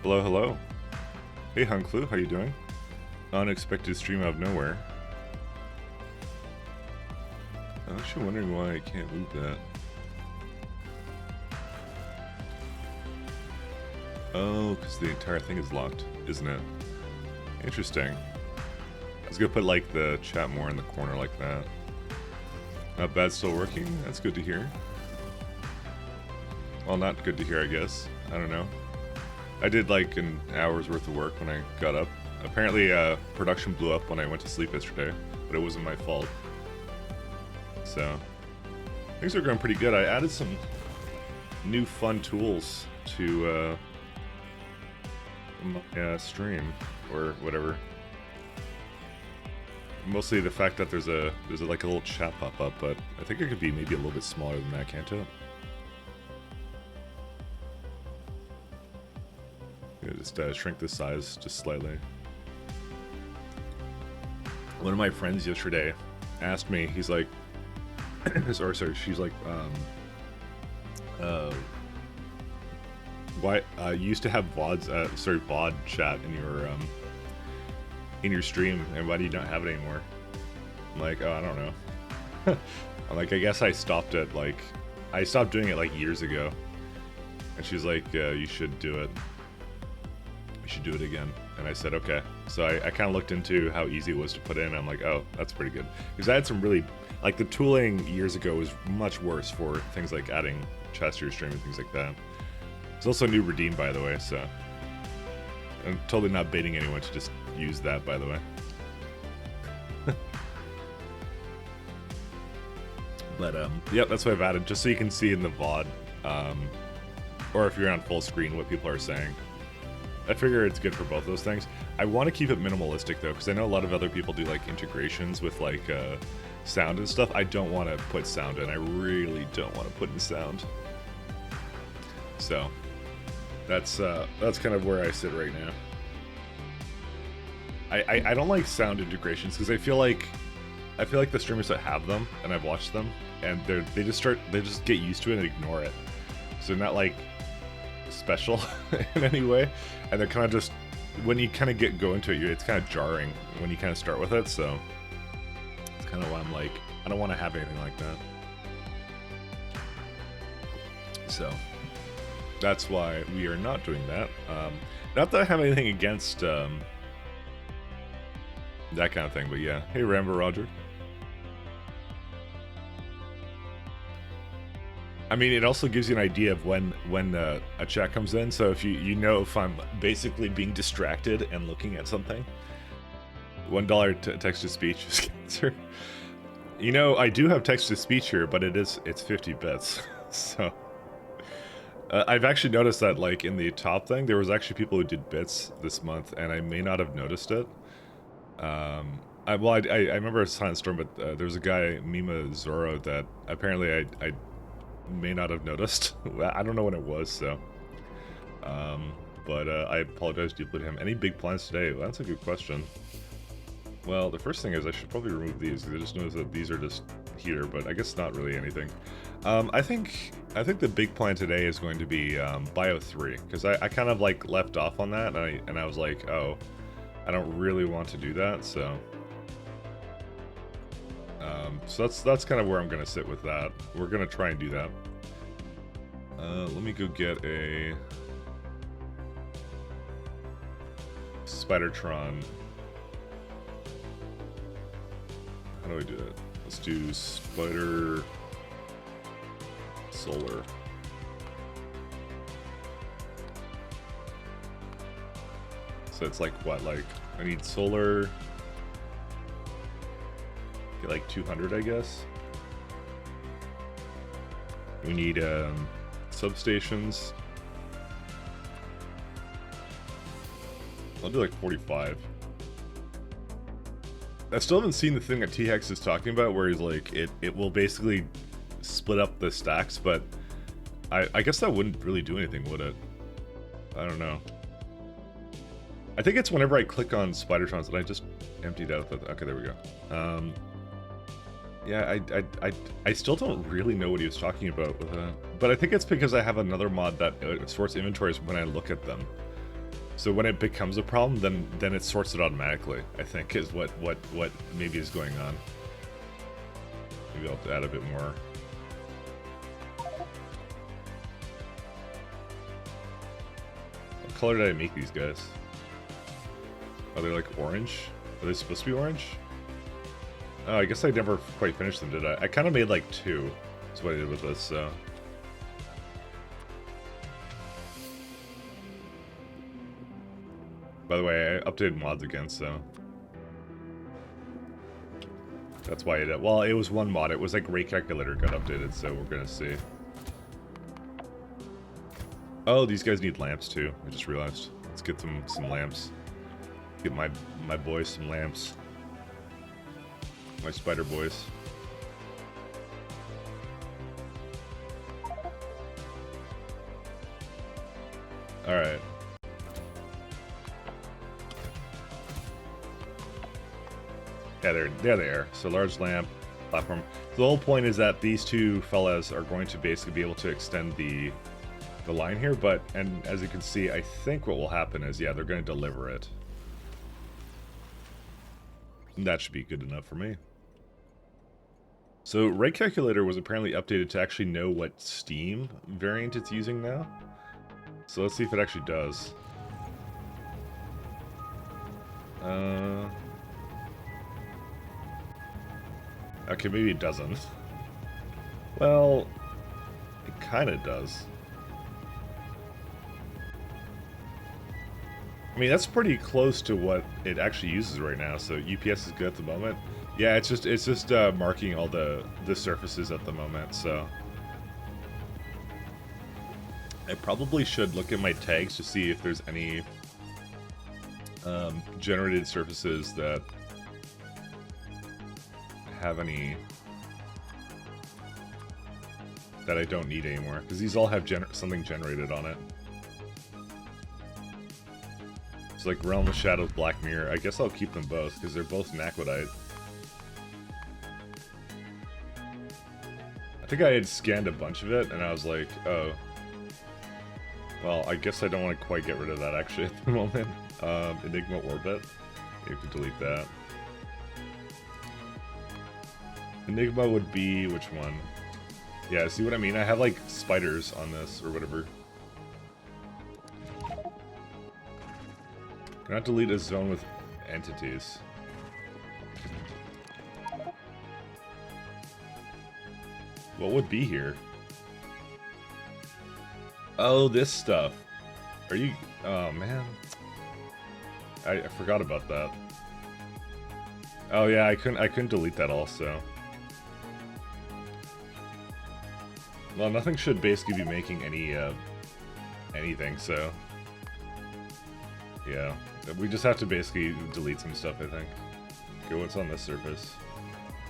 Hello, hello. Hey, Hunklu, how you doing? Unexpected stream out of nowhere. I'm actually wondering why I can't move that. Oh, because the entire thing is locked, isn't it? Interesting. I was gonna put like the chat more in the corner like that. Not bad, still working. That's good to hear. Well, not good to hear, I guess. I don't know. I did like an hour's worth of work when I got up. Apparently, production blew up when I went to sleep yesterday, but it wasn't my fault. So, things are going pretty good. I added some new fun tools to my stream, or whatever. Mostly the fact that there's like a little chat pop up, but I think it could be maybe a little bit smaller than that, can't it? Yeah, just shrink the size just slightly. One of my friends yesterday asked me, he's like, or sorry, she's like, why you used to have VOD chat in your stream, and why do you not have it anymore? I'm like, oh, I don't know. I'm like, I guess I stopped it, like, I stopped doing it like years ago. And she's like, you should do it. You should do it again. And I said, okay. So I kind of looked into how easy it was to put in. I'm like, oh, that's pretty good. Because I had some really, like the tooling years ago was much worse for things like adding chats to your stream and things like that. There's also a new redeem, by the way, so I'm totally not baiting anyone to just use that, by the way. But yep, that's what I've added, just so you can see in the VOD, or if you're on full screen, what people are saying. I figure it's good for both those things. I want to keep it minimalistic though, because I know a lot of other people do like integrations with like sound and stuff. I don't want to put sound in. I really don't want to put in sound. So that's kind of where I sit right now. I don't like sound integrations because I feel like the streamers that have them, and I've watched them, and they just get used to it and ignore it. So they're not like special in any way, and they're kind of just, when you kind of go into it, it's kind of jarring when you kind of start with it. So it's kind of why I'm like, I don't want to have anything like that. So that's why we are not doing that. Not that I have anything against that kind of thing, but yeah. Hey, Rambo Roger. I mean, it also gives you an idea of when a chat comes in. So if you know if I'm basically being distracted and looking at something, $1 text to speech is cancer. You know, I do have text to speech here, but it's 50 bits. So I've actually noticed that, like in the top thing, there was actually people who did bits this month, and I may not have noticed it. I remember a Silent Storm, but there was a guy, Mima Zoro, that apparently I may not have noticed. I don't know when it was, so. But I apologize deeply to him. Any big plans today? Well, that's a good question. Well, the first thing is I should probably remove these, because I just noticed that these are just here, but I guess not really anything. I think the big plan today is going to be Bio 3, because I kind of like left off on that, and I was like, oh, I don't really want to do that, so. So that's kind of where I'm gonna sit with that. We're gonna try and do that. Let me go get a Spidertron. How do I do it? Let's do Spider Solar. So it's like what? Like I need solar. Get like 200, I guess. We need substations. I'll do like 45. I still haven't seen the thing that T-Hex is talking about, where he's like, it will basically split up the stacks, but I guess that wouldn't really do anything, would it? I don't know. I think it's whenever I click on Spidertrons that I just emptied out the, okay, there we go. Yeah, I still don't really know what he was talking about with that. But I think it's because I have another mod that sorts inventories when I look at them. So when it becomes a problem, then it sorts it automatically, I think, is what maybe is going on. Maybe I'll have to add a bit more. What color did I make these guys? Are they like orange? Are they supposed to be orange? Oh, I guess I never quite finished them, did I? I kind of made like 2. That's what I did with this, so... By the way, I updated mods again, so... That's why it... Well, it was one mod. It was like rate calculator got updated, so we're gonna see. Oh, these guys need lamps too. I just realized. Let's get them some lamps. Get my boys some lamps. My spider boys. Alright. Yeah, there they are. So large lamp, platform. The whole point is that these two fellas are going to basically be able to extend the line here, and as you can see, I think what will happen is, yeah, they're going to deliver it. And that should be good enough for me. So rate calculator was apparently updated to actually know what Steam variant it's using now. So let's see if it actually does. Okay, maybe it doesn't. Well, it kind of does. I mean, that's pretty close to what it actually uses right now, so UPS is good at the moment. Yeah, it's just marking all the surfaces at the moment, so... I probably should look at my tags to see if there's any generated surfaces that have any that I don't need anymore, because these all have something generated on it. It's like Realm of Shadows, Black Mirror. I guess I'll keep them both, because they're both Naquadite. I think I had scanned a bunch of it, and I was like, oh. Well, I guess I don't want to quite get rid of that, actually, at the moment. Enigma Orbit. You can delete that. Enigma would be... which one? Yeah, see what I mean? I have, like, spiders on this, or whatever. Cannot delete a zone with entities. What would be here? Oh, this stuff. Are you... oh, man. I forgot about that. Oh, yeah, I couldn't delete that also. Well, nothing should basically be making any, anything, so... yeah. We just have to basically delete some stuff, I think. Okay, what's on this surface?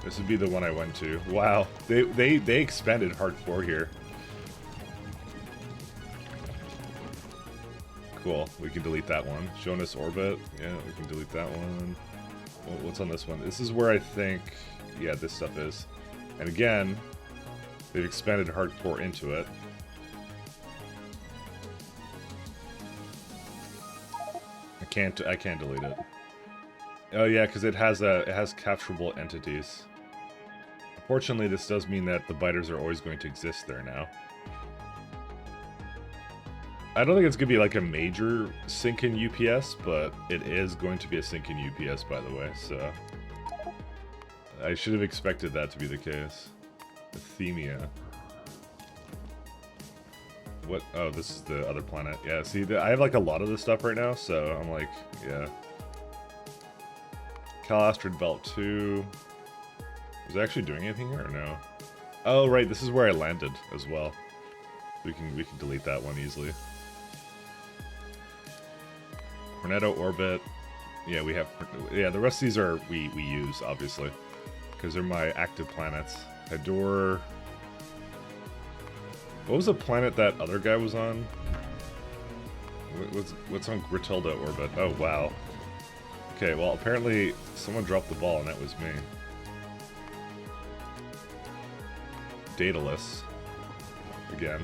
This would be the one I went to. Wow, they expanded hardcore here. Cool, we can delete that one. Jonas Orbit, yeah, we can delete that one. What's on this one? This is where I think, yeah, this stuff is. And again, they've expanded hardcore into it. I can't delete it. Oh yeah, because it has capturable entities. Unfortunately, this does mean that the biters are always going to exist there now. I don't think it's going to be like a major sink in UPS, but it is going to be a sink in UPS, by the way, so... I should have expected that to be the case. Athemia. What? Oh, this is the other planet. Yeah, see, I have like a lot of this stuff right now, so I'm like, yeah. Calastrid Belt 2. Was I actually doing anything here or no? Oh, right, this is where I landed as well. We can delete that one easily. Cornetto Orbit. Yeah, we have... yeah, the rest of these are we use, obviously. Because they're my active planets. Hador... what was the planet that other guy was on? What's on Gratilda Orbit? Oh, wow. Okay, well, apparently someone dropped the ball, and that was me. Daedalus. Again.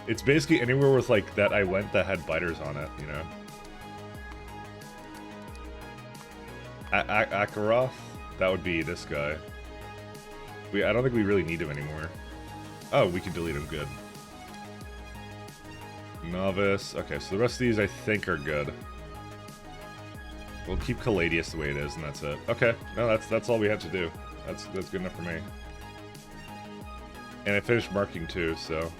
It's basically anywhere with, like, that I went that had biters on it, you know? Akaroth? That would be this guy. I don't think we really need him anymore. Oh, we can delete him, good. Novice. Okay, so the rest of these I think are good. We'll keep Caladius the way it is, and that's it. Okay, no, that's all we had to do. That's good enough for me. And I finished marking too, so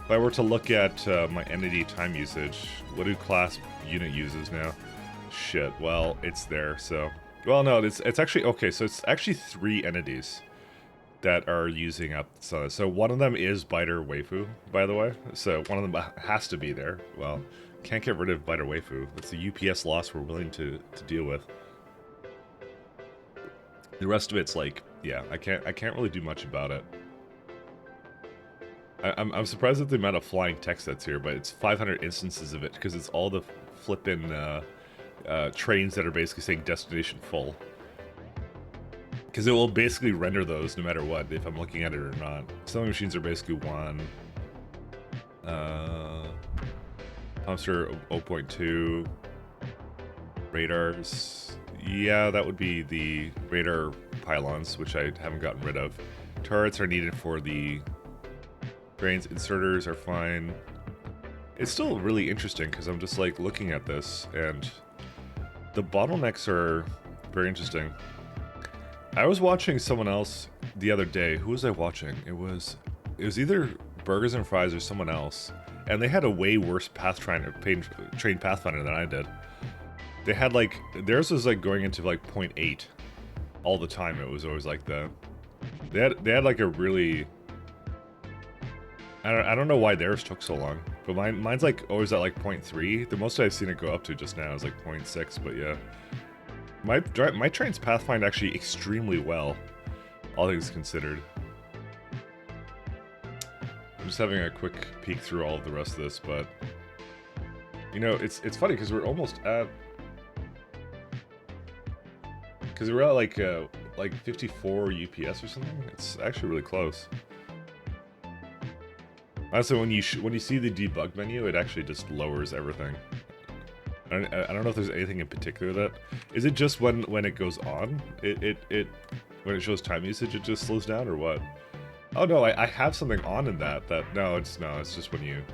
if I were to look at my entity time usage, what do class unit uses now? Shit, well, it's there, so... Well, no, it's actually... Okay, so it's actually 3 entities that are using up some. So one of them is Biter Waifu, by the way. So one of them has to be there. Well, can't get rid of Biter Waifu. That's a UPS loss we're willing to deal with. The rest of it's like, yeah, I can't really do much about it. I'm surprised at the amount of flying text that's here, but it's 500 instances of it because it's all the flippin' trains that are basically saying destination full. Because it will basically render those no matter what, if I'm looking at it or not. Some machines are basically 1. Hamster 0.2. Radars. Yeah, that would be the radar pylons, which I haven't gotten rid of. Turrets are needed for the trains. Inserters are fine. It's still really interesting because I'm just like looking at this and the bottlenecks are very interesting. I was watching someone else the other day. Who was I watching? It was either Burgers and Fries or someone else, and they had a way worse train Pathfinder than I did. They had like theirs was like going into like 0.8 all the time. It was always like that. They had like a really I don't know why theirs took so long, but mine's like always at like 0.3. The most I've seen it go up to just now is like 0.6. But yeah. My trains Pathfind actually extremely well, all things considered. I'm just having a quick peek through all of the rest of this, but you know, it's funny because we're almost at like 54 UPS or something. It's actually really close. Honestly, when you see the debug menu, it actually just lowers everything. I don't know if there's anything in particular that... Is it just when it goes on? When it shows time usage, it just slows down, or what? Oh no, I have something on in that... No, it's just when you...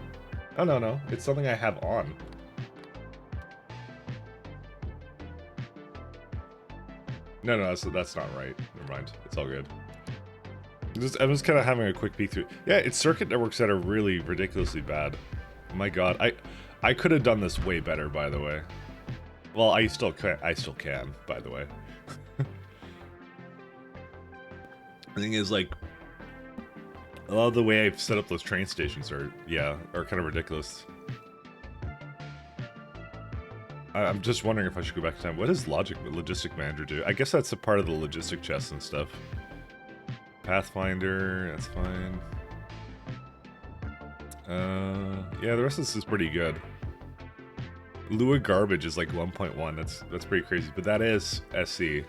Oh no, it's something I have on. No, that's not right. Never mind. It's all good. I'm just kind of having a quick peek through. Yeah, it's circuit networks that are really ridiculously bad. My god, I could have done this way better, by the way. Well, I still can, by the way. The thing is, like, a lot of the way I've set up those train stations are kind of ridiculous. I'm just wondering if I should go back in time. What does Logistic Manager do? I guess that's a part of the logistic chest and stuff. Pathfinder, that's fine. Yeah, the rest of this is pretty good. Lua Garbage is like 1.1. That's pretty crazy, but that is SE.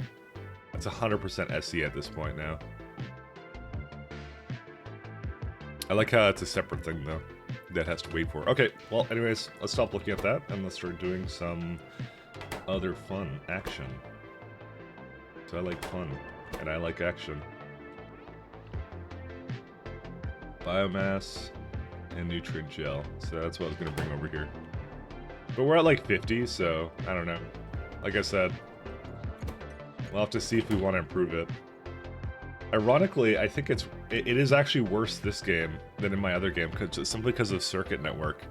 That's 100% SE at this point now. I like how it's a separate thing though that has to wait for. Okay, well, anyways, let's stop looking at that and let's start doing some other fun action. So I like fun and I like action. Biomass and nutrient gel. So that's what I was gonna bring over here. But we're at like 50, so I don't know. Like I said, we'll have to see if we want to improve it. Ironically, I think it is actually worse this game than in my other game, simply because of circuit network.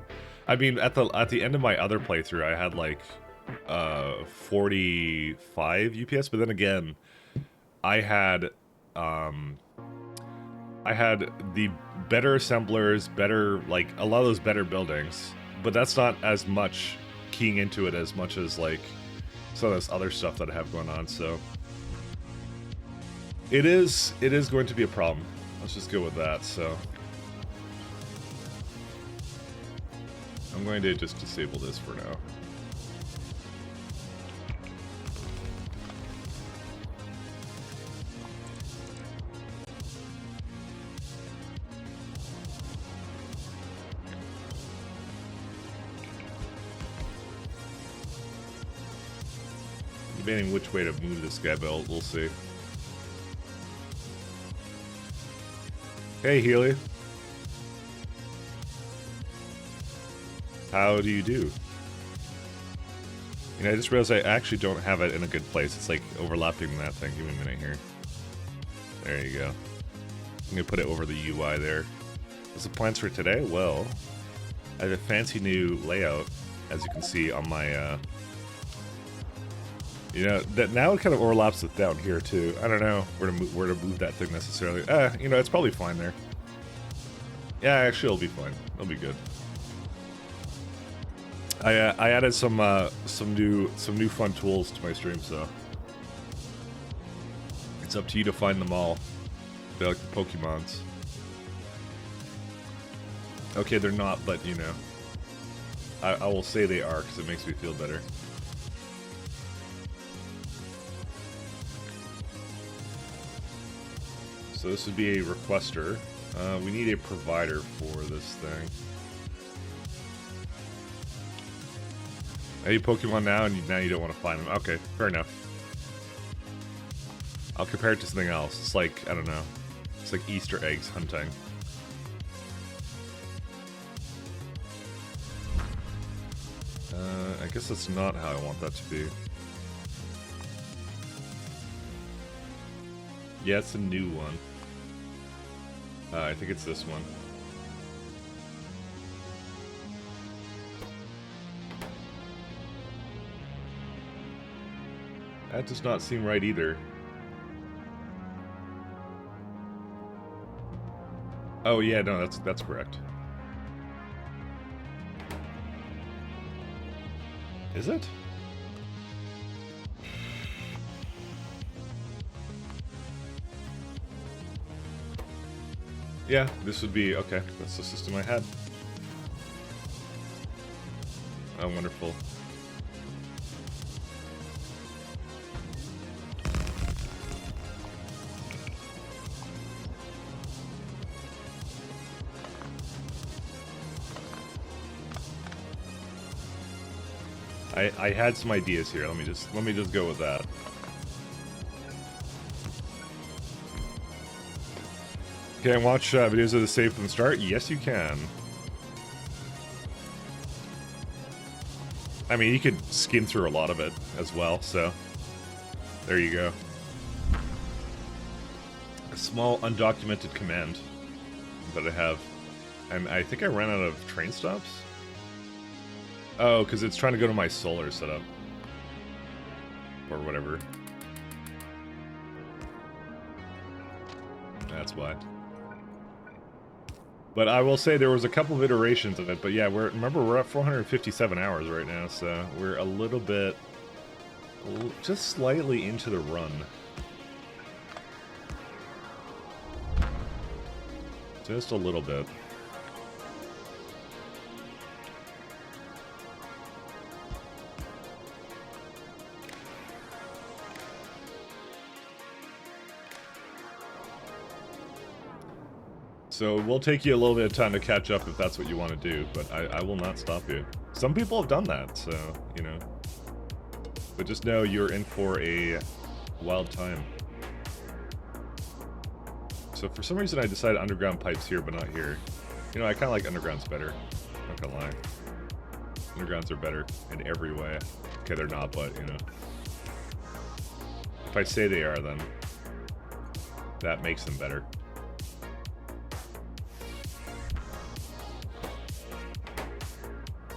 I mean, at the end of my other playthrough, I had like 45 UPS, but then again, I had the better assemblers, better, like a lot of those better buildings, but that's not as much keying into it as much as like some of this other stuff that I have going on. So it is going to be a problem. Let's just go with that. So I'm going to just disable this for now. debating which way to move this guy, but we'll see. Hey, Healy. How do you do? You know, I just realized I actually don't have it in a good place. It's like overlapping that thing. Give me a minute here. There you go. I'm gonna put it over the UI there. What's the plans for today? Well, I have a fancy new layout, as you can see on my, you know, that now it kind of overlaps with down here too. I don't know where to move that thing necessarily. You know, it's probably fine there. Yeah, actually, it'll be fine. It'll be good. I added some new fun tools to my stream, so it's up to you to find them all. They're like the Pokemons. Okay, they're not, but you know, I will say they are because it makes me feel better. So this would be a requester. We need a provider for this thing. Are you Pokemon now, and now you don't want to find them? Okay, fair enough. I'll compare it to something else. It's like, I don't know. It's like Easter eggs hunting. I guess that's not how I want that to be. Yeah, it's a new one. I think it's this one. That does not seem right either. Oh yeah, no, that's correct. Is it? Yeah, this would be okay. That's the system I had. Oh, wonderful. I had some ideas here. Let me just go with that. Can I watch videos of the save from the start? Yes, you can. I mean, you could skim through a lot of it as well, so there you go. A small undocumented command that I have, and I think I ran out of train stops. Oh, because it's trying to go to my solar setup. Or whatever. That's why. But I will say there was a couple of iterations of it, but yeah, remember we're at 457 hours right now, so we're a little bit, just slightly into the run. Just a little bit. So it will take you a little bit of time to catch up if that's what you want to do, but I will not stop you. Some people have done that, so, you know. But just know you're in for a wild time. So for some reason I decided underground pipes here, but not here. You know, I kind of like undergrounds better. Not gonna lie. Undergrounds are better in every way. Okay, they're not, but, you know. If I say they are, then that makes them better.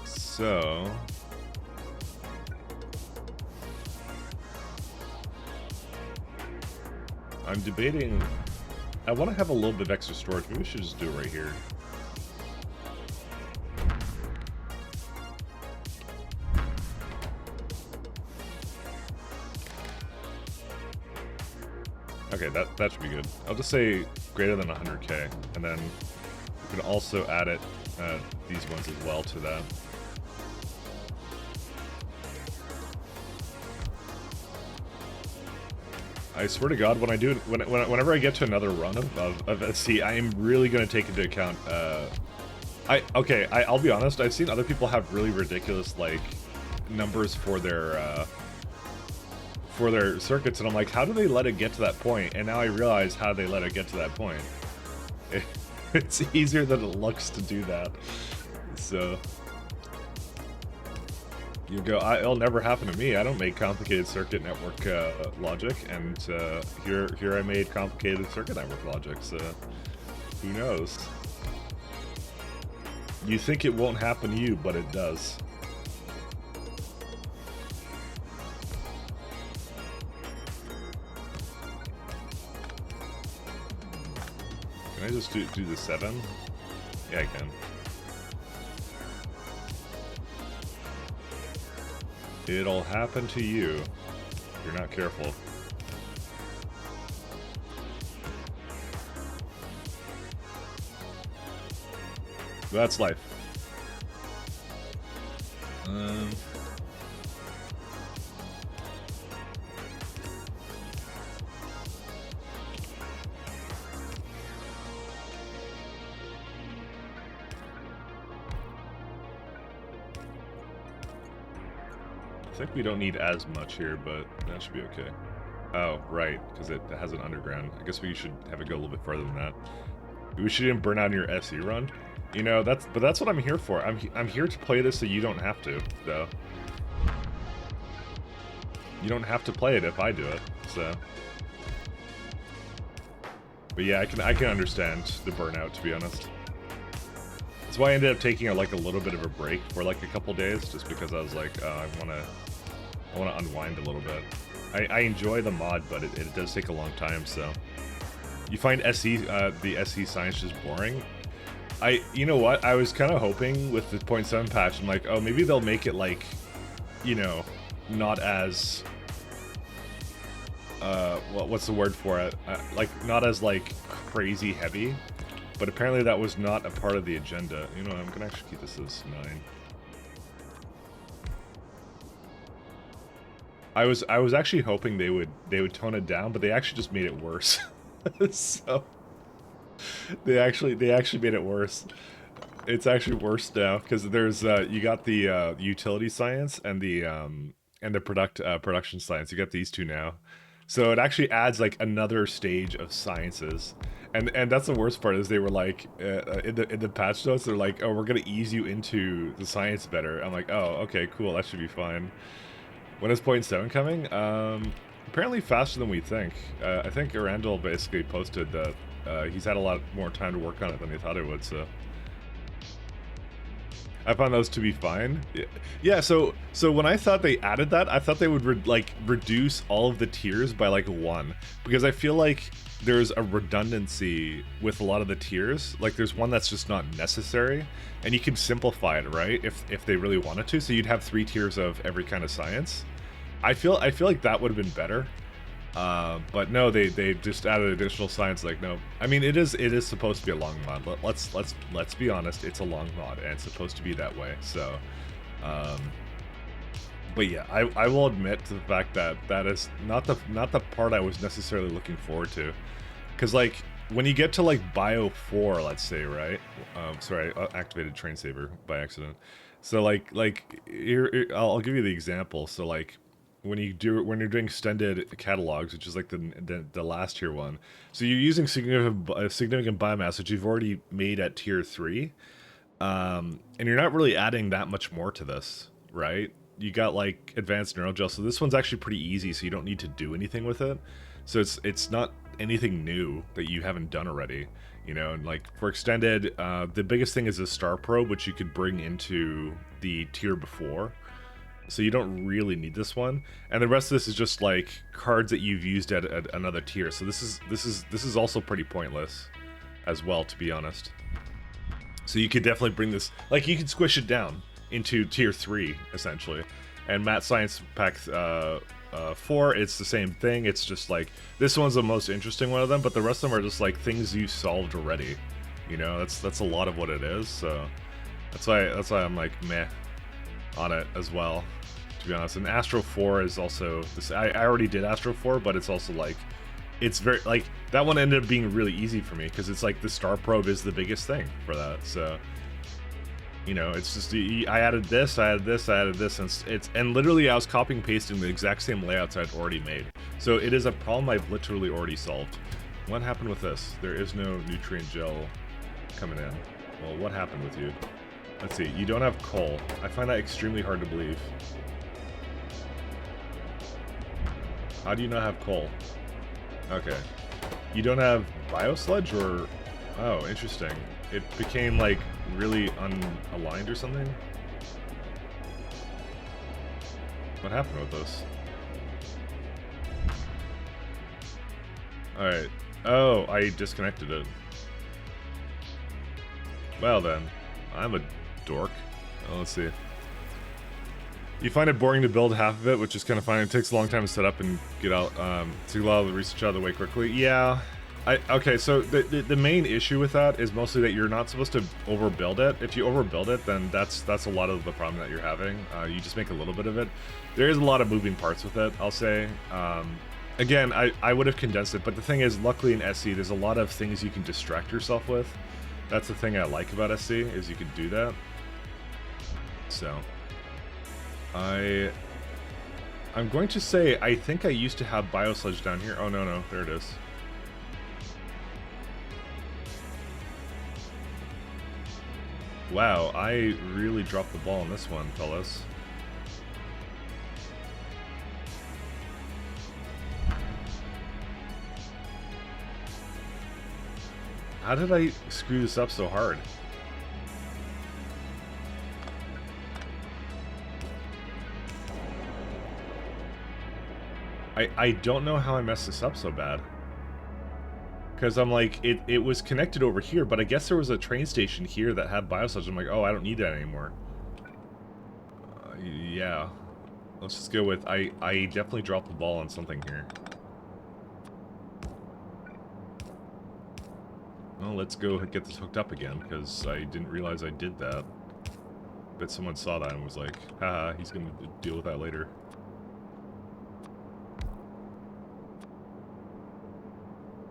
So, I'm debating, I want to have a little bit of extra storage. Maybe we should just do it right here. Okay, that should be good. I'll just say greater than 100k, and then we can also add it, these ones as well to that. I swear to God, when I do, whenever I get to another run of SE, I am really going to take into account, I'll be honest, I've seen other people have really ridiculous, like, numbers for their for their circuits, and I'm like, how do they let it get to that point? And now I realize how they let it get to that point. It's easier than it looks to do that. So you go, it'll never happen to me. I don't make complicated circuit network logic, and here I made complicated circuit network logic. So who knows? You think it won't happen to you, but it does. Can I just do the 7? Yeah, I can. It'll happen to you if you're not careful. That's life. I think we don't need as much here, but that should be okay. Oh, right, because it has an underground. I guess we should have it go a little bit further than that. We shouldn't burn out in your SE run. You know, that's what I'm here for. I'm here to play this so you don't have to, though. You don't have to play it if I do it, so. But yeah, I can understand the burnout, to be honest. That's why I ended up taking like a little bit of a break for like a couple days, just because I was like, I wanna unwind a little bit. I enjoy the mod, but it does take a long time. So you find the SE science just boring. You know what? I was kind of hoping with the 0.7 patch, I'm like, oh, maybe they'll make it like, you know, not as what's the word for it? Like not as like crazy heavy. But apparently that was not a part of the agenda. You know, I'm gonna actually keep this as 9. I was actually hoping they would tone it down, but they actually just made it worse. So they actually made it worse. It's actually worse now because there's you got the utility science and the production science. You got these two now. So it actually adds like another stage of sciences. And that's the worst part is they were like in the patch notes they're like, oh, we're gonna ease you into the science better. I'm like, oh, okay, cool, that should be fine. When is 0.7 coming? Apparently faster than we think. I think Randall basically posted that he's had a lot more time to work on it than he thought he would. So I found those to be fine. Yeah. So when I thought they added that, I thought they would reduce all of the tiers by like 1, because I feel like there's a redundancy with a lot of the tiers. Like there's one that's just not necessary, and you can simplify it, right? If they really wanted to, so you'd have 3 tiers of every kind of science. I feel like that would have been better, but no, they just added additional science. Like no, I mean it is supposed to be a long mod. Let's be honest, it's a long mod, and it's supposed to be that way. So, but yeah, I will admit to the fact that that is not the part I was necessarily looking forward to, because like when you get to like Bio 4, let's say, right? Sorry, I activated Train Saver by accident. So like here, I'll give you the example. So like when you're doing extended catalogs, which is like the last tier one, so you're using significant biomass, which you've already made at tier 3, and you're not really adding that much more to this, right? You got like advanced neural gel, so this one's actually pretty easy, so you don't need to do anything with it. So it's not anything new that you haven't done already, you know. And like for extended, the biggest thing is a star probe, which you could bring into the tier before. So you don't really need this one, and the rest of this is just like cards that you've used at another tier. So this is also pretty pointless as well, to be honest. So you could definitely bring this, like you could squish it down into tier 3 essentially. And Math Science Pack 4, it's the same thing. It's just like this one's the most interesting one of them, but the rest of them are just like things you solved already. You know, that's a lot of what it is. So that's why I'm like meh on it as well, to be honest. And Astro 4 is also this. I already did Astro 4, but it's also like it's very like that one ended up being really easy for me because it's like the star probe is the biggest thing for that. So You know, it's just I added this, I added this, I added this, and and literally I was copying and pasting the exact same layouts I'd already made. So it is a problem I've literally already solved. What happened with this? There is no nutrient gel coming in. Well, what happened with you? Let's see. You don't have coal. I find that extremely hard to believe. How do you not have coal? Okay. You don't have biosludge or... Oh, interesting. It became, like, really unaligned or something? What happened with this? Alright. Oh, I disconnected it. Well then. I'm a dork. Well, let's see. You find it boring to build half of it, which is kind of fine. It takes a long time to set up and get out, to allow the research out of the way quickly. Yeah. Okay, so the main issue with that is mostly that you're not supposed to overbuild it. If you overbuild it, then that's a lot of the problem that you're having. You just make a little bit of it. There is a lot of moving parts with it, I'll say. Again, I would have condensed it, but the thing is, luckily in SE, there's a lot of things you can distract yourself with. That's the thing I like about SE, is you can do that. So, I'm going to say, I think I used to have biosludge down here. Oh, no, there it is. Wow, I really dropped the ball on this one, fellas. How did I screw this up so hard? I don't know how I messed this up so bad. Because I'm like, it was connected over here, but I guess there was a train station here that had biosludge. I'm like, oh, I don't need that anymore. Yeah. Let's just go with, I definitely dropped the ball on something here. Well, let's go get this hooked up again, because I didn't realize I did that. But someone saw that and was like, haha, he's gonna deal with that later.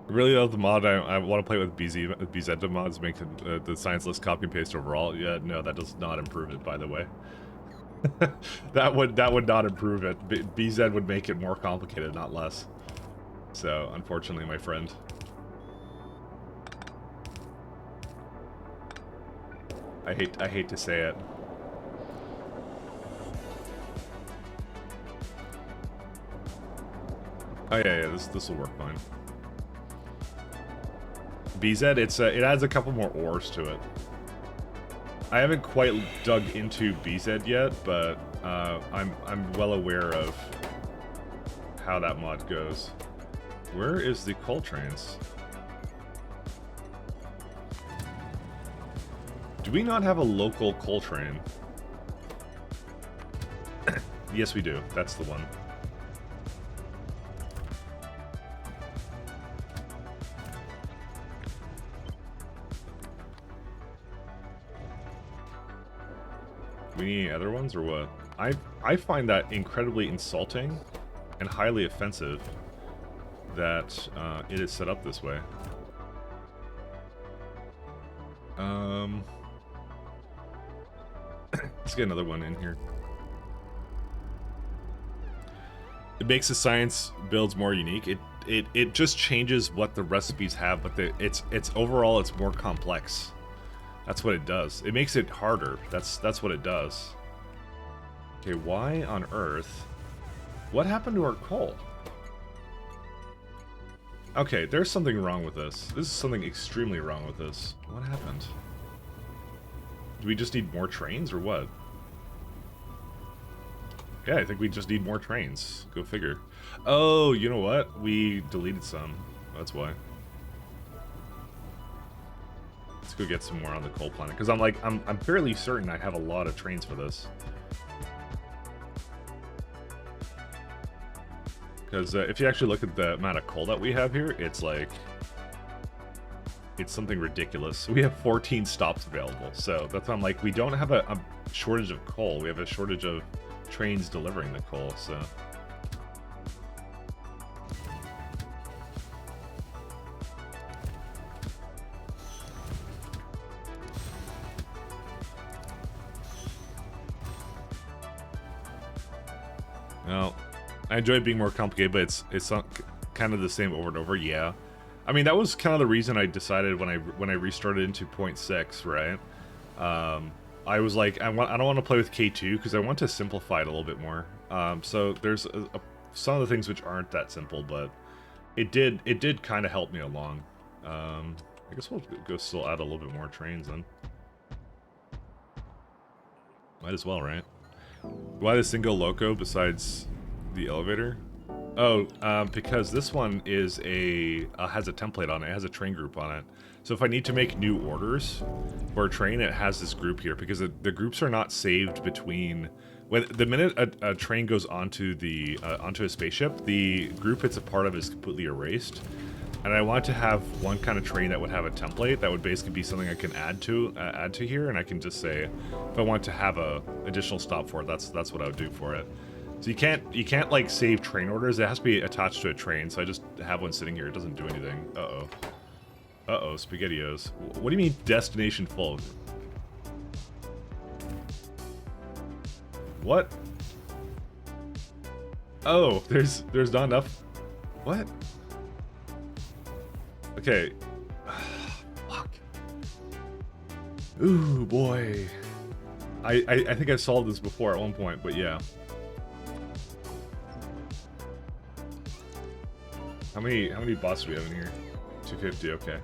I really love the mod. I want to play with BZ mods, make the science list copy and paste overall. Yeah, no, that does not improve it, by the way. that would not improve it. BZ would make it more complicated, not less. So, unfortunately, my friend. I hate to say it. Oh yeah, this will work fine. BZ, it adds a couple more ores to it. I haven't quite dug into BZ yet, but I'm well aware of how that mod goes. Where is the coal trains? Do we not have a local coal train? Yes, we do. That's the one. We need any other ones or what? I find that incredibly insulting and highly offensive that it is set up this way. Let's get another one in here. It makes the science builds more unique. It just changes what the recipes have, but it's overall it's more complex. That's what it does. It makes it harder. That's what it does. Okay, why on earth? What happened to our coal? Okay, there's something wrong with this. This is something extremely wrong with this. What happened? Do we just need more trains or what? Yeah, I think we just need more trains. Go figure. Oh, you know what? We deleted some. That's why. Let's go get some more on the coal planet. Because I'm fairly certain I have a lot of trains for this. Because if you actually look at the amount of coal that we have here, it's like... It's something ridiculous. We have 14 stops available. So that's why I'm like, we don't have a shortage of coal. We have a shortage of trains delivering the coal, so... Well, I enjoy it being more complicated, but it's not kind of the same over and over. Yeah, I mean that was kind of the reason I decided when I restarted into 0.6, right? I was like, I don't want to play with K2 because I want to simplify it a little bit more. So there's some of the things which aren't that simple, but it did kind of help me along. I guess we'll go still add a little bit more trains then. Might as well, right? Why the single loco besides the elevator? Oh, because this one is has a template on it. It has a train group on it. So if I need to make new orders for a train, it has this group here because the groups are not saved between. When the minute a train goes onto onto a spaceship, the group it's a part of is completely erased. And I want to have one kind of train that would have a template that would basically be something I can add to here, and I can just say if I want to have a additional stop for it, that's what I would do for it. So you can't like save train orders. It has to be attached to a train. So I just have one sitting here. It doesn't do anything. Uh-oh, SpaghettiOs. What do you mean destination full? What? Oh, there's not enough. What? Okay. Fuck. Ooh, boy. I think I solved this before at one point, but yeah. How many bots do we have in here? 250, okay.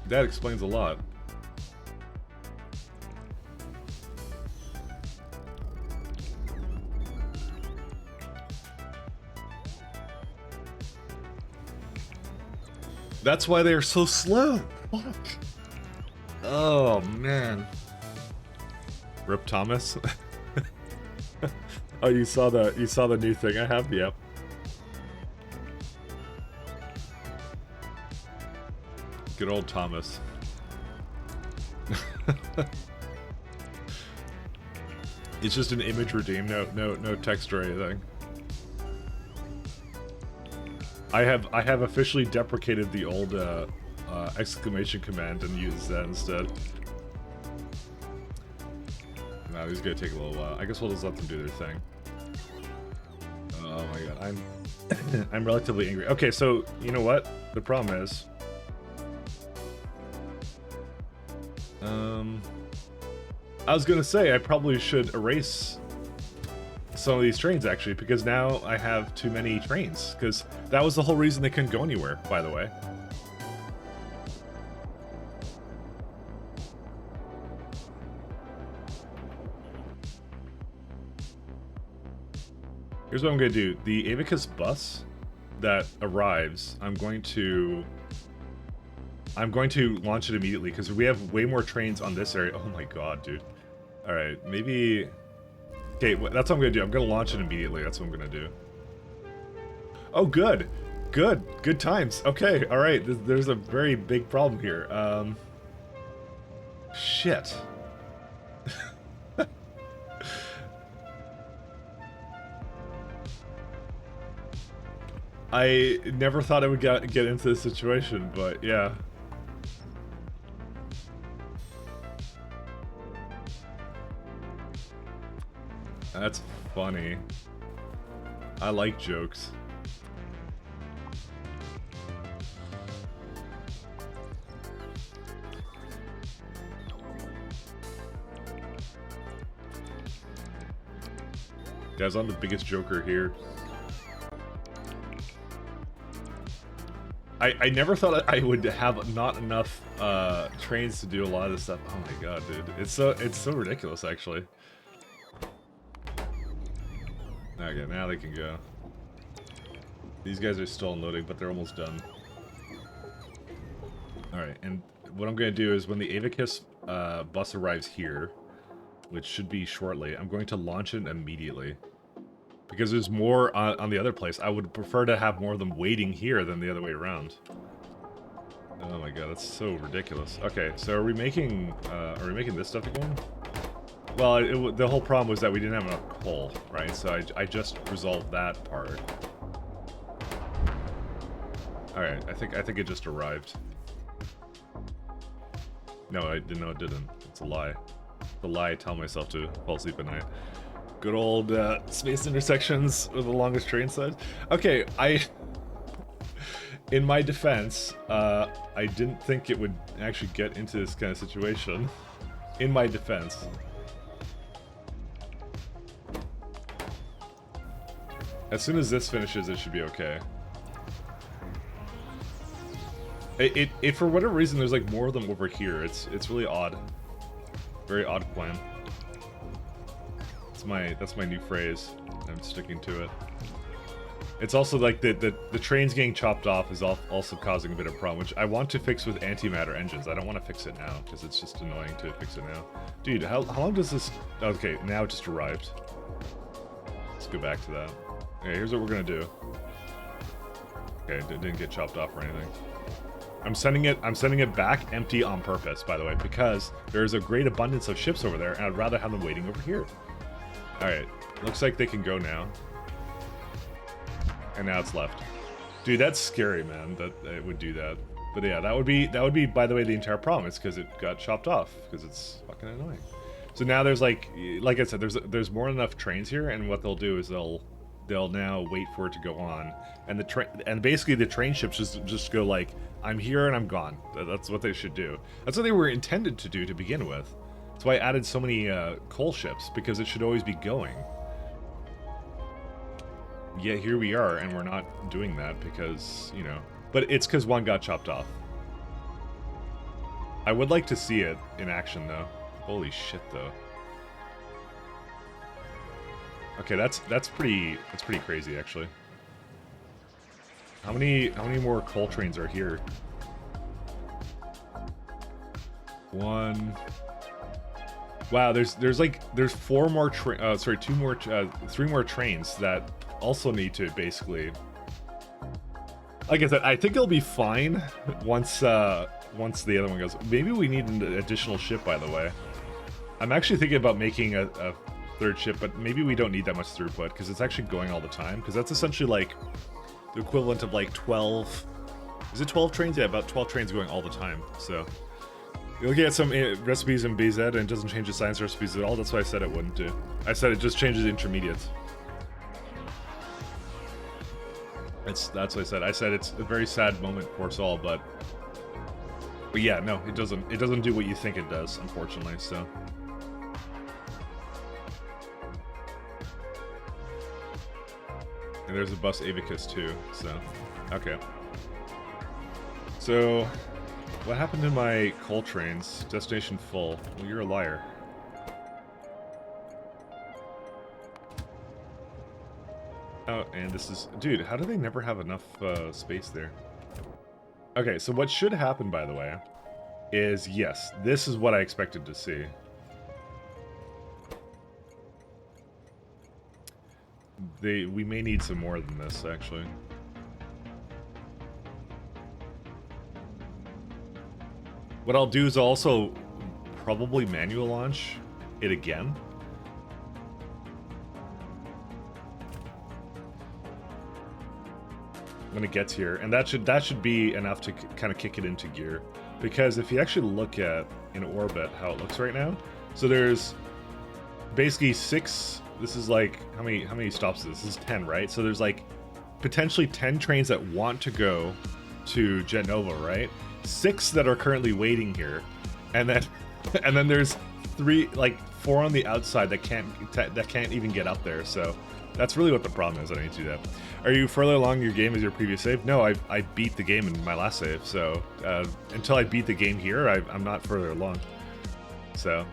That explains a lot. That's why they're so slow. Fuck. Oh man. Rip Thomas. Oh, you saw the new thing I have? Yep. Good old Thomas. It's just an image redeem, no text or anything. I have officially deprecated the old exclamation command and used that instead. Nah, these are gonna take a little while. I guess we'll just let them do their thing. Oh my god, I'm relatively angry. Okay, so you know what? The problem is, I was gonna say I probably should erase some of these trains actually, because now I have too many trains, because that was the whole reason they couldn't go anywhere, by the way. Here's what I'm gonna do. The Avicus bus that arrives, I'm going to launch it immediately because we have way more trains on this area. Oh my god, dude. Alright, maybe... Okay, that's what I'm gonna do. I'm gonna launch it immediately. That's what I'm gonna do. Oh, good. Good times. Okay, alright. There's a very big problem here. Shit. I never thought I would get into this situation, but yeah. That's funny. I like jokes. Guys, I'm the biggest joker here. I never thought I would have not enough trains to do a lot of this stuff. Oh my god, dude. It's so ridiculous, actually. Okay, now they can go. These guys are still unloading, but they're almost done. Alright, and what I'm going to do is when the Avicus bus arrives here, which should be shortly, I'm going to launch it immediately. Because there's more on the other place. I would prefer to have more of them waiting here than the other way around. Oh my god, that's so ridiculous. Okay, so are we making this stuff again? Well, the whole problem was that we didn't have enough coal, right? So I just resolved that part. Alright, I think it just arrived. No, I didn't know it didn't. It's a lie. It's a lie I tell myself to fall asleep at night. Good old space intersections with the longest train side. Okay, in my defense, I didn't think it would actually get into this kind of situation. In my defense. As soon as this finishes, it should be okay. It for whatever reason, there's like more of them over here. It's really odd. Very odd plan. That's my new phrase. I'm sticking to it. It's also like the trains getting chopped off is also causing a bit of a problem, which I want to fix with antimatter engines. I don't want to fix it now because it's just annoying to fix it now. Dude, how long does this? Okay, now it just arrived. Let's go back to that. Okay, here's what we're gonna do. Okay, it didn't get chopped off or anything. I'm sending it back empty on purpose, by the way, because there's a great abundance of ships over there, and I'd rather have them waiting over here. All right, looks like they can go now. And now it's left. Dude, that's scary, man, that it would do that. But yeah, that would be, by the way, the entire problem. It's because it got chopped off, because it's fucking annoying. So now there's like I said, there's more than enough trains here, and what they'll do is they'll now wait for it to go on, and basically the train ships just go like, I'm here and I'm gone. That's what they should do. That's what they were intended to do to begin with. That's why I added so many coal ships, because it should always be going. Yeah, here we are, and we're not doing that because, you know, but it's because one got chopped off. I would like to see it in action, though. Holy shit, though. Okay, that's pretty crazy, actually. How many more coal trains are here? One. Wow, there's four more three more trains that also need to basically, like I said, I think it'll be fine once the other one goes. Maybe we need an additional ship, by the way. I'm actually thinking about making a third ship, but maybe we don't need that much throughput because it's actually going all the time, because that's essentially like the equivalent of like 12, is it 12 trains? Yeah, about 12 trains going all the time. So you'll get some recipes in BZ and it doesn't change the science recipes at all. That's why I said it wouldn't do. I said it just changes the intermediates. That's what I said. I said it's a very sad moment for us all, but yeah, no, it doesn't do what you think it does, unfortunately. So and there's a bus Avicus too. So okay. So what happened in my coal trains? Destination full. Well, you're a liar. Oh, and this is... Dude, how do they never have enough space there? Okay, so what should happen, by the way, is, yes, this is what I expected to see. We may need some more than this, actually. What I'll do is also probably manual launch it again. When it gets here, and that should be enough to kind of kick it into gear, because if you actually look at in orbit how it looks right now, so there's basically 6. This is like how many stops is this? This is 10, right? So there's like potentially 10 trains that want to go to Genova, right? 6 that are currently waiting here, and then there's 4 on the outside that can't even get up there. So that's really what the problem is. I need to do that. Are you further along your game as your previous save? No, I beat the game in my last save, so until I beat the game here, I'm not further along. So,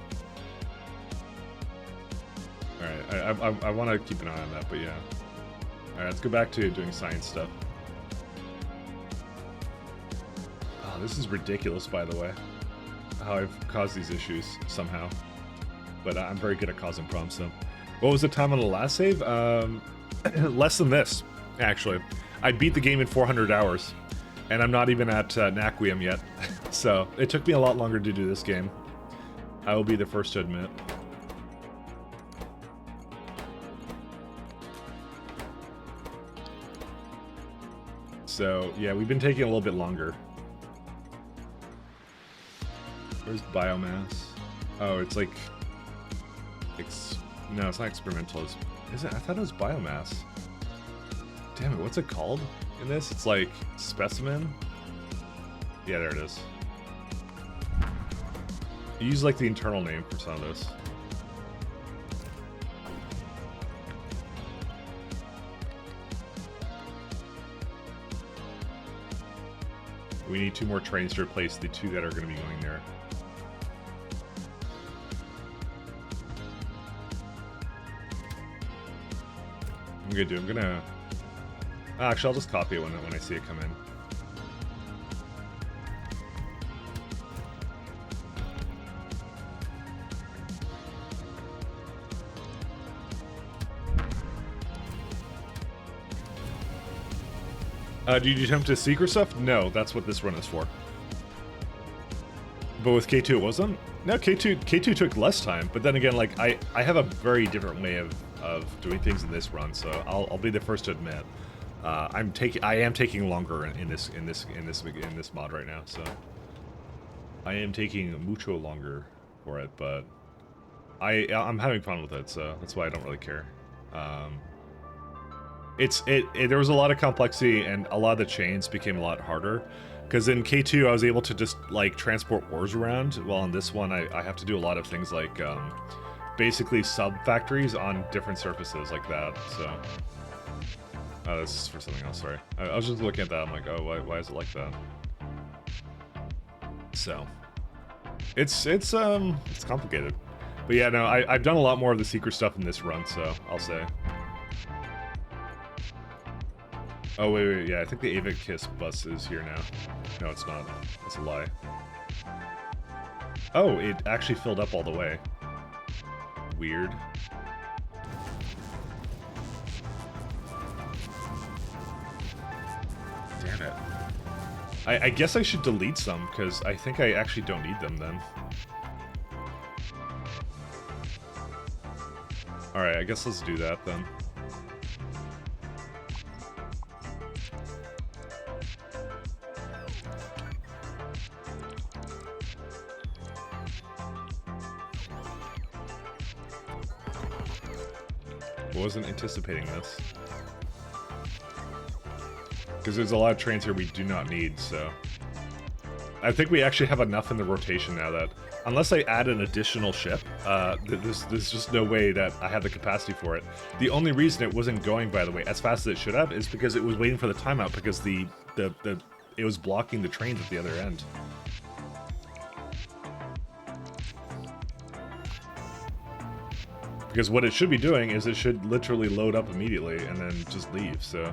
alright, I want to keep an eye on that, but yeah. Alright, let's go back to doing science stuff. Oh, this is ridiculous, by the way, how I've caused these issues somehow. But I'm very good at causing problems, so. What was the time on the last save? Less than this, actually. I beat the game in 400 hours, and I'm not even at Naquium yet. So it took me a lot longer to do this game. I will be the first to admit. So yeah, we've been taking a little bit longer. Where's biomass? Oh, it's like... No, it's not experimental. Is it? I thought it was biomass. Damn it, what's it called in this? It's like specimen? Yeah, there it is. You use like the internal name for some of this. We need 2 more trains to replace the 2 that are going to be going there. I'm gonna... Actually, I'll just copy it when I see it come in. Did you attempt to secret stuff? No, that's what this run is for. But with K2 it wasn't? No, K2 took less time, but then again, like, I have a very different way of doing things in this run, so I'll be the first to admit. I am taking longer in this mod right now, so I am taking mucho longer for it, but I'm having fun with it, so that's why I don't really care. There was a lot of complexity, and a lot of the chains became a lot harder. Because in K2, I was able to just, like, transport ores around, while in this one, I have to do a lot of things like, basically sub-factories on different surfaces like that, so... Oh, this is for something else, sorry. I was just looking at that, I'm like, oh, why is it like that? So... It's complicated. But yeah, no, I've done a lot more of the secret stuff in this run, so I'll say. Oh, wait, yeah, I think the Avic Kiss bus is here now. No, it's not. That's a lie. Oh, it actually filled up all the way. Weird. Damn it. I guess I should delete some, because I think I actually don't need them then. Alright, I guess let's do that then. Wasn't anticipating this. Because there's a lot of trains here we do not need, so... I think we actually have enough in the rotation now that... Unless I add an additional ship, there's just no way that I have the capacity for it. The only reason it wasn't going, by the way, as fast as it should have, is because it was waiting for the timeout, because it was blocking the trains at the other end. Because what it should be doing is it should literally load up immediately and then just leave, so...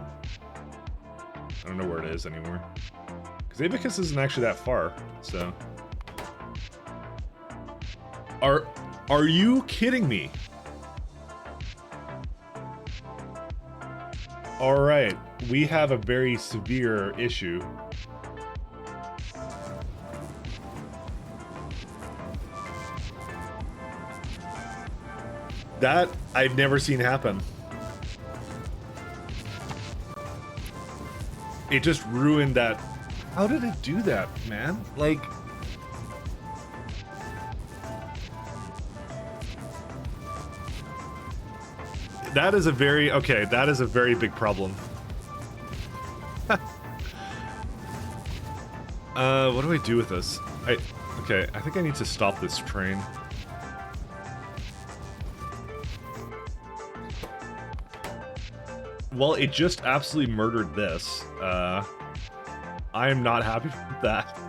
I don't know where it is anymore. Because Abacus isn't actually that far, so... Are you kidding me? Alright, we have a very severe issue. That I've never seen happen. It just ruined that. How did it do that, man? Like... That is a very... Okay, that is a very big problem. What do I do with this? Okay, I think I need to stop this train. Well, it just absolutely murdered this. I am not happy with that.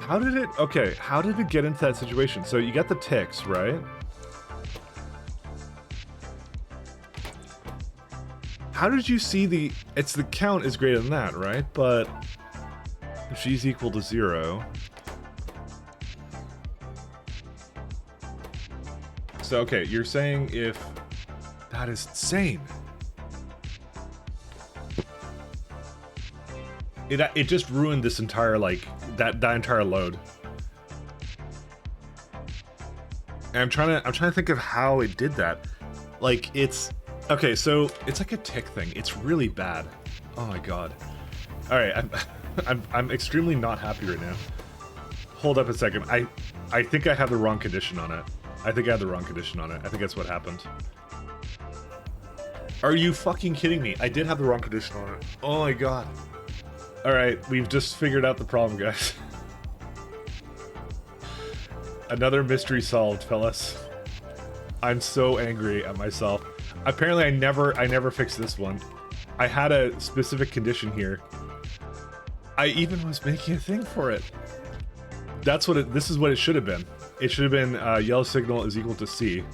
How did it... Okay, how did it get into that situation? So you got the ticks, right? How did you see the... It's the count is greater than that, right? But... If G's equal to 0... So, okay, you're saying if... That is insane. It just ruined this entire, like, that entire load. And I'm trying to think of how it did that. Like, it's... Okay, so it's like a tick thing. It's really bad. Oh my god. Alright, I'm extremely not happy right now. Hold up a second. I think I have the wrong condition on it. I think I had the wrong condition on it. I think that's what happened. Are you fucking kidding me? I did have the wrong condition on it. Oh my god. Alright, we've just figured out the problem, guys. Another mystery solved, fellas. I'm so angry at myself. Apparently I never fixed this one. I had a specific condition here. I even was making a thing for it. That's what this is what it should have been. It should have been yellow signal is equal to C.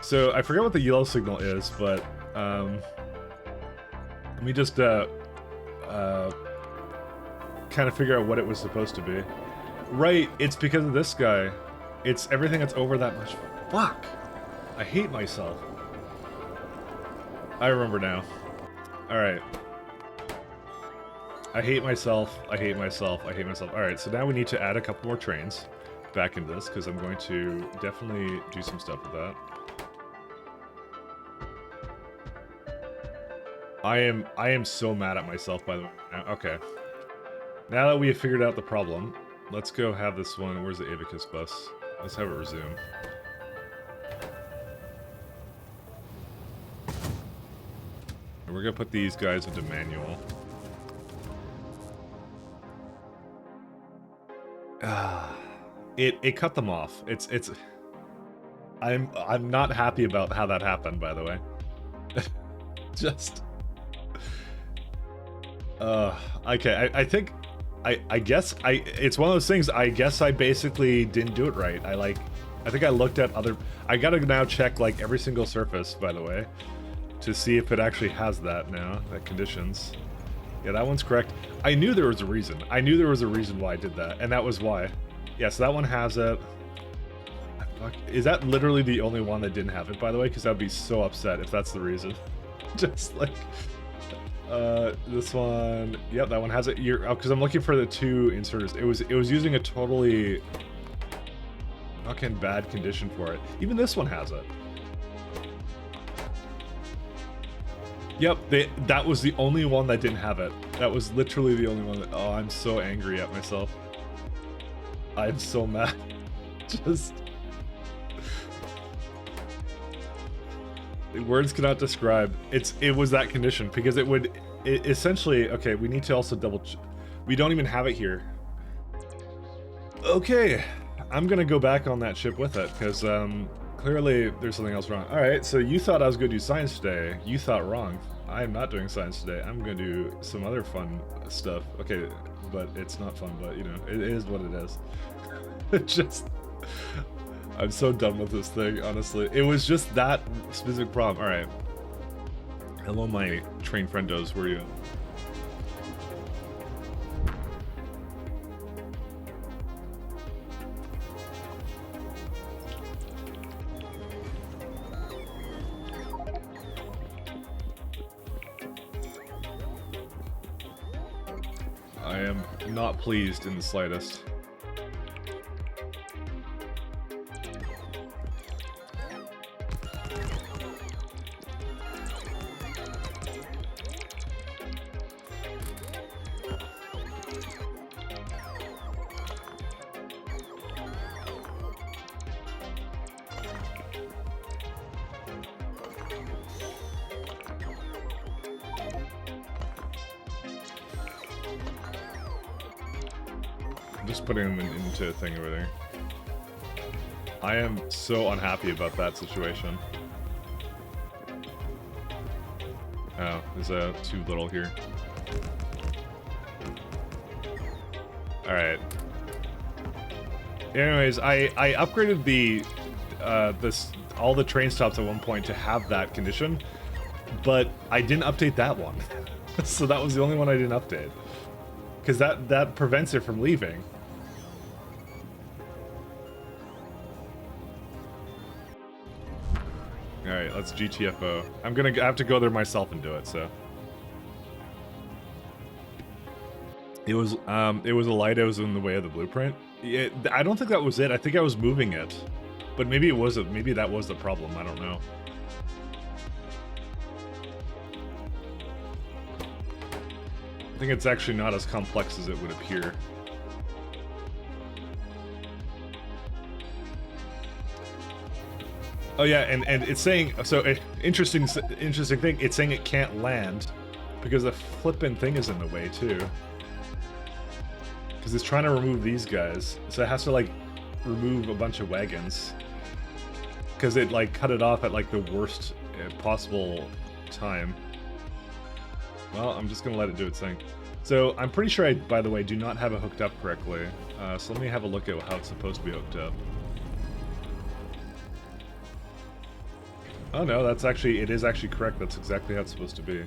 So I forget what the yellow signal is, but let me just kind of figure out what it was supposed to be. Right, it's because of this guy. It's everything that's over that much. Fuck! I hate myself. I remember now. Alright. I hate myself, I hate myself, I hate myself. Alright, so now we need to add a couple more trains back into this, because I'm going to definitely do some stuff with that. I am so mad at myself, by the way. Okay. Now that we have figured out the problem, let's go have this one. Where's the Abacus bus? Let's have it resume. And we're gonna put these guys into manual. It cut them off. I'm not happy about how that happened, by the way. Just okay, I guess it's one of those things. I guess I basically didn't do it right. I think I looked at other. I gotta now check like every single surface, by the way, to see if it actually has that now, that conditions. Yeah, that one's correct. I knew there was a reason. I knew there was a reason why I did that, and that was why. Yeah, so that one has it. Is that literally the only one that didn't have it, by the way? Because I'd be so upset if that's the reason. Just like, this one. Yep, that one has it. Because I'm looking for the two inserters. It was using a totally fucking bad condition for it. Even this one has it. Yep, that was the only one that didn't have it. That was literally the only one that... Oh, I'm so angry at myself. I'm so mad. Just... Words cannot describe. It was that condition, because it would... essentially... Okay, we need to also double... We don't even have it here. Okay, I'm gonna go back on that ship with it, because, clearly, there's something else wrong. Alright, so you thought I was going to do science today. You thought wrong. I am not doing science today. I'm going to do some other fun stuff. Okay, but it's not fun, but, you know, it is what it is. Just... I'm so done with this thing, honestly. It was just that specific problem. Alright. Hello, my train friendos. Where are you? I am not pleased in the slightest. Just putting them into a thing over there. I am so unhappy about that situation. Oh, there's too little here. Alright. Anyways, I upgraded the all the train stops at one point to have that condition, but I didn't update that one. So that was the only one I didn't update. Because that prevents it from leaving. Alright, let's GTFO. I'm gonna have to go there myself and do it, so. It was a light that was in the way of the blueprint. I don't think that was it. I think I was moving it. But maybe it wasn't. Maybe that was the problem. I don't know. I think it's actually not as complex as it would appear. Oh yeah, and it's saying, so interesting thing, it's saying it can't land because the flippin' thing is in the way too. Because it's trying to remove these guys, so it has to like remove a bunch of wagons. Because it like cut it off at like the worst possible time. Well, I'm just gonna let it do its thing. So I'm pretty sure I, by the way, do not have it hooked up correctly. So let me have a look at how it's supposed to be hooked up. Oh no, that's actually, it is actually correct. That's exactly how it's supposed to be.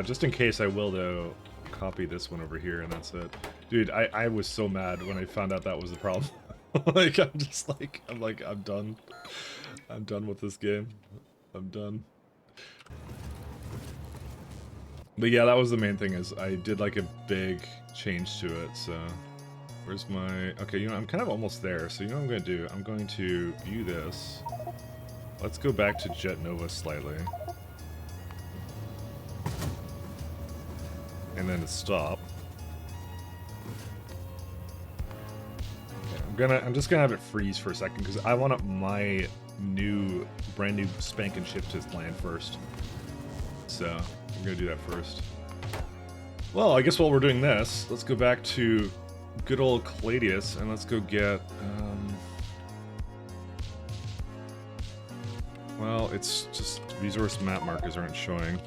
Just in case, I will though copy this one over here, and that's it. Dude, I was so mad when I found out that was the problem. Like, I'm just like, I'm done. I'm done with this game. I'm done. But yeah, that was the main thing, is I did like a big change to it, so... Where's my... Okay, you know, I'm kind of almost there, so you know what I'm going to do? I'm going to view this. Let's go back to Jet Nova slightly. And then stop. Okay, I'm just gonna have it freeze for a second, because I want my brand new spanking ship to land first. So, I'm gonna do that first. Well, I guess while we're doing this, let's go back to good old Cladius, and let's go get, well, it's just resource map markers aren't showing.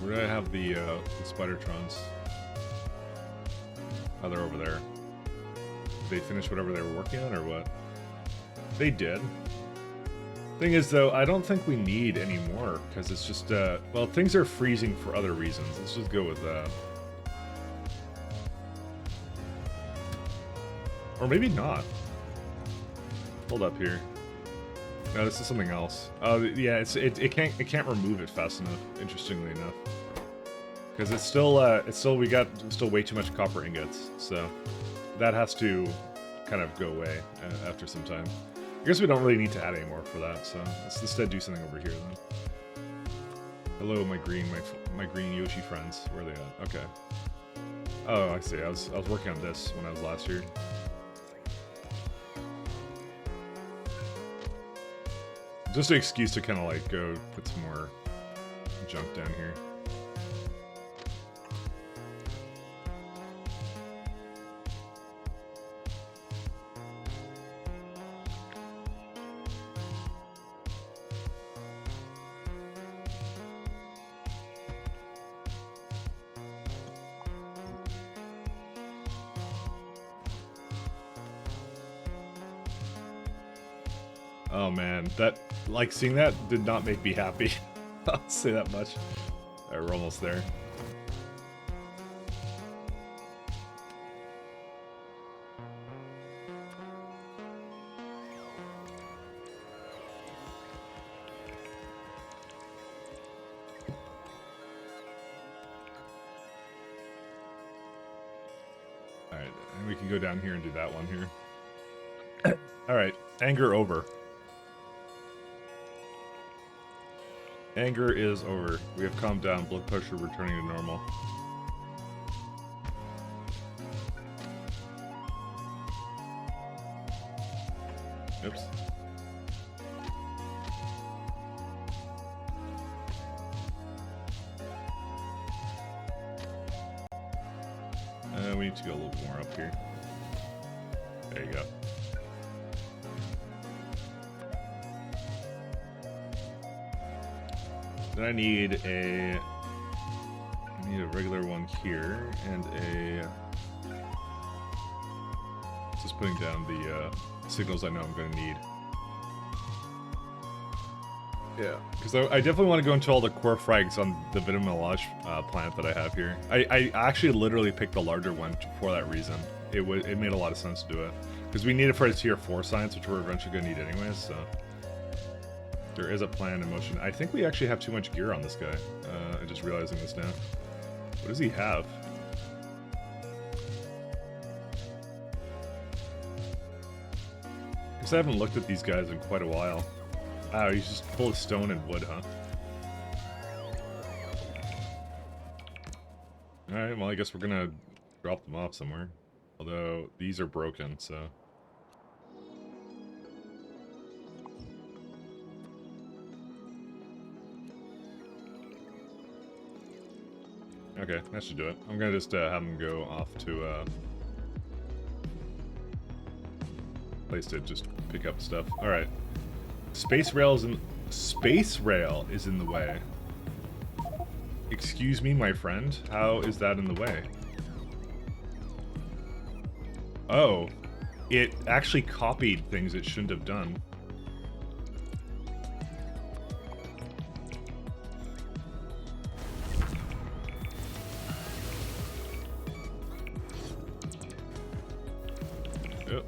Where do I have the Spider-Trons? Oh, they're over there. Did they finish whatever they were working on, or what? They did. Thing is, though, I don't think we need any more, because it's just, well, things are freezing for other reasons. Let's just go with that. Or maybe not. Hold up here. No, this is something else. Oh, yeah, it can't remove it fast enough, interestingly enough. Because it's still we got still way too much copper ingots, so that has to kind of go away after some time. I guess we don't really need to add any more for that, so let's instead do something over here then. Hello, my green Yoshi friends. Where are they at? Okay. Oh, I see. I was working on this when I was last here. Just an excuse to kind of like go put some more junk down here. Oh man, that, like, seeing that did not make me happy. I'll say that much. Alright, we're almost there. Alright, and we can go down here and do that one here. Alright, anger over. Anger is over. We have calmed down. Blood pressure returning to normal. Oops. We need to go a little more up here. There you go. Then I need a regular one here, and just putting down the signals I know I'm going to need. Yeah, because I definitely want to go into all the core frags on the Vitamelage plant that I have here. I actually literally picked the larger one for that reason. It made a lot of sense to do it, because we need it for a tier 4 science, which we're eventually going to need anyways, so... There is a plan in motion. I think we actually have too much gear on this guy. I'm just realizing this now. What does he have? Guess I haven't looked at these guys in quite a while. Oh, he's just full of stone and wood, huh? Alright, well I guess we're gonna drop them off somewhere. Although, these are broken, so... Okay, that should do it. I'm gonna just have them go off to place to just pick up stuff. Alright. Space rail is in the way. Excuse me, my friend? How is that in the way? Oh. It actually copied things it shouldn't have done. Yep.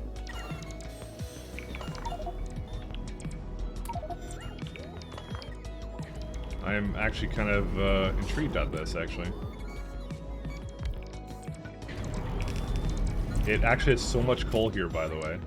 I'm actually kind of intrigued at this, actually. It actually has so much coal here, by the way.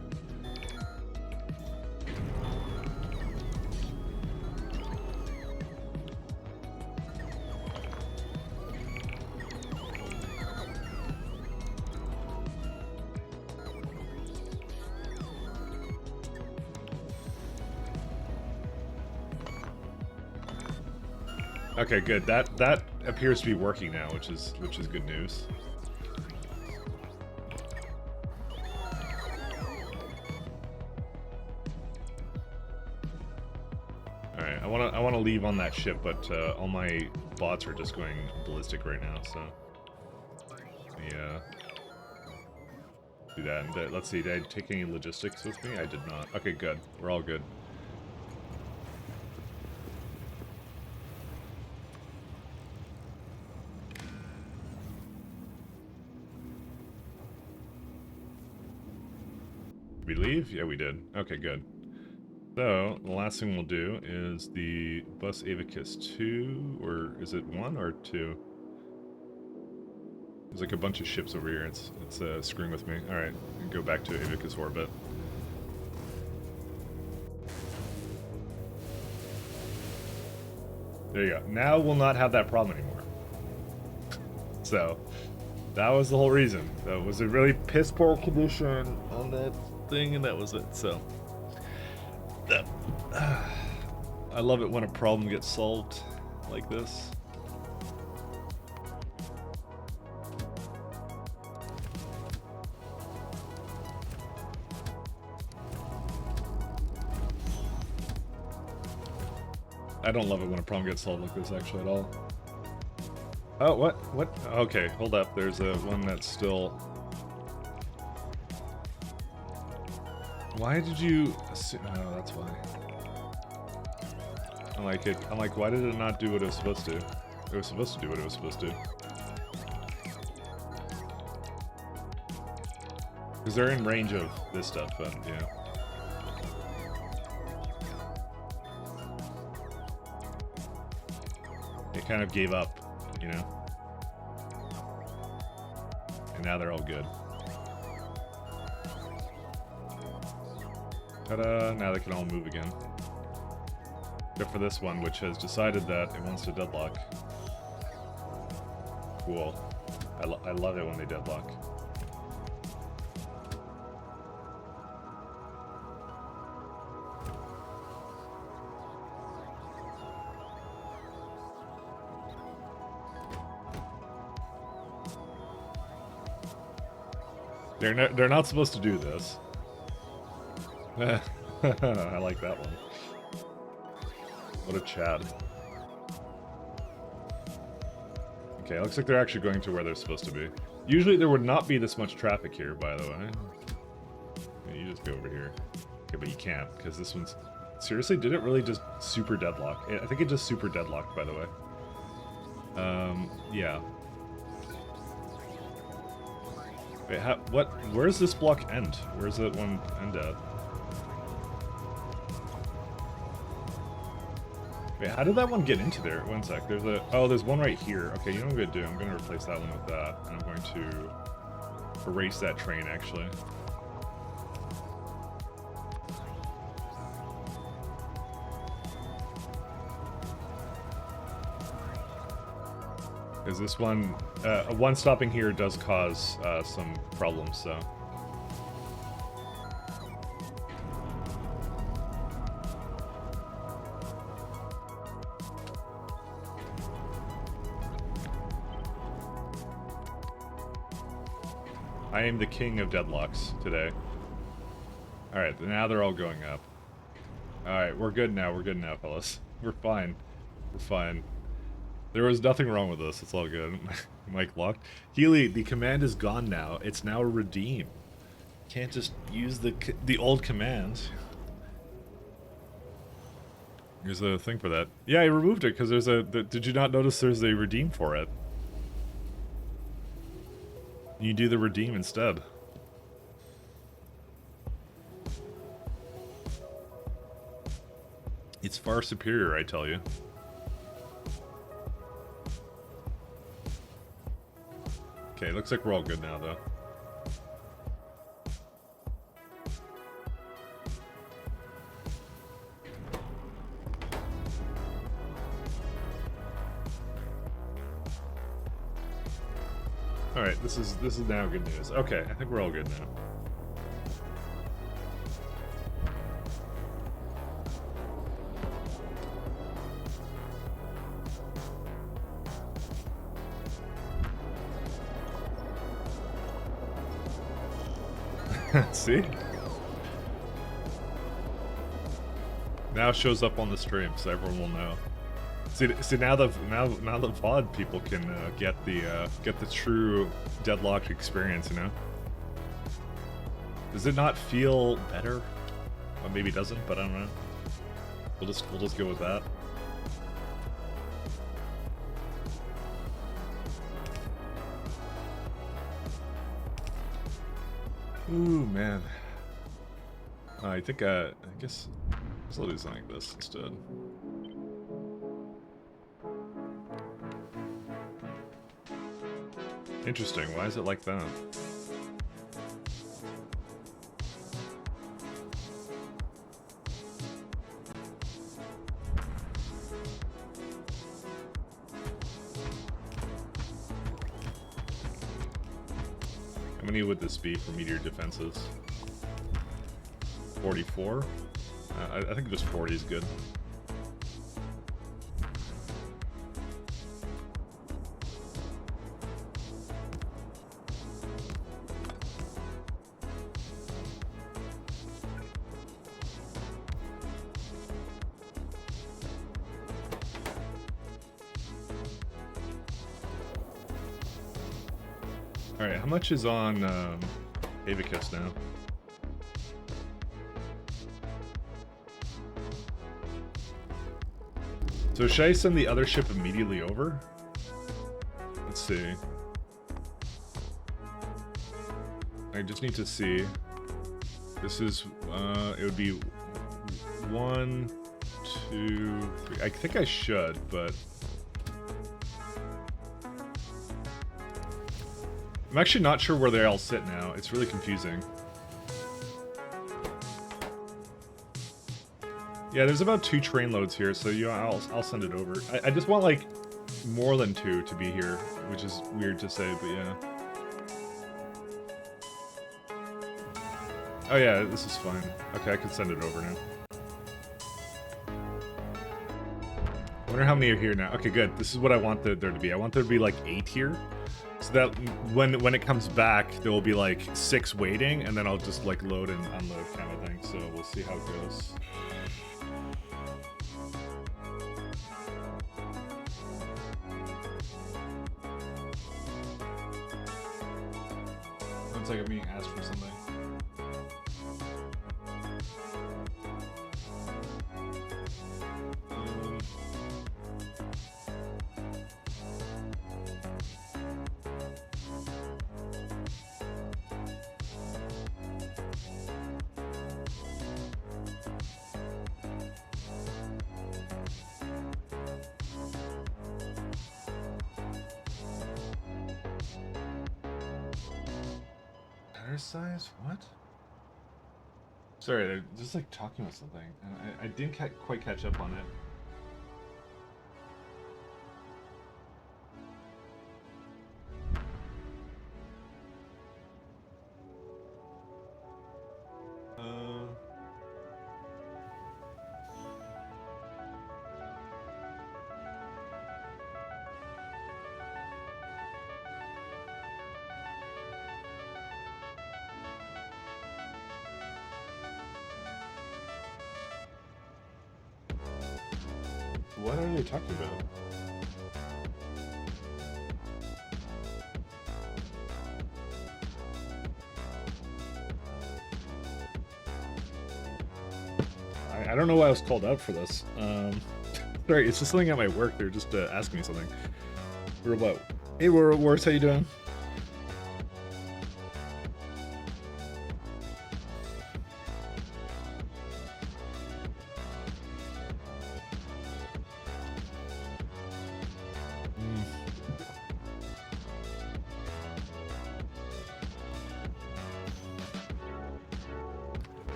Okay, good. That appears to be working now, which is good news. All right, I want to leave on that ship, but all my bots are just going ballistic right now. So yeah, do that. And let's see. Did I take any logistics with me? I did not. Okay, good. We're all good. Did we leave? Yeah, we did. Okay, good. So, the last thing we'll do is the bus Avicus 2, or is it 1 or 2? There's like a bunch of ships over here. It's screwing with me. Alright, go back to Avicus orbit. There you go. Now we'll not have that problem anymore. So, that was the whole reason. That was a really piss poor condition on that thing, and that was it. So, I love it when a problem gets solved like this. I don't love it when a problem gets solved like this, actually, at all. Oh, what? What? Okay, hold up. There's one that's still... Why did you... Oh, that's why. I like it. I'm like, why did it not do what it was supposed to? It was supposed to do what it was supposed to. Because they're in range of this stuff, but yeah. It kind of gave up, you know? And now they're all good. Ta-da! Now they can all move again. Except for this one, which has decided that it wants to deadlock. Cool. I love it when they deadlock. They're not supposed to do this. I like that one. What a Chad. Okay, looks like they're actually going to where they're supposed to be. Usually there would not be this much traffic here, by the way. Yeah, you just go over here. Okay, but you can't, because this one's... Seriously, did it really just super deadlock? I think it just super deadlocked, by the way. Yeah. Wait, where's this block end? Where's that one end at? Wait, how did that one get into there? One sec, there's one right here. Okay, you know what I'm gonna do? I'm gonna replace that one with that, and I'm going to erase that train, actually. Because this one, one stopping here does cause some problems, so. I am the king of deadlocks today. Alright, now they're all going up. Alright, we're good now, fellas. We're fine. We're fine. There was nothing wrong with this, it's all good. Mic locked. Healy, the command is gone now. It's now redeem. Can't just use the old commands. There's a thing for that. Yeah, I removed it because there's a... did you not notice there's a redeem for it? You do the redeem instead. It's far superior, I tell you. Okay, looks like we're all good now, though. Alright, this is now good news. Okay, I think we're all good now. See? Now it shows up on the stream, so everyone will know. See now the VOD people can get the true deadlocked experience, you know? Does it not feel better? Well, maybe it doesn't, but I don't know. We'll just go with that. Ooh, man. I think I guess I'll do something like this instead. Interesting. Why is it like that? How many would this be for meteor defenses? 44? I think just 40 is good. Alright, how much is on Avicus now? So should I send the other ship immediately over? Let's see. I just need to see. This is, it would be 1, 2, 3. I think I should, but... I'm actually not sure where they all sit now. It's really confusing. Yeah, there's about 2 train loads here, so I'll send it over. I just want like more than 2 to be here, which is weird to say, but yeah. Oh yeah, this is fine. Okay, I can send it over now. I wonder how many are here now. Okay, good. This is what I want there to be. I want there to be like 8 here. So that when it comes back, there will be like 6 waiting, and then I'll just like load and unload kind of thing. So we'll see how it goes. Looks like I'm being asked for something. Size? What? Sorry, they're just like talking about something. I didn't quite catch up on it. What are they talking about? I don't know why I was called out for this. Sorry, it's just something at my work. They're just asking me something. Robot. Hey, Wars, how you doing?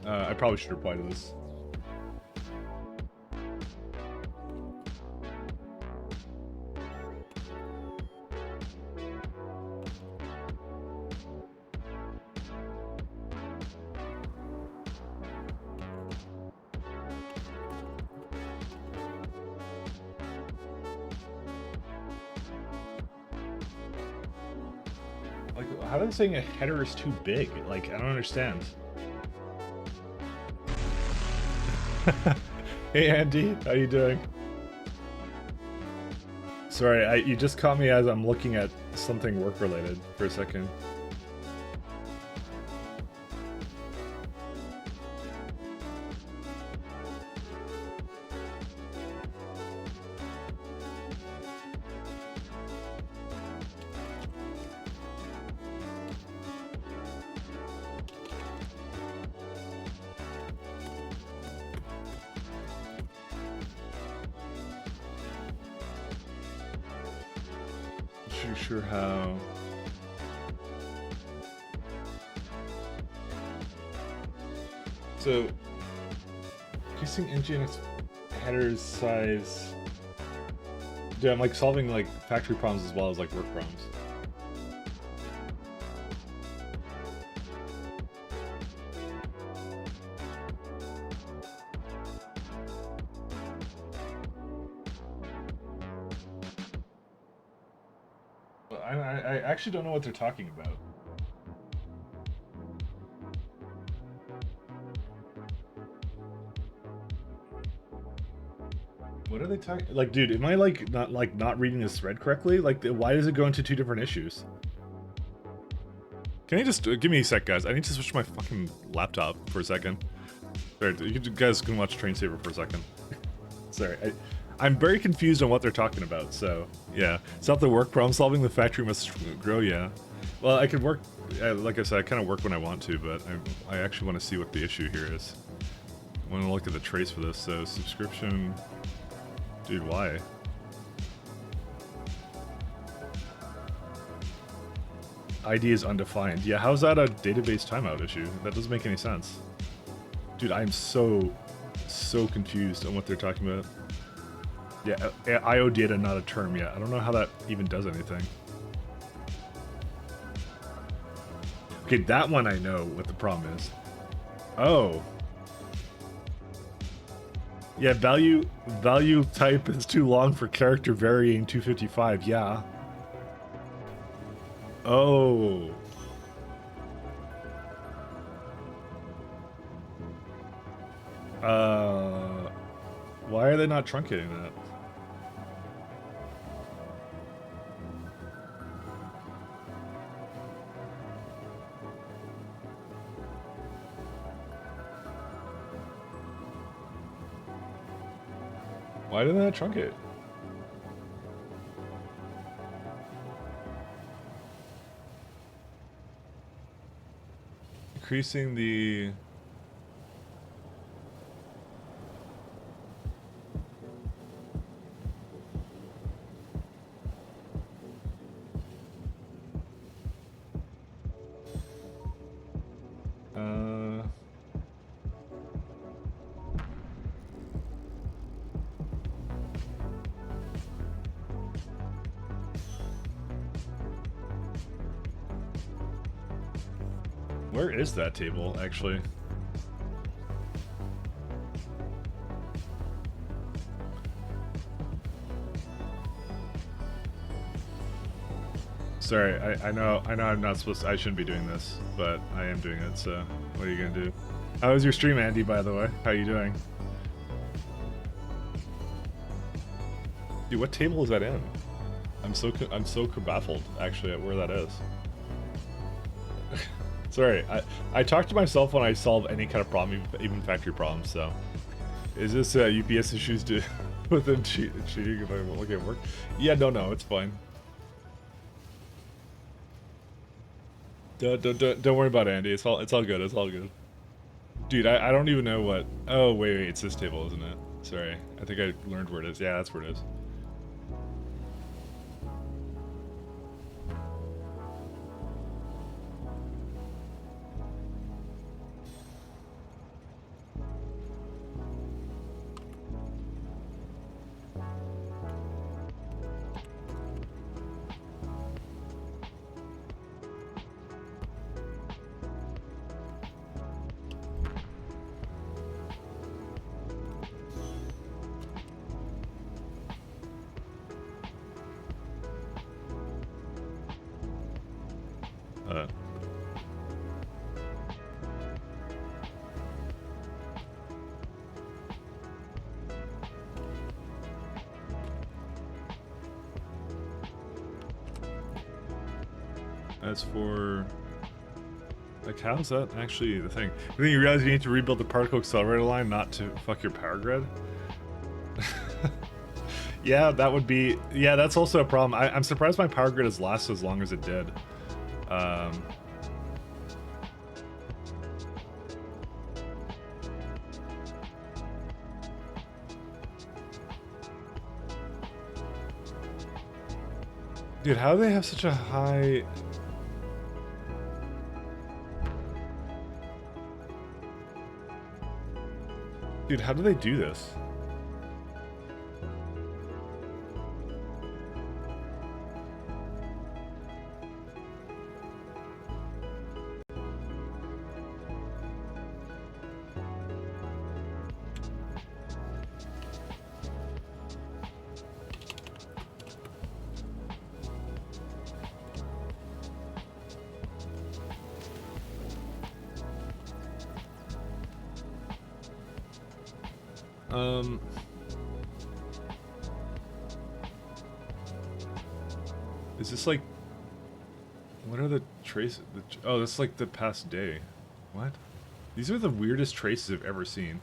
I probably should reply to this. Like, how are they saying a header is too big? Like, I don't understand. Hey Andy, how you doing? Sorry, you just caught me as I'm looking at something work related for a second. Sure how. So, increasing Nginx headers size. Dude, I'm like solving like factory problems as well as like work problems. I actually don't know what they're talking about. What are they talking? Like, dude, am I like not reading this thread correctly? Like, why does it go into two different issues? Can you just give me a sec, guys? I need to switch my fucking laptop for a second. Sorry, you guys can watch Train Saver for a second. Sorry, I'm very confused on what they're talking about, so yeah. It's not the work problem solving, the factory must grow, yeah. Well, I could work, like I said, I kind of work when I want to, but I actually want to see what the issue here is. I want to look at the trace for this, so subscription... Dude, why? ID is undefined. Yeah, how's that a database timeout issue? That doesn't make any sense. Dude, I'm so confused on what they're talking about. Yeah, IO data, not a term yet. I don't know how that even does anything. Okay, that one I know what the problem is. Oh. Yeah, value type is too long for character varying 255, yeah. Oh. Why are they not truncating that? Why didn't that truncate? Increasing the... Where is that table, actually? Sorry, I know I'm not supposed to, I shouldn't be doing this, but I am doing it, so what are you gonna do? How was your stream, Andy, by the way? How are you doing? Dude, what table is that in? I'm so baffled actually at where that is. Sorry, I talk to myself when I solve any kind of problem, even factory problems. So, is this UPS issues to with them cheating if I'm looking at work? Yeah, no, it's fine. Don't worry about Andy. It's all good. It's all good. Dude, I don't even know what. Oh wait, it's this table, isn't it? Sorry, I think I learned where it is. Yeah, that's where it is. As for, like, how's that actually the thing? I think you realize you need to rebuild the particle accelerator line, not to fuck your power grid. Yeah, that would be. Yeah, that's also a problem. I'm surprised my power grid has lasted as long as it did. Dude, how do they have such a high? Dude, how do they do this? Is this like, what are the traces? Oh, that's like the past day. What? These are the weirdest traces I've ever seen.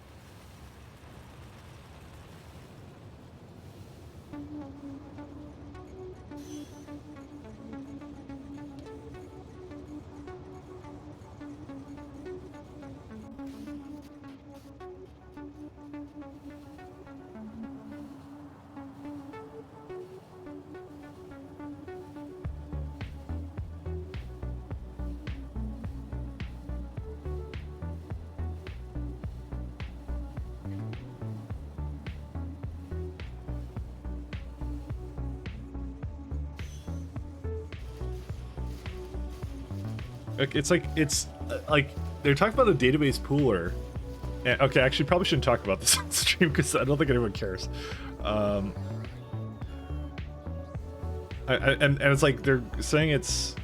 It's like they're talking about a database pooler. And, okay, actually, probably shouldn't talk about this on stream because I don't think anyone cares. And it's like they're saying it's.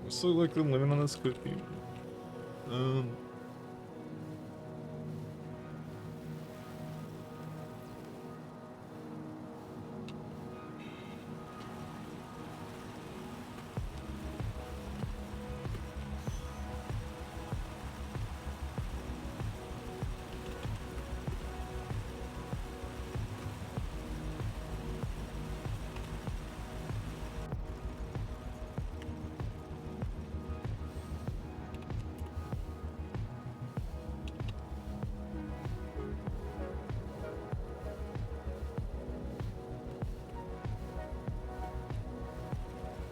So like the limit on this cookie.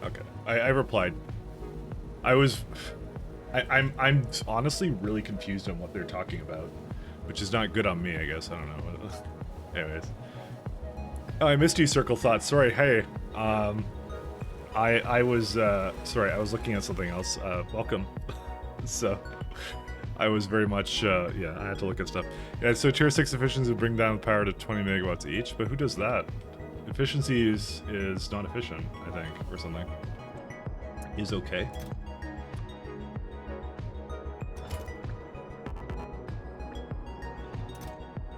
Okay, I replied. I'm honestly really confused on what they're talking about, which is not good on me, I guess. I don't know. Anyways. Oh, I missed you, Circle Thoughts. Sorry. Hey. I was sorry. I was looking at something else. Welcome. So, I was very much yeah. I had to look at stuff. Yeah. So tier 6 efficiency would bring down the power to 20 megawatts each. But who does that? Efficiency is not efficient, I think, or something. Is okay.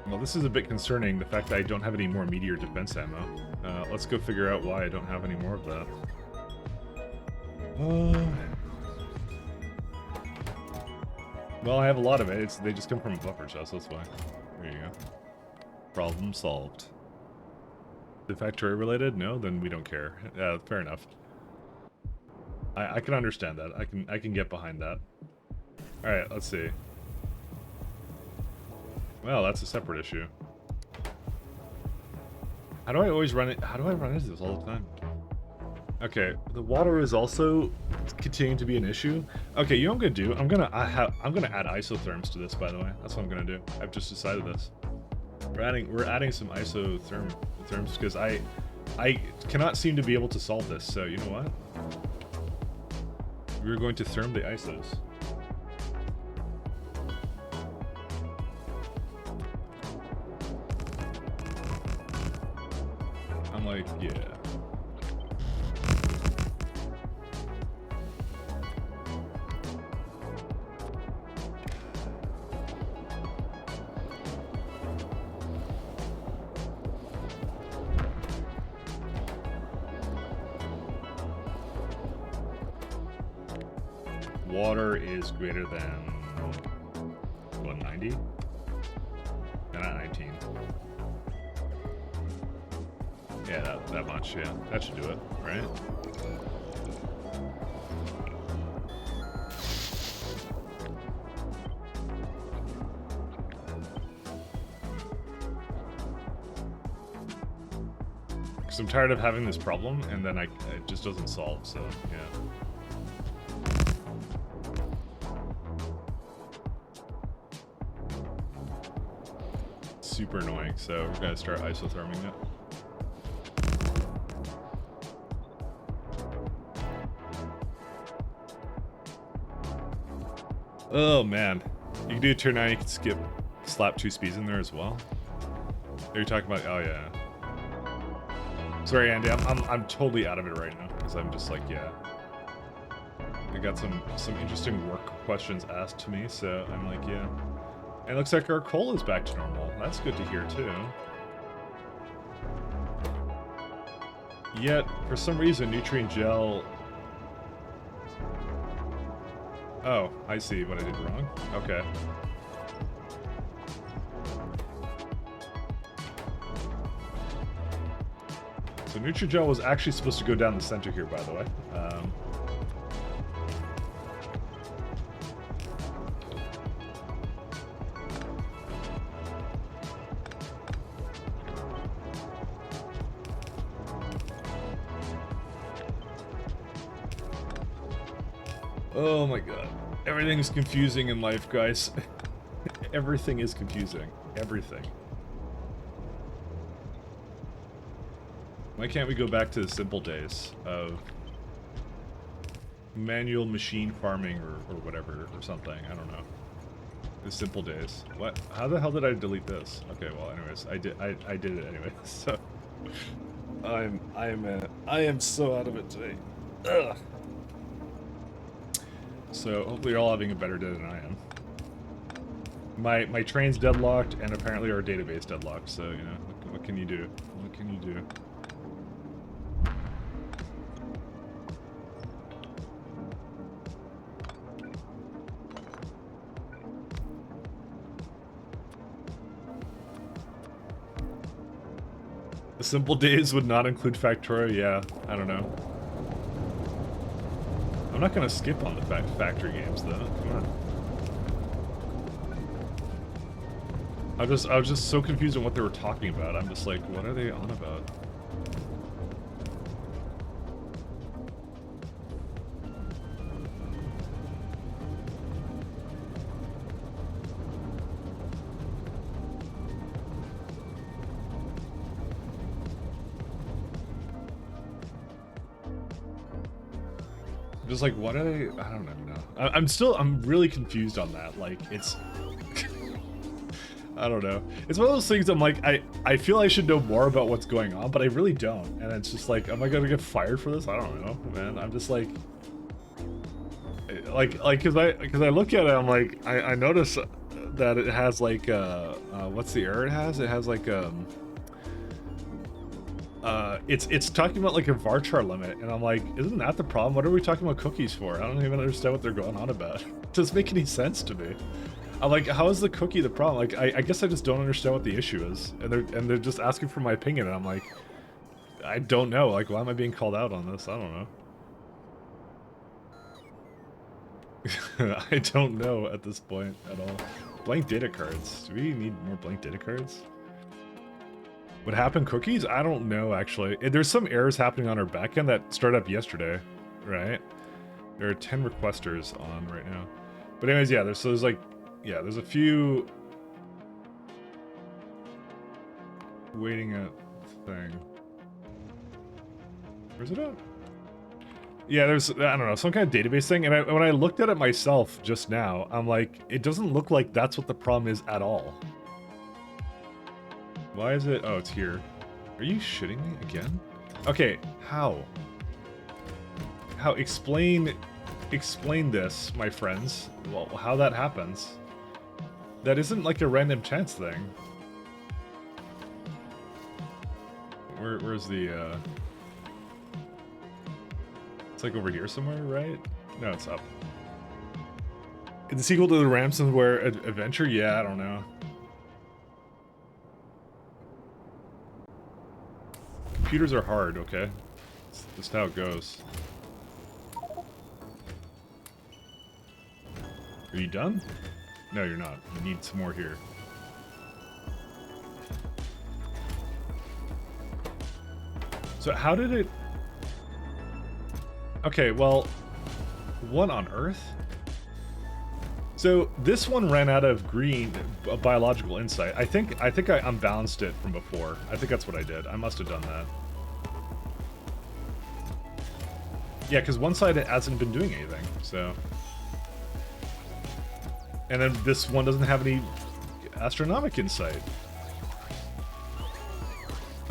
Well, this is a bit concerning, the fact that I don't have any more meteor defense ammo. Let's go figure out why I don't have any more of that. Well, I have a lot of it. They just come from a buffer chest, that's why. There you go. Problem solved. The Factorio related? No? Then we don't care. Fair enough. I can understand that. I can get behind that. Alright, let's see. Well, that's a separate issue. How do I always run it? How do I run into this all the time? Okay, the water is also continuing to be an issue. Okay, you know what I'm gonna do? I'm gonna add isotherms to this. By the way, that's what I'm gonna do. I've just decided this. We're adding some isotherms because I cannot seem to be able to solve this. So you know what? We're going to therm the isos. I'm like, yeah. Water is greater than 190? Not 19. Yeah, that much, yeah. That should do it, right? Because I'm tired of having this problem, and then it just doesn't solve, so, yeah. Super annoying, so we're gonna start isotherming it. Oh man, you can do a tier 9, you can slap 2 speeds in there as well. Are you talking about? Oh yeah. Sorry, Andy, I'm totally out of it right now because I'm just like, yeah. I got some interesting work questions asked to me, so I'm like, yeah. And it looks like our coal is back to normal. That's good to hear, too. Yet, for some reason, nutrient gel... Oh, I see what I did wrong. Okay. So nutrient gel was actually supposed to go down the center here, by the way. Oh my god. Everything's confusing in life, guys. Everything is confusing. Everything. Why can't we go back to the simple days of manual machine farming or whatever or something? I don't know. The simple days. What? How the hell did I delete this? Okay, well, anyways, I did it anyway. So I am so out of it today. Ugh. So hopefully you're all having a better day than I am. My train's deadlocked, and apparently our database deadlocked. So you know, what can you do? What can you do? The simple days would not include Factorio. Yeah, I don't know. I'm not gonna skip on the factory games though. Come on. I was just so confused on what they were talking about. I'm just like, what are they on about? Just like, what are they? I don't know. I'm really confused on that. Like, it's, I don't know. It's one of those things I'm like, I feel I should know more about what's going on, but I really don't. And it's just like, am I gonna get fired for this? I don't know, man. I'm just like cause I look at it, I'm like, I notice that it has like, what's the error it has? It has like, it's talking about like a varchar limit, and I'm like, isn't that the problem? What are we talking about cookies for? I don't even understand what they're going on about. It doesn't make any sense to me. I'm like, how is the cookie the problem? Like, I guess I just don't understand what the issue is, and they're just asking for my opinion, and I'm like, I don't know. Like, why am I being called out on this? I don't know. I don't know at this point at all. Blank data cards. Do we need more blank data cards? What happened, cookies? I don't know, actually. There's some errors happening on our backend that started up yesterday, right? There are 10 requesters on right now. But anyways, yeah, there's like, yeah, there's a few waiting at thing. Where's it at? Yeah, there's, I don't know, some kind of database thing, and when I looked at it myself just now, I'm like, it doesn't look like that's what the problem is at all. Why is it? Oh, it's here. Are you shitting me again? Okay, how? How? Explain this, my friends. Well, how that happens. That isn't like a random chance thing. Where's the, It's like over here somewhere, right? No, it's up. The sequel to the ransomware adventure? Yeah, I don't know. Computers are hard, okay? That's just how it goes. Are you done? No, you're not. You need some more here. So how did it... Okay, well, what on earth? So this one ran out of green biological insight. I think I unbalanced it from before. I think that's what I did. I must have done that. Yeah, because one side it hasn't been doing anything, so. And then this one doesn't have any astronomic insight.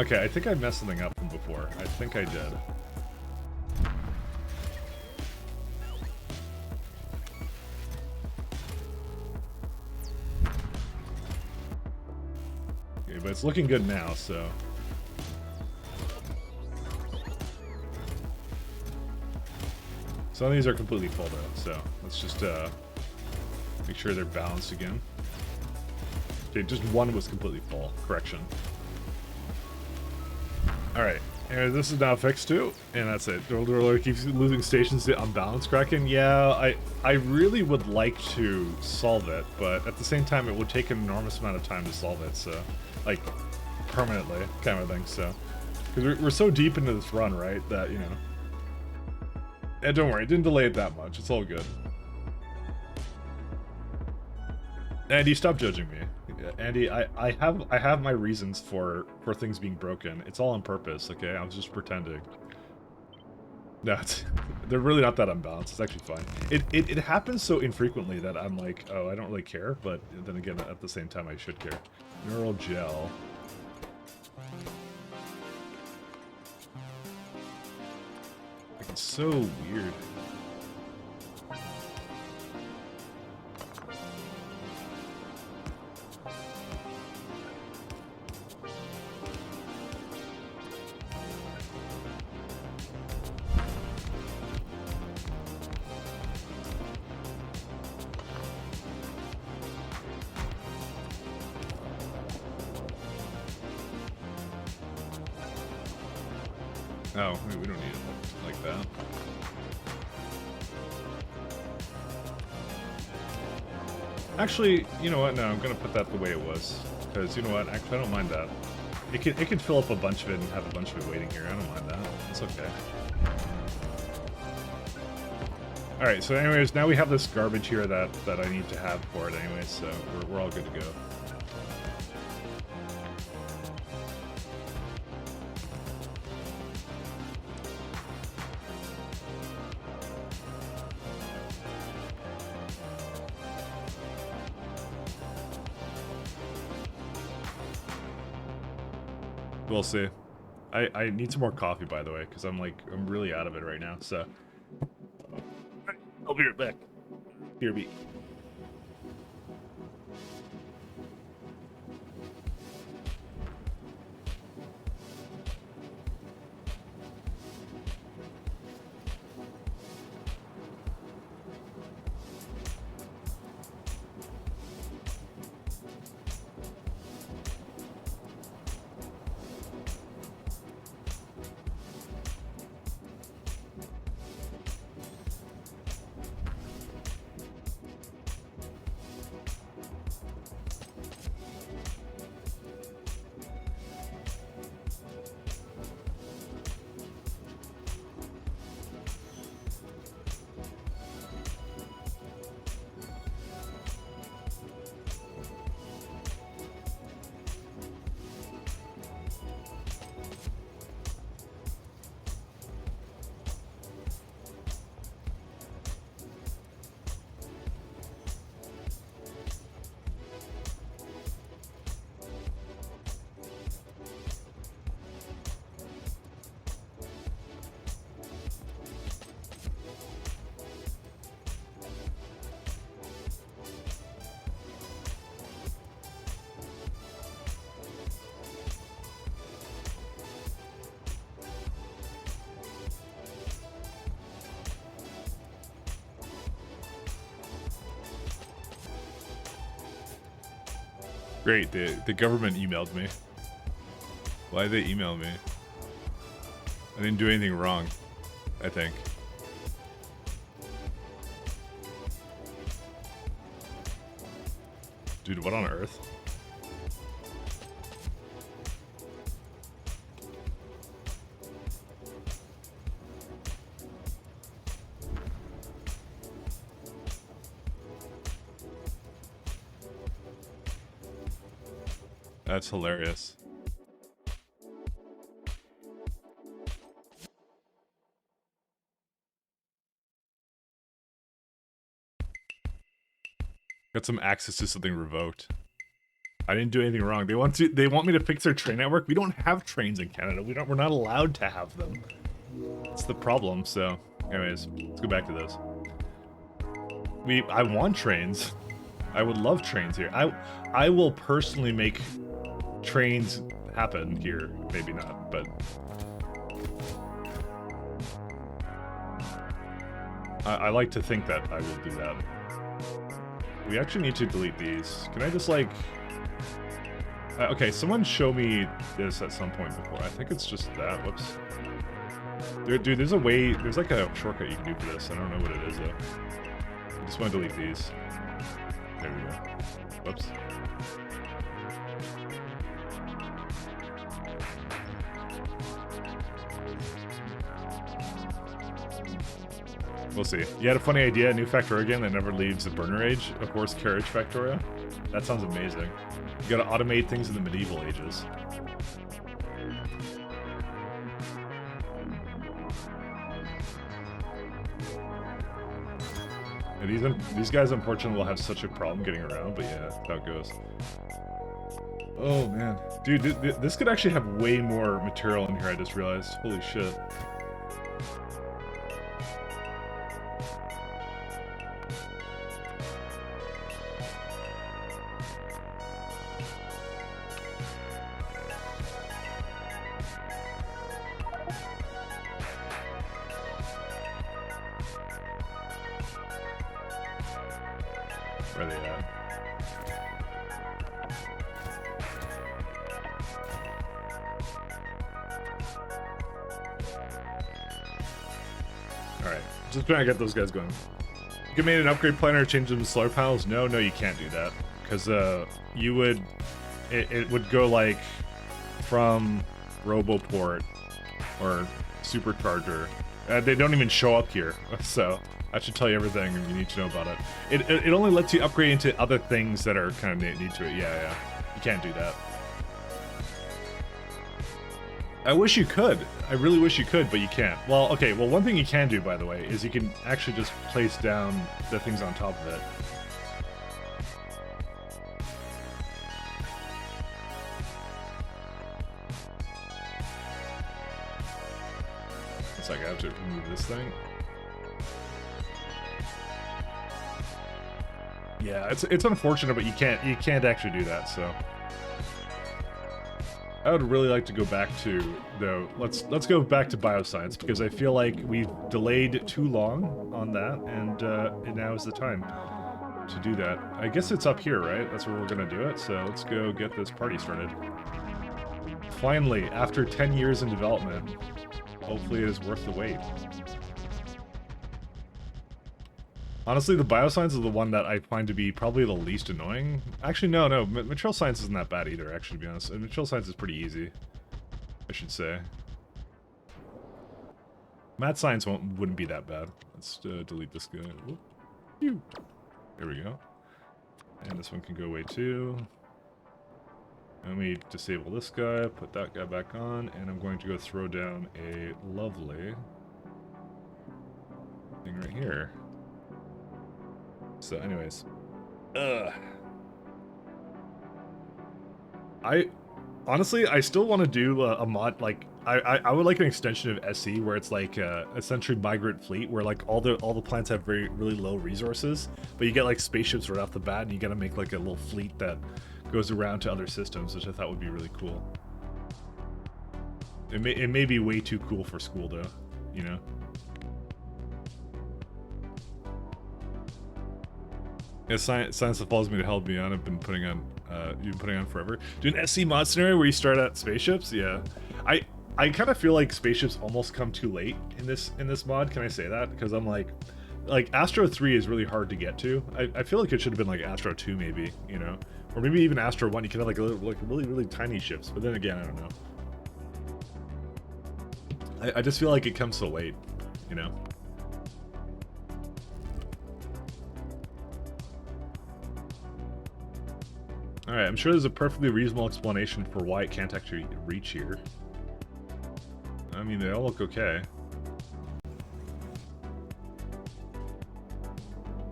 Okay, I think I messed something up from before. I think I did. Okay, but it's looking good now, so. Some of these are completely full though, so let's just make sure they're balanced again. Okay, just one was completely full. Correction. Alright, and this is now fixed too, and that's it. The roller keeps losing stations to unbalanced Kraken. Yeah, I really would like to solve it, but at the same time it would take an enormous amount of time to solve it, so, like, permanently, kind of thing, so. Because we're so deep into this run, right, that, you know. And don't worry, it didn't delay it that much. It's all good. Andy, stop judging me. Andy, I have my reasons for things being broken. It's all on purpose, okay? I was just pretending. No, they're really not that unbalanced. It's actually fine. It happens so infrequently that I'm like, oh, I don't really care. But then again, at the same time, I should care. Neural gel. It's so weird. Oh, we don't need it like that. Actually, you know what? No, I'm gonna put that the way it was, because you know what? Actually, I don't mind that. It can fill up a bunch of it and have a bunch of it waiting here. I don't mind that. It's okay. All right. So, anyways, now we have this garbage here that I need to have for it, anyways. So we're all good to go. We'll see. I need some more coffee, by the way, because I'm really out of it right now. So I'll be right back. Here be. Great, the government emailed me. Why did they email me? I didn't do anything wrong, I think. Dude, what on earth? That's hilarious. Got some access to something revoked. I didn't do anything wrong. They want me to fix their train network. We don't have trains in Canada. We're not allowed to have them. That's the problem. So, anyways, let's go back to this. I want trains. I would love trains here. I will personally make trains happen here. Maybe not, but I like to think that I will do that. We actually need to delete these. Can I just like... okay, someone show me this at some point before. I think it's just that. Whoops. Dude, there's a way... There's like a shortcut you can do for this. I don't know what it is, though. I just want to delete these. There we go. Whoops. We'll see. You had a funny idea, a new Factorio again that never leaves the burner age, a horse carriage Factorio? That sounds amazing. You gotta automate things in the medieval ages. Yeah, these guys unfortunately will have such a problem getting around, but yeah, that's how it goes. Oh man. Dude, this could actually have way more material in here, I just realized. Holy shit. Where are they at? Alright, just trying to get those guys going. You can make an upgrade planner to change them to solar panels? No, you can't do that. Because you would... It would go like from Roboport or Supercharger. They don't even show up here, so... I should tell you everything you need to know about it. It only lets you upgrade into other things that are kind of neat to it. Yeah. You can't do that. I wish you could. I really wish you could, but you can't. Well, okay. Well, one thing you can do, by the way, is you can actually just place down the things on top of it. sec, I have to remove this thing. Yeah, it's unfortunate, but you can't actually do that, so. I would really like to go back to, though, let's go back to bioscience, because I feel like we've delayed too long on that, and now is the time to do that. I guess it's up here, right? That's where we're gonna do it, so let's go get this party started. Finally, after 10 years in development, hopefully it is worth the wait. Honestly, the bioscience is the one that I find to be probably the least annoying. Actually, no, material science isn't that bad either, actually, to be honest. Material science is pretty easy, I should say. Math science wouldn't be that bad. Let's delete this guy. Whoop. There we go. And this one can go away too. Let me disable this guy, put that guy back on, and I'm going to go throw down a lovely thing right here. So anyways, I still want to do a mod, like, I would like an extension of SE where it's like essentially migrant fleet, where like all the plants have really low resources, but you get like spaceships right off the bat, and you gotta make like a little fleet that goes around to other systems, which I thought would be really cool. It may be way too cool for school though, you know. Yeah, science that follows me to help me on. I've been putting on, you've been putting on forever. Do an SC mod scenario where you start at spaceships. Yeah, I kind of feel like spaceships almost come too late in this mod. Can I say that? Because I'm like Astro 3 is really hard to get to. I feel like it should have been like Astro 2 maybe, you know, or maybe even Astro 1. You can have like really tiny ships. But then again, I don't know. I just feel like it comes so late, you know. Alright, I'm sure there's a perfectly reasonable explanation for why it can't actually reach here. I mean, they all look okay.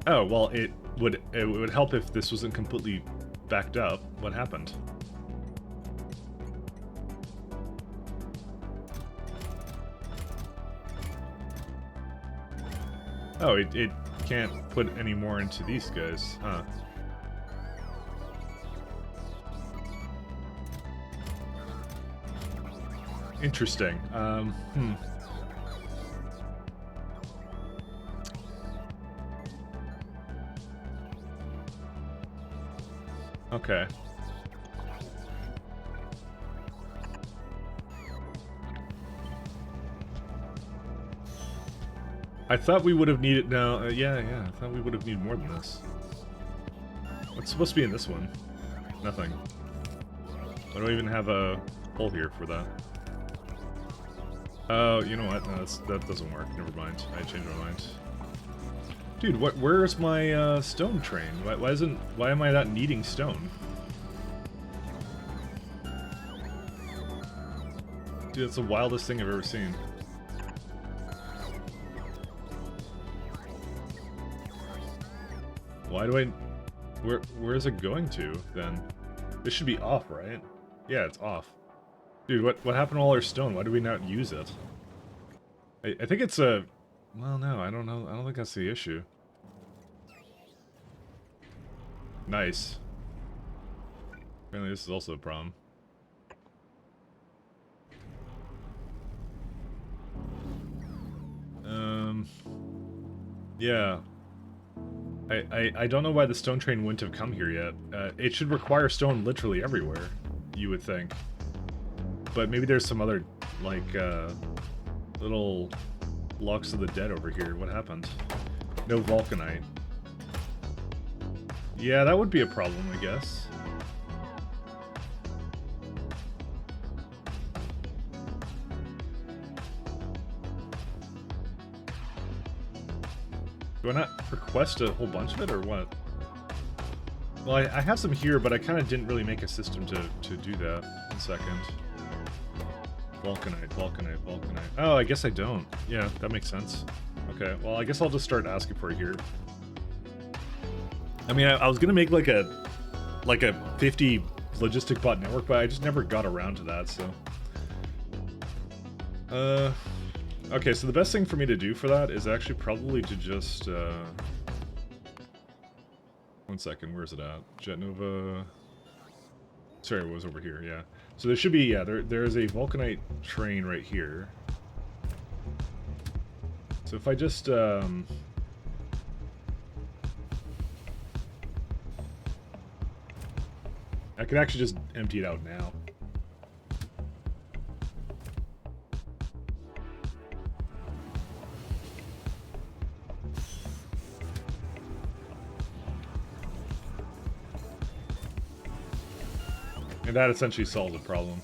Oh, well, it would help if this wasn't completely backed up. What happened? Oh, it can't put any more into these guys, huh? Interesting. Okay. I thought we would have needed yeah, I thought we would have needed more than this. What's supposed to be in this one? Nothing. I don't even have a hole here for that. Oh, you know what? No, that doesn't work. Never mind. I changed my mind. Dude, where's my stone train? Why am I not needing stone? Dude, that's the wildest thing I've ever seen. Why do I... Where is it going to, then? This should be off, right? Yeah, it's off. Dude, what happened to all our stone? Why do we not use it? I think it's a... Well, no, I don't know. I don't think that's the issue. Nice. Apparently this is also a problem. Yeah. I don't know why the stone train wouldn't have come here yet. It should require stone literally everywhere, you would think. But maybe there's some other, like, little blocks of the dead over here. What happened? No vulcanite. Yeah, that would be a problem, I guess. Do I not request a whole bunch of it, or what? Well, I have some here, but I kind of didn't really make a system to do that. 1 second. Vulcanite, vulcanite, vulcanite. Oh, I guess I don't. Yeah, that makes sense. Okay, well, I guess I'll just start asking for it here. I mean, I was gonna make like a 50 logistic bot network, but I just never got around to that, so. Okay, so the best thing for me to do for that is actually probably to just, 1 second, where's it at? Jetnova... Sorry, it was over here, yeah. So there should be, yeah, there's a vulcanite train right here. So if I just, I could actually just empty it out now. And that essentially solves the problem.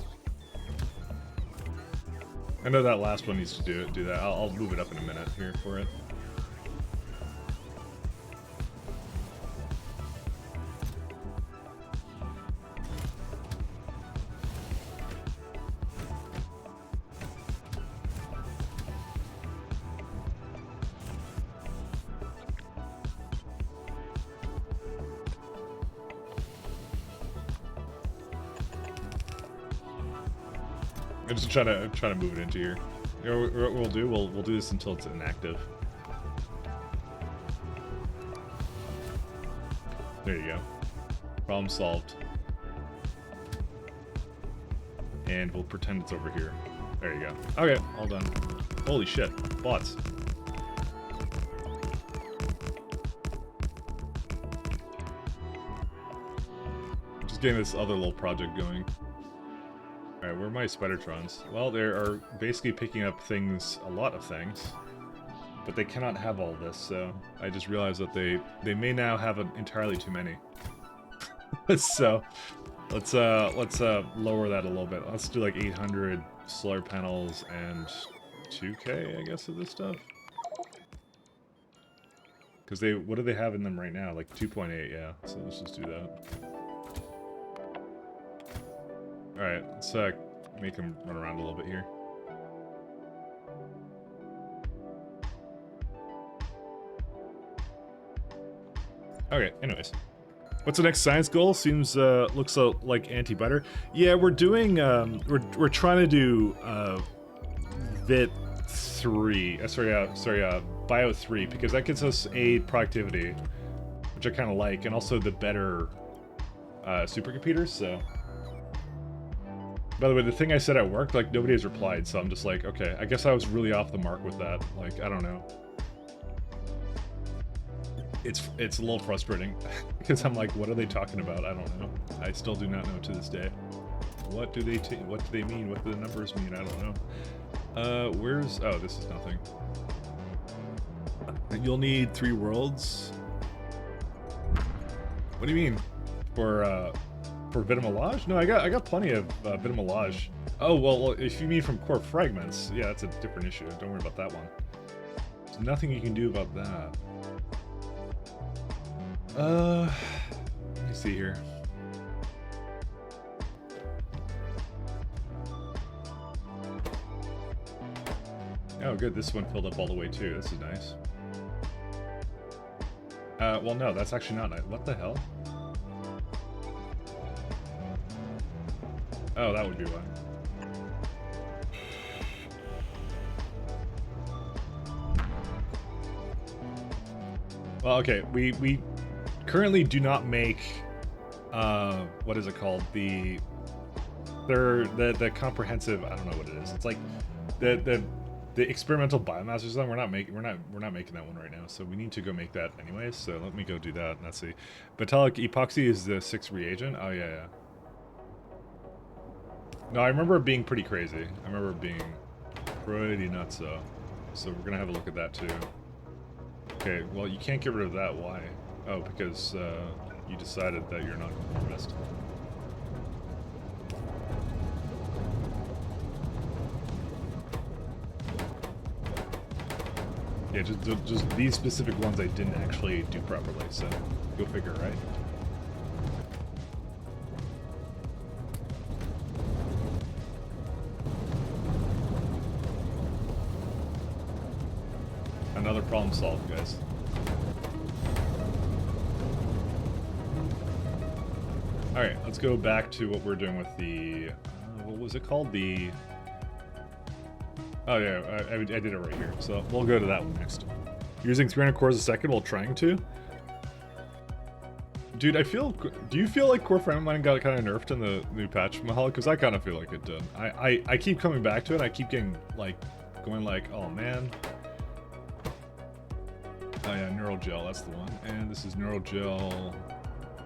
I know that last one needs to do that. I'll move it up in a minute here for it. I'm just trying to move it into here. You know what we'll do? We'll do this until it's inactive. There you go. Problem solved. And we'll pretend it's over here. There you go. Okay, all done. Holy shit, bots. Just getting this other little project going. Alright, where are my Spidertrons? Well, they are basically picking up things, a lot of things. But they cannot have all this, so I just realized that they may now have entirely too many. So, let's lower that a little bit. Let's do like 800 solar panels and 2K, I guess, of this stuff. Because what do they have in them right now? Like 2.8, yeah. So let's just do that. Alright, let's make him run around a little bit here. Okay, anyways. What's the next science goal? Seems, looks like anti-butter. Yeah, we're doing, we're trying to do, VIT 3, Bio 3, because that gets us A, productivity, which I kind of like, and also the better, supercomputers, so... By the way, the thing I said at work, like, nobody has replied, so I'm just like, okay, I guess I was really off the mark with that. Like, I don't know. It's a little frustrating, because I'm like, what are they talking about? I don't know. I still do not know to this day. What do they mean? What do the numbers mean? I don't know. Where's... Oh, this is nothing. You'll need 3 worlds? What do you mean? For Vitamelage? No, I got plenty of Vitamelage. Oh, well, if you mean from core fragments, yeah, that's a different issue. Don't worry about that one. There's nothing you can do about that. Let me see here. Oh, good, this one filled up all the way too. This is nice. Well, no, that's actually not nice. What the hell? Oh, that would be why. Well, okay, we currently do not make, what is it called? The comprehensive, I don't know what it is. It's like the experimental biomass or something. We're not making that one right now, so we need to go make that anyways. So let me go do that. Let's see. Metallic epoxy is the 6th reagent. Oh yeah. No, I remember it being pretty crazy. I remember it being pretty nuts, though. So we're gonna have a look at that too. Okay, well, you can't get rid of that. Why? Oh, because you decided that you're not conformist. Yeah, just these specific ones I didn't actually do properly, so go figure, right? Another problem solved, guys. Alright, let's go back to what we're doing with the... what was it called? The Oh yeah, I did it right here. So we'll go to that one next. Using 300 cores a second while trying to. Dude, do you feel like core frame mining got kind of nerfed in the new patch, Mahal? Because I kind of feel like it did. I keep coming back to it. I keep getting like, going like, oh man. Oh yeah, neural gel, that's the one. And this is neural gel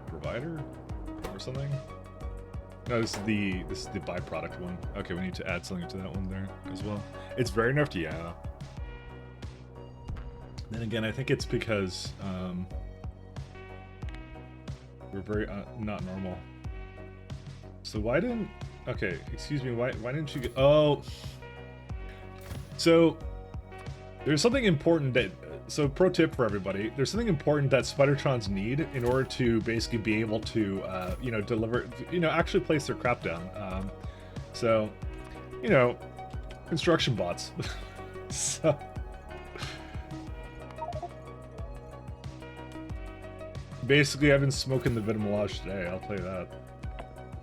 provider or something. No, this is the byproduct one. Okay, we need to add something to that one there as well. It's very nerfed, yeah. Then again, I think it's because we're very not normal. So why didn't? Okay, excuse me. Why didn't you get? Oh, so there's something important that. So pro tip for everybody, there's something important that Spidertrons need in order to basically be able to, you know, deliver, you know, actually place their crap down. So, you know, construction bots. So, basically, I've been smoking the Vitamelage today, I'll tell you that.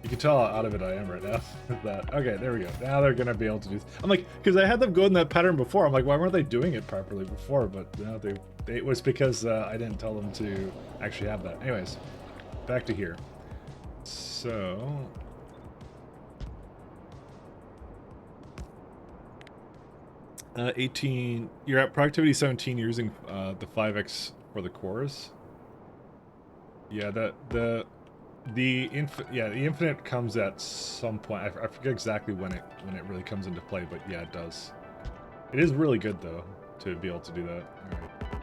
You can tell how out of it I am right now with that. Okay, there we go. Now they're gonna be able to do. I'm like, because I had them go in that pattern before. I'm like, why weren't they doing it properly before? But no, it was because I didn't tell them to actually have that. Anyways, back to here. So. 18. You're at productivity 17. You're using the 5x for the cores. Yeah, the infinite comes at some point. I forget exactly when it really comes into play, but yeah, it does. It is really good though to be able to do that. All right.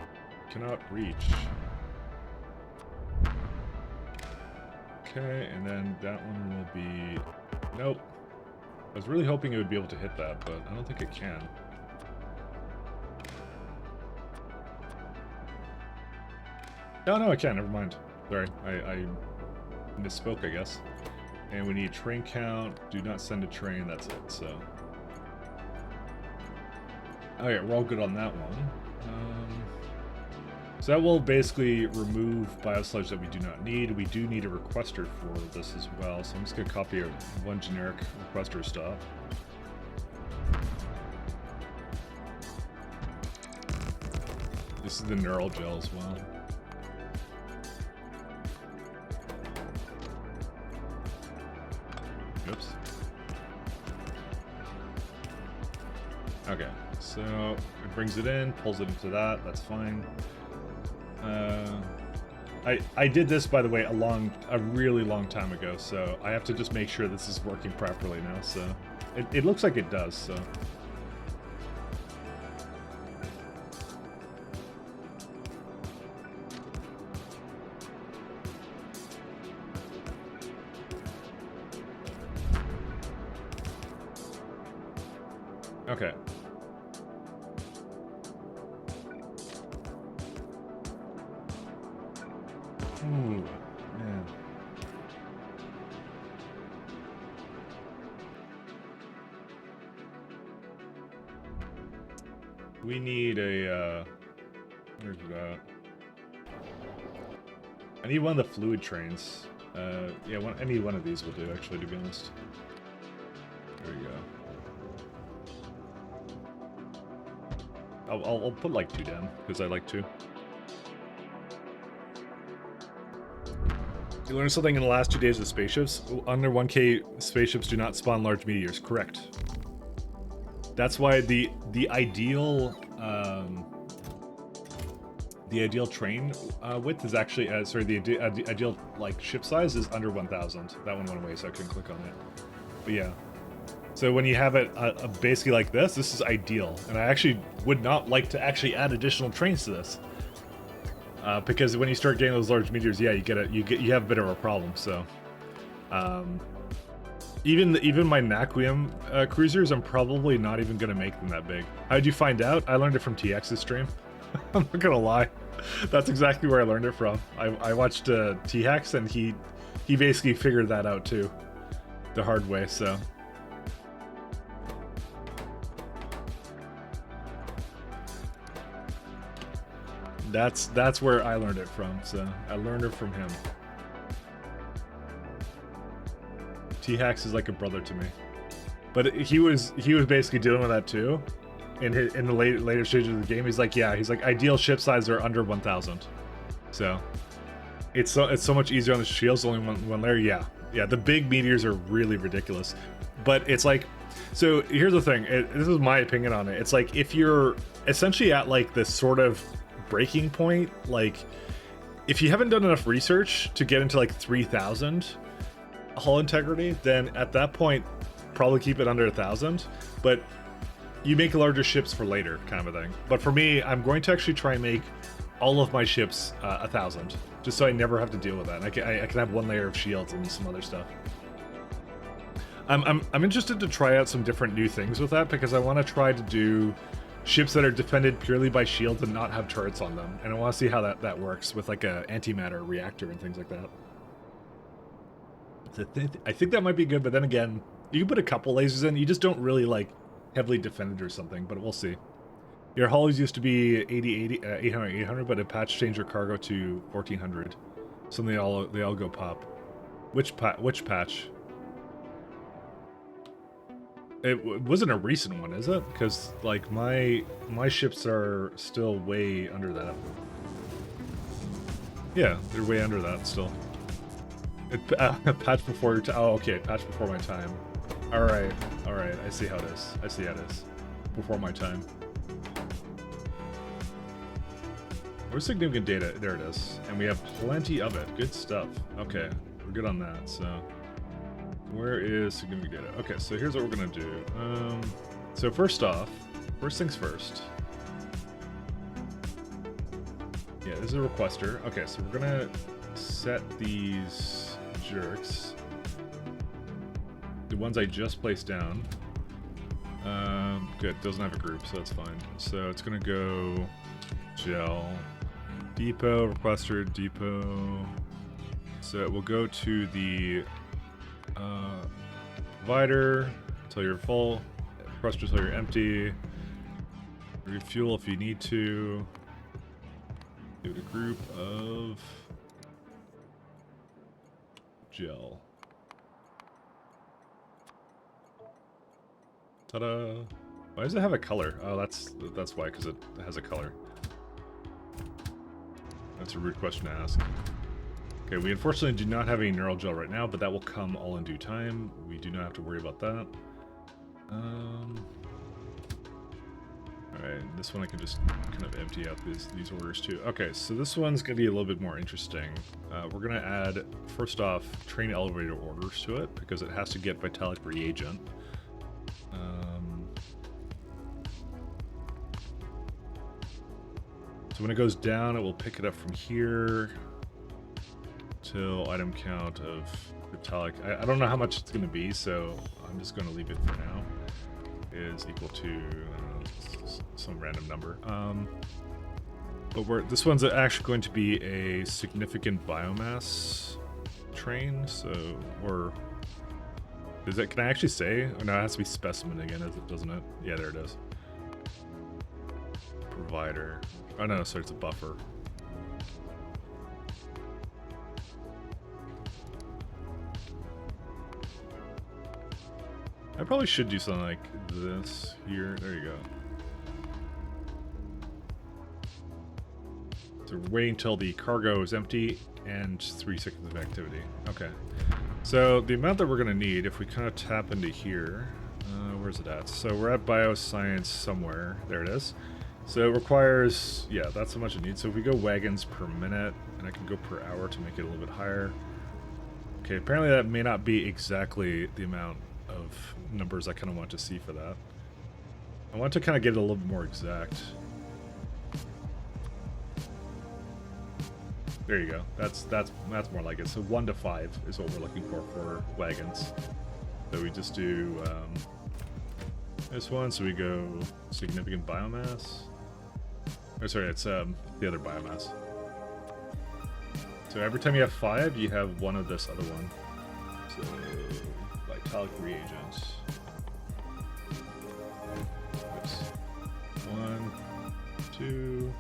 Cannot reach. Okay, and then that one will be. Nope. I was really hoping it would be able to hit that, but I don't think it can. No, I can't. Never mind. Sorry, I misspoke, I guess. And we need train count. Do not send a train. That's it. So. Okay, we're all good on that one. So that will basically remove biosludge that we do not need. We do need a requester for this as well. So I'm just gonna copy one generic requester stop. This is the neural gel as well. Oops. Okay, so it brings it in, pulls it into that, that's fine. I did this, by the way, a really long time ago, so I have to just make sure this is working properly now, so it looks like it does, so. Okay. Ooh, man. We need a, where's that? I need one of the fluid trains. Yeah, any one of these will do, actually, to be honest. There we go. I'll put like 2 down, because I like 2. You learned something in the last 2 days of spaceships? Under 1K, spaceships do not spawn large meteors. Correct. That's why the ideal train width is actually sorry, the ideal like ship size is under 1,000. That one went away, so I couldn't click on it. But yeah. So when you have it basically like this is ideal, and I actually would not like to actually add additional trains to this, because when you start getting those large meteors, yeah, you have a bit of a problem. So, even my Naquium cruisers, I'm probably not even gonna make them that big. How'd you find out? I learned it from TX's stream. I'm not gonna lie, that's exactly where I learned it from. I watched T-Hacks, and he basically figured that out too, the hard way. So. That's where I learned it from, so I learned it from him. T-Hacks is like a brother to me. But he was basically dealing with that too, in the later stages of the game. He's like, yeah, he's like ideal ship size are under 1,000. So it's so much easier on the shields. Only one layer. Yeah. The big meteors are really ridiculous, but it's like, so here's the thing. This is my opinion on it. It's like if you're essentially at like this sort of breaking point, like if you haven't done enough research to get into like 3,000 hull integrity, then at that point probably keep it under 1,000. But you make larger ships for later, kind of a thing. But for me, I'm going to actually try and make all of my ships 1,000, just so I never have to deal with that. I can have one layer of shields and some other stuff. I'm interested to try out some different new things with that, because I want to try to do ships that are defended purely by shields and not have turrets on them, and I want to see how that works with like a antimatter reactor and things like that. So I think that might be good, but then again, you can put a couple lasers in, you just don't really like heavily defended or something, but we'll see. Your hulls used to be 800, but a patch changed your cargo to 1,400. So they all go pop. Which patch? It wasn't a recent one, is it? Because like my ships are still way under that. Yeah, they're way under that still. Patch before your time. Oh, okay, patch before my time. All right. I see how it is. Before my time. Where's significant data? There it is. And we have plenty of it. Good stuff. Okay, we're good on that. So, where is significant data? Okay, so here's what we're gonna do. So first things first. Yeah, this is a requester. Okay, so we're gonna set these jerks. The ones I just placed down. Good, doesn't have a group, so that's fine. So it's gonna go gel, depot, requester, depot. So it will go to the provider until you're full, requester until you're empty, refuel if you need to. Give it a group of gel. Ta-da! Why does it have a color? Oh, that's why, because it has a color. That's a rude question to ask. Okay, we unfortunately do not have any neural gel right now, but that will come all in due time. We do not have to worry about that. Alright, this one I can just kind of empty out these orders too. Okay, so this one's going to be a little bit more interesting. We're going to add, first off, train elevator orders to it, because it has to get Vitalic reagent. So when it goes down, it will pick it up from here till item count of Vitalic. I don't know how much it's going to be, so I'm just going to leave it for now. Is equal to some random number. But this one's actually going to be a significant biomass train. So, or is it? Can I actually say? Oh, no, it has to be specimen again, doesn't it? Yeah, there it is. Provider. Oh no, sorry, it's a buffer. I probably should do something like this here. There you go. So we're waiting until the cargo is empty and 3 seconds of activity. Okay. So the amount that we're going to need, if we kind of tap into here, where's it at? So we're at bioscience somewhere. There it is. So it requires, yeah, that's how much it needs. So if we go wagons per minute, and I can go per hour to make it a little bit higher. Okay, apparently that may not be exactly the amount of numbers I kind of want to see for that. I want to kind of get it a little bit more exact. There you go. That's more like it. So 1 to 5 is what we're looking for wagons. So we just do this one. So we go significant biomass. Oh, sorry, it's the other biomass. So every time you have 5, you have one of this other one. So Vitalic reagents. Oops. 1, 2.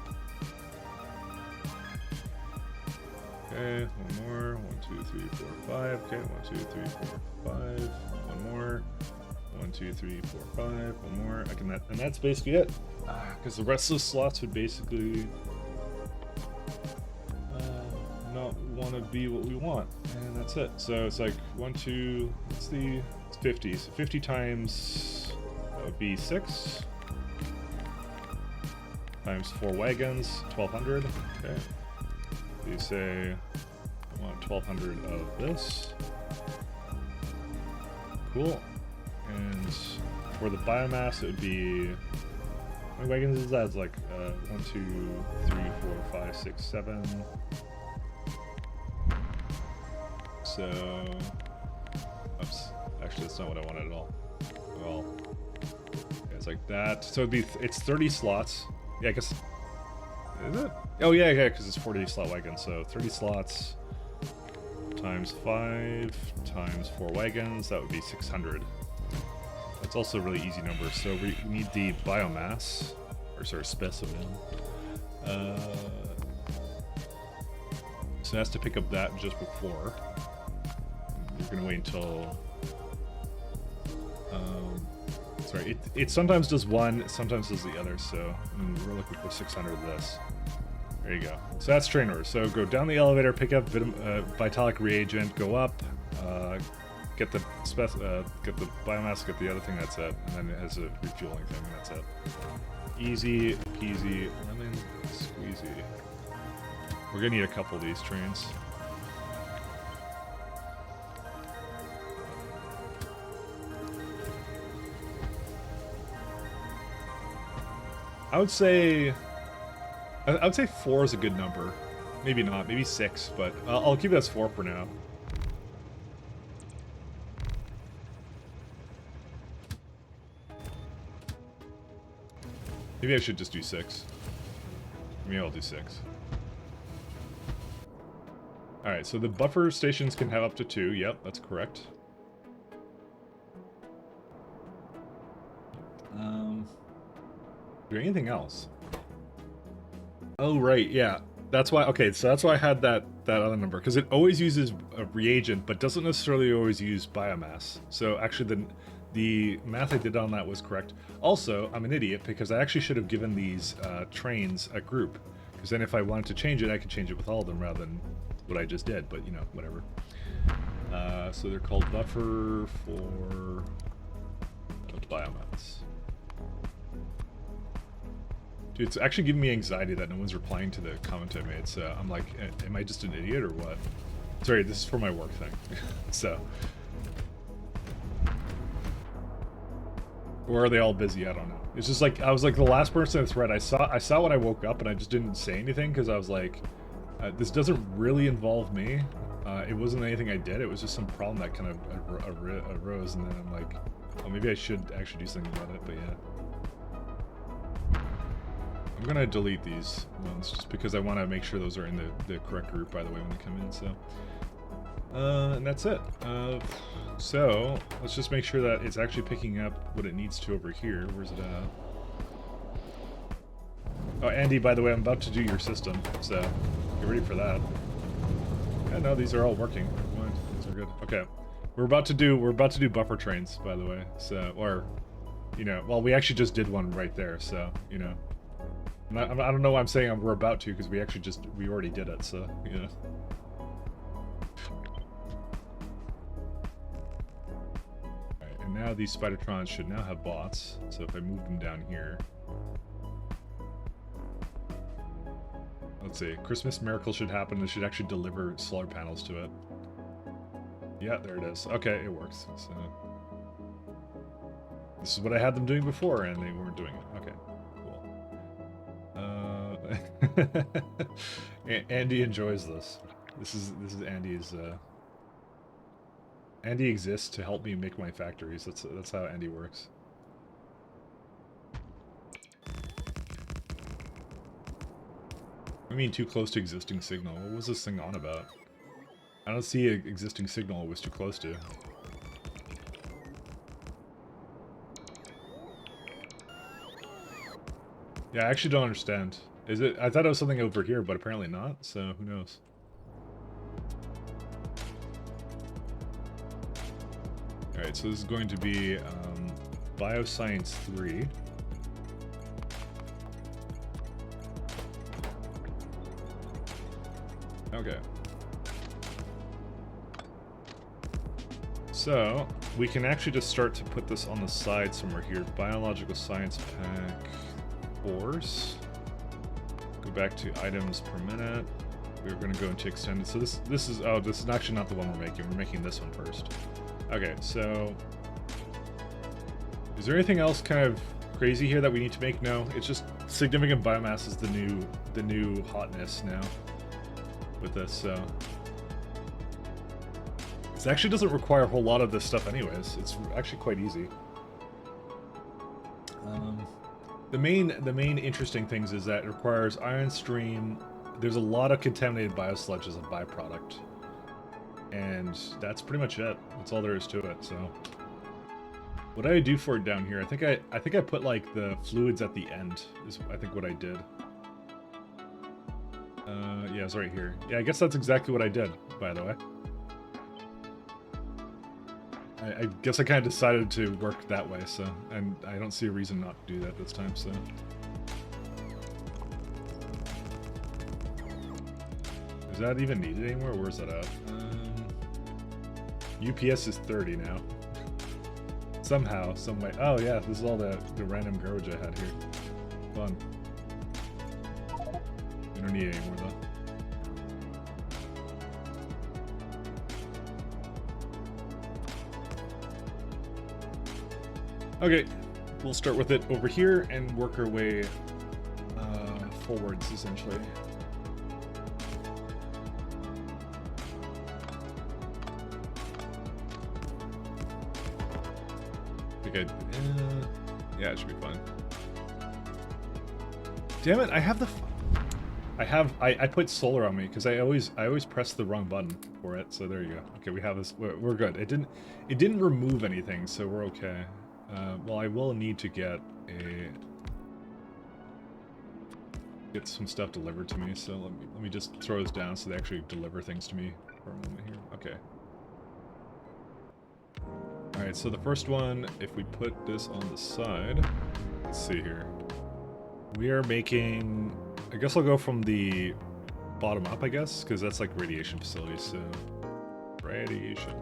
Okay, one more. 1, 2, 3, 4, 5. Okay, 1, 2, 3, 4, 5. One more. 1, 2, 3, 4, 5. One more. I can, and that's basically it. Because the rest of the slots would basically not want to be what we want, and that's it. So it's like 1, 2. It's 50. So 50 times that would be 6 times 4 wagons, 1,200. Okay. So you say I want 1,200 of this. Cool. And for the biomass, it would be, how many wagons is that? It's like 1, 2, 3, 4, 5, 6, 7. So, oops. Actually, that's not what I wanted at all. Well, yeah, it's like that. So it'd be, it's 30 slots. Yeah, I guess. Is it? Oh yeah, because it's 40 slot wagons. So 30 slots times 5 times 4 wagons. That would be 600. That's also a really easy number. So we need the biomass, or sorry, specimen. So it has to pick up that just before. We're gonna wait until. Sorry, it sometimes does one, sometimes does the other. So we're looking for 600 of this. There you go. So that's train order. So go down the elevator, pick up vitalic reagent, go up, get the biomass, get the other thing. That's it, and then it has a refueling thing. And that's it. Easy peasy, lemon squeezy. We're gonna need a couple of these trains. I would say 4 is a good number. Maybe not, maybe 6, but I'll keep it as 4 for now. Maybe I should just do 6. Maybe I'll do 6. Alright, so the buffer stations can have up to 2. Yep, that's correct. Is there anything else? Oh, right, yeah. That's why, okay, so that's why I had that other number, because it always uses a reagent, but doesn't necessarily always use biomass. So actually the math I did on that was correct. Also, I'm an idiot, because I actually should have given these trains a group, because then if I wanted to change it, I could change it with all of them rather than what I just did, but you know, whatever. So they're called buffer for biomass. Dude, it's actually giving me anxiety that no one's replying to the comment I made, so I'm like, am I just an idiot or what? Sorry, this is for my work thing. So. Or are they all busy? I don't know. It's just like, I was like the last person in the thread. I saw when I woke up and I just didn't say anything because I was like, this doesn't really involve me. It wasn't anything I did. It was just some problem that kind of arose, and then I'm like, oh, maybe I should actually do something about it, but yeah. I'm gonna delete these ones just because I want to make sure those are in the correct group, by the way, when they come in. So, and that's it. So let's just make sure that it's actually picking up what it needs to over here. Where's it at? Oh, Andy, by the way, I'm about to do your system, so get ready for that. Yeah, no, these are all working. These are good. Okay, we're about to do buffer trains, by the way. So, or, you know, well, we actually just did one right there. So, you know. I don't know why I'm saying we're about to, because we already did it, so, you know. Alright, and now these Spidertrons should now have bots, so if I move them down here. Let's see, Christmas Miracle should happen, it should actually deliver solar panels to it. Yeah, there it is. Okay, it works. So, this is what I had them doing before, and they weren't doing it. Okay. Andy enjoys this. This is Andy's. Andy exists to help me make my factories. That's how Andy works. I mean, too close to existing signal. What was this thing on about? I don't see an existing signal it was too close to. Yeah, I actually don't understand. Is it? I thought it was something over here, but apparently not, so who knows? Alright, so this is going to be Bioscience 3. Okay. So, we can actually just start to put this on the side somewhere here. Biological Science Pack Force. Go back to items per minute. We're going to go into extended. So this is actually not the one we're making. We're making this one first. Okay, so is there anything else kind of crazy here that we need to make? No, it's just significant biomass is the new hotness now with this. So it actually doesn't require a whole lot of this stuff anyways. It's actually quite easy. The main interesting things is that it requires ion stream. There's a lot of contaminated biosludge as a byproduct, and that's pretty much it. That's all there is to it. So, what I do for it down here, I think I put like the fluids at the end. Is I think what I did. Yeah, it's right here. Yeah, I guess that's exactly what I did. By the way, I guess I kind of decided to work that way. So, and I don't see a reason not to do that this time. So. Is that even needed anymore? Where's that at? UPS is 30 now. Somehow, some way. Oh yeah, this is all the random garbage I had here. Fun. We don't need it anymore though. Okay, we'll start with it over here and work our way forwards essentially. Yeah, it should be fine. Damn it! I have the. I put solar on me because I always press the wrong button for it. So there you go. Okay, we have this. We're good. It didn't remove anything, so we're okay. Well, I will need to get some stuff delivered to me. So let me just throw this down so they actually deliver things to me for a moment here. Okay. Alright, so the first one, if we put this on the side, let's see here. We are making, I guess I'll go from the bottom up, I guess, because that's like radiation facilities, so radiation.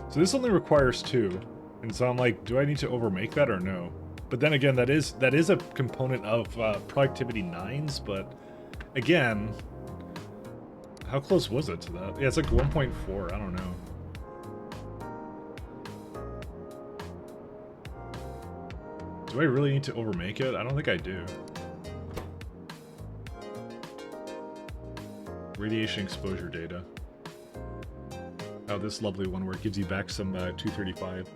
So this only requires 2, and so I'm like, do I need to overmake that or no? But then again, that is a component of productivity 9s, but again, how close was it to that? Yeah, it's like 1.4, I don't know. Do I really need to overmake it? I don't think I do. Radiation exposure data. Oh, this lovely one where it gives you back some 235.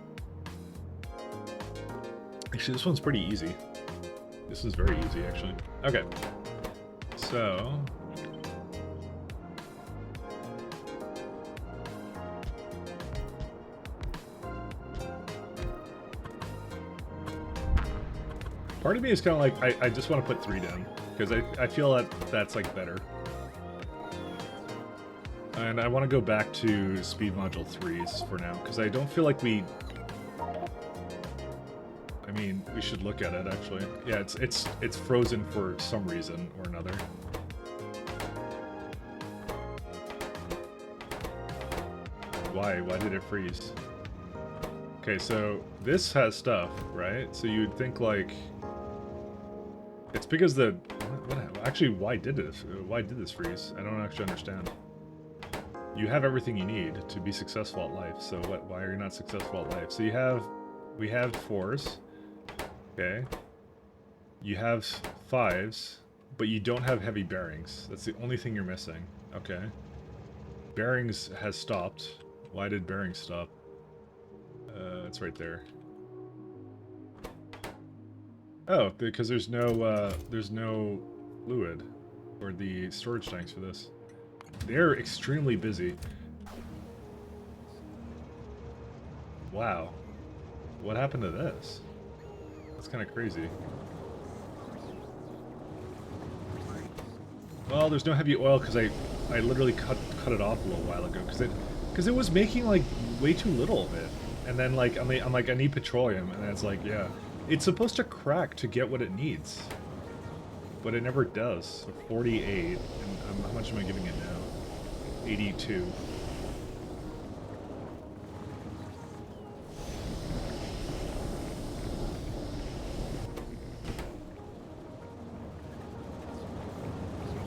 Actually, this one's pretty easy. This is very easy, actually. Okay. So... part of me is kind of like, I just want to put 3 down, because I feel that that's like better. And I want to go back to speed module 3s for now, because I don't feel like we... I mean, we should look at it, actually. Yeah, it's frozen for some reason or another. Why? Why did it freeze? Okay, so this has stuff, right? So you'd think like... It's because the... actually, why did this? Why did this freeze? I don't actually understand. You have everything you need to be successful at life, so why are you not successful at life? So you have... We have 4s. Okay. You have 5s, but you don't have heavy bearings. That's the only thing you're missing. Okay. Bearings has stopped. Why did bearings stop? It's right there. Oh, because there's no fluid or the storage tanks for this. They're extremely busy. Wow. What happened to this? That's kind of crazy. Well, there's no heavy oil because I literally cut it off a little while ago because it was making like way too little of it. And then like I'm like I need petroleum, and then it's like, yeah, it's supposed to crack to get what it needs, but it never does. So 48, and how much am I giving it now? 82.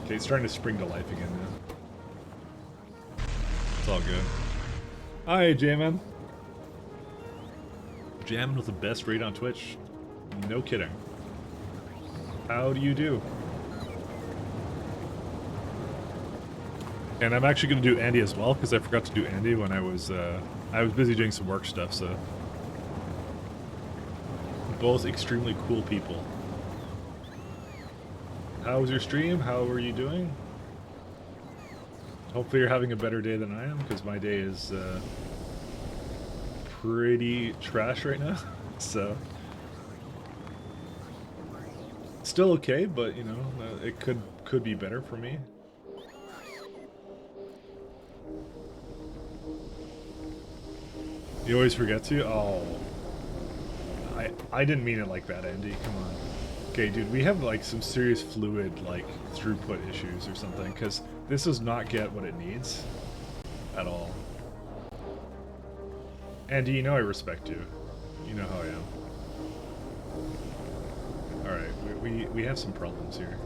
Okay, it's starting to spring to life again now. It's all good. Hi, J-Man. Jamming with the best raid on Twitch. No kidding. How do you do? And I'm actually going to do Andy as well, because I forgot to do Andy when I was busy doing some work stuff, so. Both extremely cool people. How was your stream? How are you doing? Hopefully you're having a better day than I am, because my day is pretty trash right now. So still okay, but you know, it could be better for me. He always forgets you? Oh. I didn't mean it like that, Andy. Come on. Okay, dude, we have like some serious fluid like throughput issues or something, because this does not get what it needs at all. Andy, you know I respect you. You know how I am. Alright, we have some problems here.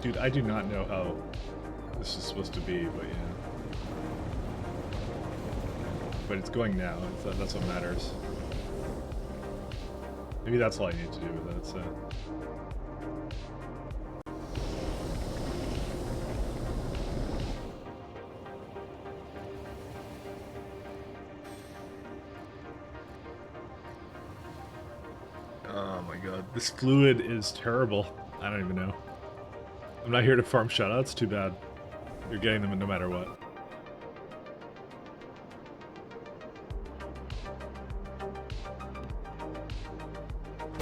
Dude, I do not know how this is supposed to be, but yeah. But it's going now, that's what matters. Maybe that's all I need to do with it, so. Oh my god, this fluid is terrible. I don't even know. I'm not here to farm shoutouts, too bad. You're getting them no matter what.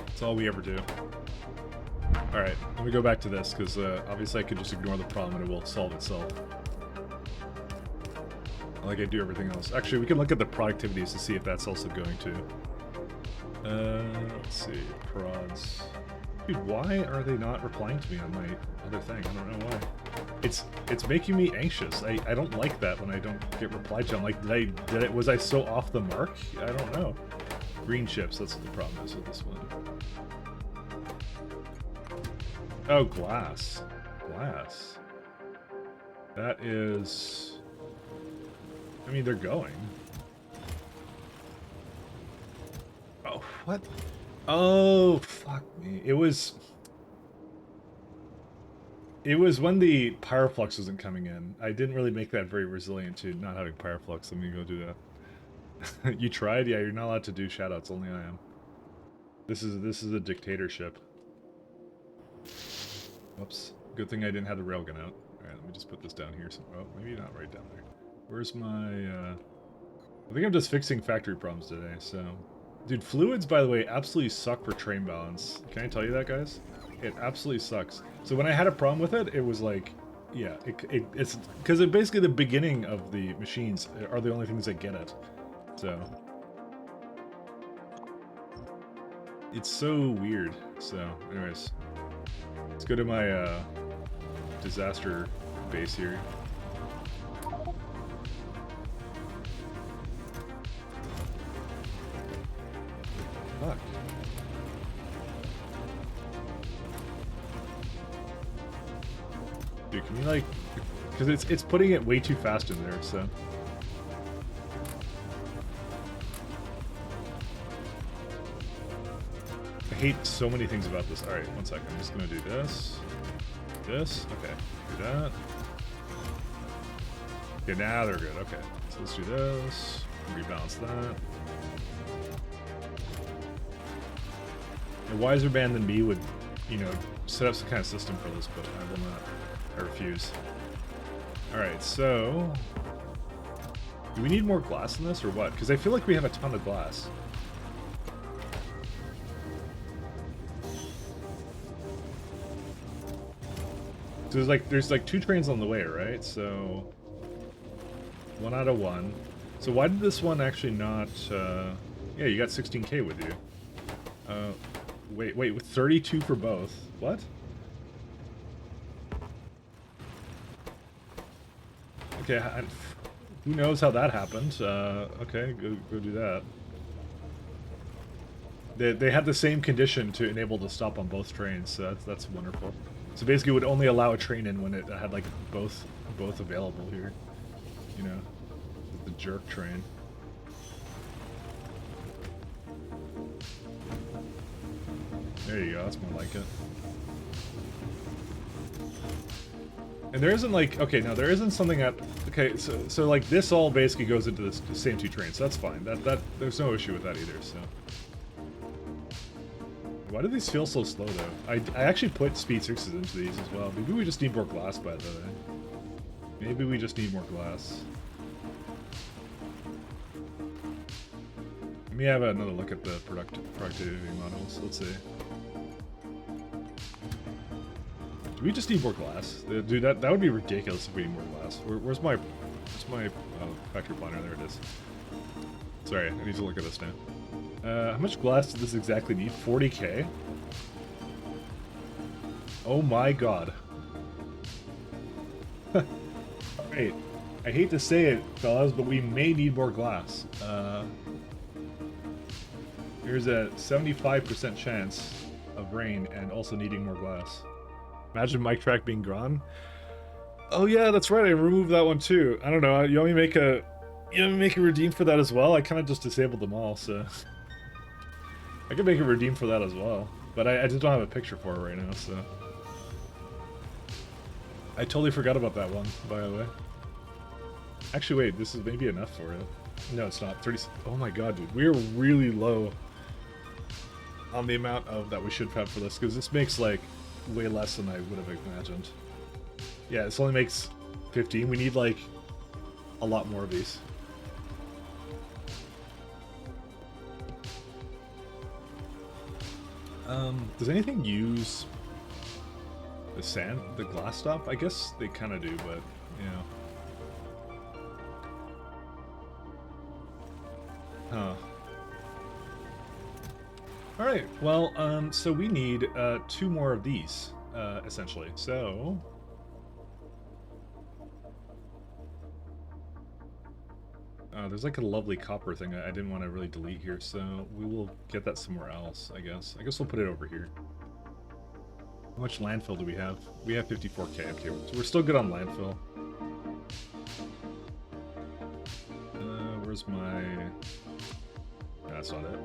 That's all we ever do. Alright, let me go back to this, because obviously I could just ignore the problem and it will solve itself. Like I do everything else. Actually, we can look at the productivities to see if that's also going to. Let's see, prods. Dude, why are they not replying to me on my other thing? I don't know why. It's making me anxious. I don't like that when I don't get replied to. I'm like, was I so off the mark? I don't know. Green chips, that's what the problem is with this one. Oh, glass. Glass. That is... I mean, they're going. Oh, what? Oh, fuck me. It was when the pyroflux wasn't coming in. I didn't really make that very resilient to not having pyroflux. Let me go do that. You tried? Yeah, you're not allowed to do shoutouts. Only I am. This is a dictatorship. Whoops. Good thing I didn't have the railgun out. Alright, let me just put this down here. Oh, maybe not right down there. Where's my, I think I'm just fixing factory problems today, so... Dude, fluids, by the way, absolutely suck for train balance. Can I tell you that, guys? It absolutely sucks. So when I had a problem with it, it was like, yeah, it's... Because basically the beginning of the machines are the only things that get it. So... It's so weird. So, anyways. Let's go to my, disaster base here. Fuck. Dude, can you like... Because it's putting it way too fast in there, so... I hate so many things about this. Alright, one second. I'm just gonna do this. This. Okay. Do that. Okay, now they're good. Okay. So let's do this. Rebalance that. A wiser man than me would, you know, set up some kind of system for this, but I will not. I refuse. Alright, so... do we need more glass in this, or what? Because I feel like we have a ton of glass. So there's like 2 trains on the way, right? So 1 out of 1. So why did this one actually not? Yeah, you got 16K with you. Wait, with 32 for both. What? Okay, who knows how that happened? Okay, go do that. They had the same condition to enable the stop on both trains, so that's wonderful. So basically, it would only allow a train in when it had like both available here. You know, the jerk train. There you go. That's more like it. And there isn't like, okay, no, there isn't something at, okay, so like this all basically goes into the same 2 trains, so that's fine. That there's no issue with that either. So. Why do these feel so slow, though? I actually put speed 6s into these as well. Maybe we just need more glass, by the way. Maybe we just need more glass. Let me have another look at the productivity models. Let's see. Do we just need more glass? Dude, that would be ridiculous if we need more glass. Where's my factory planner? There it is. Sorry, I need to look at this now. How much glass does this exactly need? 40K? Oh my god. Right. I hate to say it, fellas, but we may need more glass. There's a 75% chance of rain and also needing more glass. Imagine mic track being gone. Oh yeah, that's right, I removed that one too. I don't know, you want me to make a redeem for that as well? I kind of just disabled them all, so... I could make a redeem for that as well, but I just don't have a picture for it right now, so... I totally forgot about that one, by the way. Actually, wait, this is maybe enough for it. No, it's not. 30... Oh my god, dude, we're really low on the amount of that we should have for this, because this makes, like, way less than I would have imagined. Yeah, this only makes 15. We need, like, a lot more of these. Does anything use the glass stop? I guess they kind of do, but, you know. Huh. Alright, well, so we need 2 more of these, essentially. So... there's like a lovely copper thing I didn't want to really delete here, so we will get that somewhere else, I guess. I guess we'll put it over here. How much landfill do we have? We have 54K. Okay, so we're still good on landfill. Where's my... No, that's not it.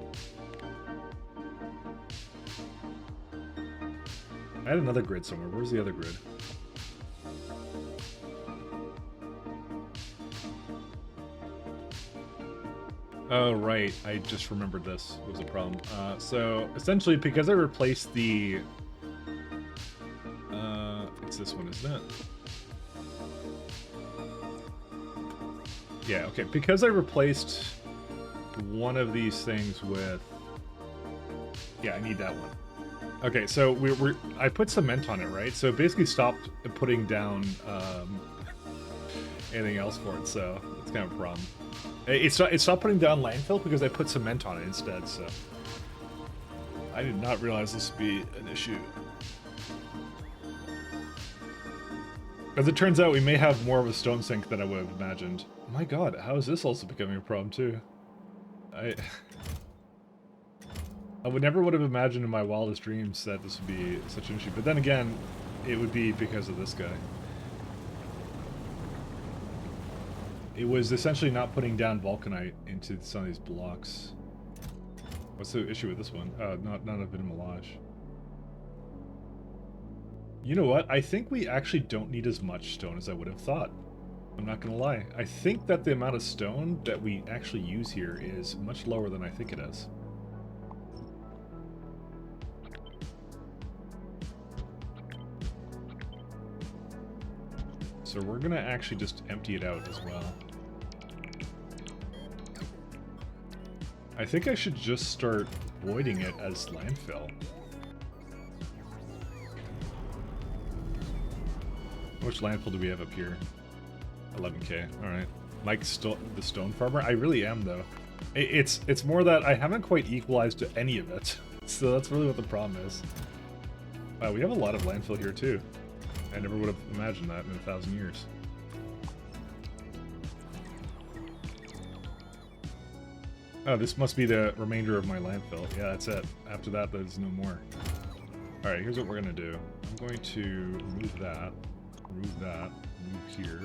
I had another grid somewhere. Where's the other grid? Oh, right. I just remembered this was a problem. So, essentially, because I replaced the... it's this one, isn't it? Yeah, okay. Because I replaced one of these things with... Yeah, I need that one. Okay, so I put cement on it, right? So it basically stopped putting down anything else for it, so it's kind of a problem. It's not putting down landfill because I put cement on it instead, so... I did not realize this would be an issue. As it turns out, we may have more of a stone sink than I would have imagined. My god, how is this also becoming a problem too? I never would have imagined in my wildest dreams that this would be such an issue. But then again, it would be because of this guy. It was essentially not putting down vulcanite into some of these blocks. What's the issue with this one? Not a bit of melange. You know what? I think we actually don't need as much stone as I would have thought. I'm not gonna lie. I think that the amount of stone that we actually use here is much lower than I think it is. So we're gonna actually just empty it out as well. I think I should just start voiding it as landfill. How much landfill do we have up here? 11k. All right. Mike the Stone Farmer. I really am though. It's more that I haven't quite equalized to any of it. So that's really what the problem is. Wow, we have a lot of landfill here too. I never would have imagined that in 1,000 years. Oh, this must be the remainder of my landfill. Yeah, that's it. After that, there's no more. Alright, here's what we're gonna do. I'm going to remove that, move here.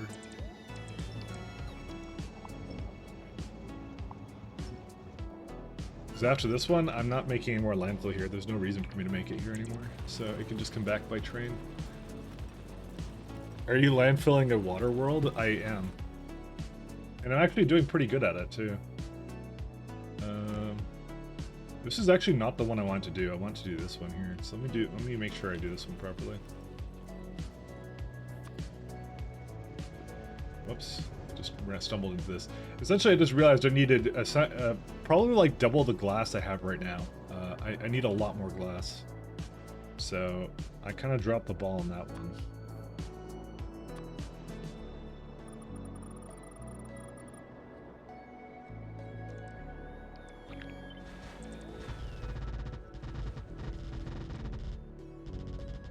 Because after this one, I'm not making any more landfill here. There's no reason for me to make it here anymore. So it can just come back by train. Are you landfilling a water world? I am. And I'm actually doing pretty good at it, too. This is actually not the one I want to do. I want to do this one here. So let me make sure I do this one properly. Whoops. Just stumbled into this. Essentially, I just realized I needed probably like double the glass I have right now. I need a lot more glass. So I kind of dropped the ball on that one.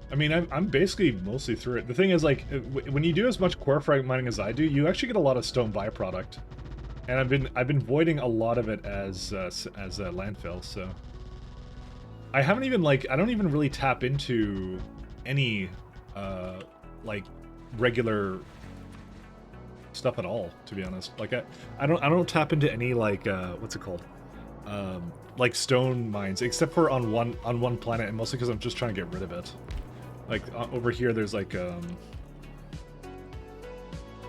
I mean, I'm basically mostly through it. The thing is, like, when you do as much core frag mining as I do, you actually get a lot of stone byproduct, and I've been voiding a lot of it as a landfill. So I haven't even I don't even really tap into any like regular stuff at all, to be honest. Like I don't tap into any what's it called? Like stone mines, except for on one planet, and mostly because I'm just trying to get rid of it. Like, over here, there's like, if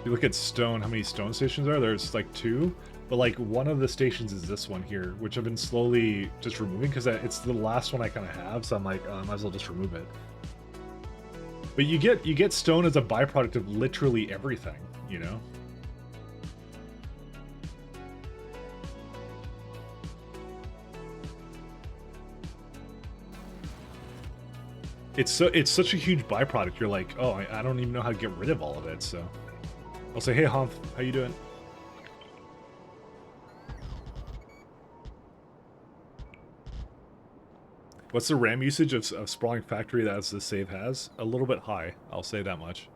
you look at stone, how many stone stations are there? There's like 2, but like one of the stations is this one here, which I've been slowly just removing because it's the last one I kind of have, so I'm like, I might as well just remove it. But you get stone as a byproduct of literally everything, you know? It's such a huge byproduct. You're like, oh, I don't even know how to get rid of all of it. So I'll say, hey, Humph, how you doing? What's the RAM usage of sprawling factory that the save has? A little bit high. I'll say that much.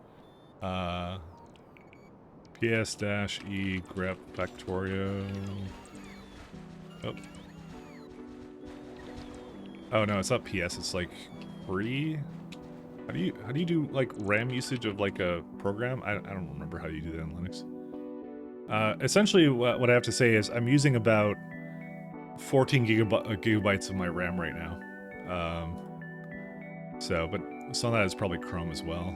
PS-E grep Factorio. Oh. Oh no, it's not PS. It's like free. How do you do like RAM usage of like a program? I don't remember how you do that in Linux. Essentially, what I have to say is I'm using about 14 gigabytes of my RAM right now. But some of that is probably Chrome as well.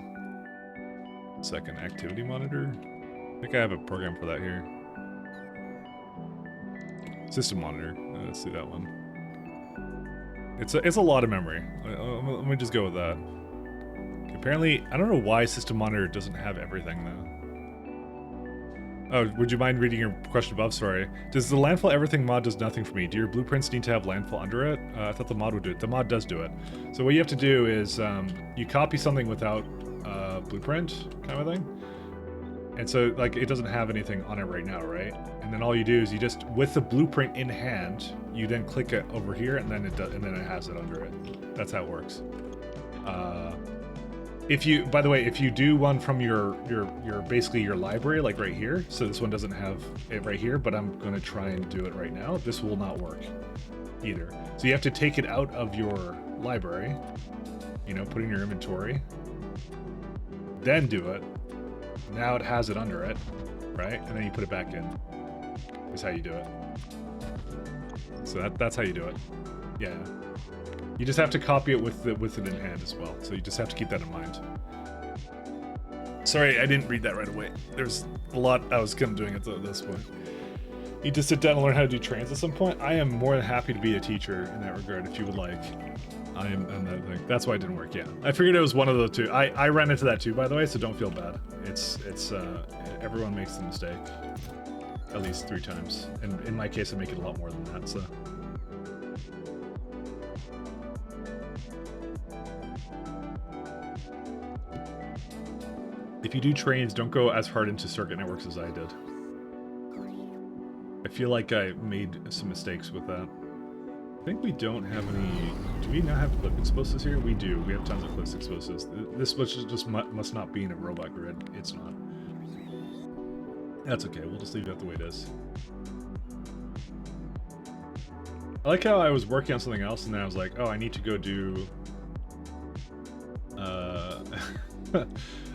Second, activity monitor. I think I have a program for that here. System monitor. Let's see that one. It's a lot of memory. Let me just go with that. Okay, apparently, I don't know why System Monitor doesn't have everything though. Oh, would you mind reading your question above? Sorry. Does the landfill everything mod does nothing for me? Do your blueprints need to have landfill under it? I thought the mod would do it. The mod does do it. So what you have to do is you copy something without blueprint kind of thing. And so like it doesn't have anything on it right now, right? And then all you do is you just, with the blueprint in hand, you then click it over here, and then it does, and then it has it under it. That's how it works. By the way, if you do one from your basically your library, like right here, so this one doesn't have it right here, but I'm going to try and do it right now. This will not work either. So you have to take it out of your library, you know, put it in your inventory, then do it. Now it has it under it, right? And then you put it back in. Is how you do it. So that's how you do it. Yeah. You just have to copy it with it in hand as well. So you just have to keep that in mind. Sorry, I didn't read that right away. There's a lot I was kind of doing at this point. You need to sit down and learn how to do trains at some point. I am more than happy to be a teacher in that regard if you would like. and that thing. That's why it didn't work. Yeah, I figured it was one of the two. I ran into that too, by the way. So don't feel bad. It's everyone makes the mistake at least 3 times, and in my case, I make it a lot more than that. So. If you do trains, don't go as hard into circuit networks as I did. I feel like I made some mistakes with that. I think we don't have any... Do we not have clip explosives here? We do. We have tons of clip explosives. This just must not be in a robot grid. It's not. That's okay. We'll just leave that the way it is. I like how I was working on something else and then I was like, oh, I need to go do...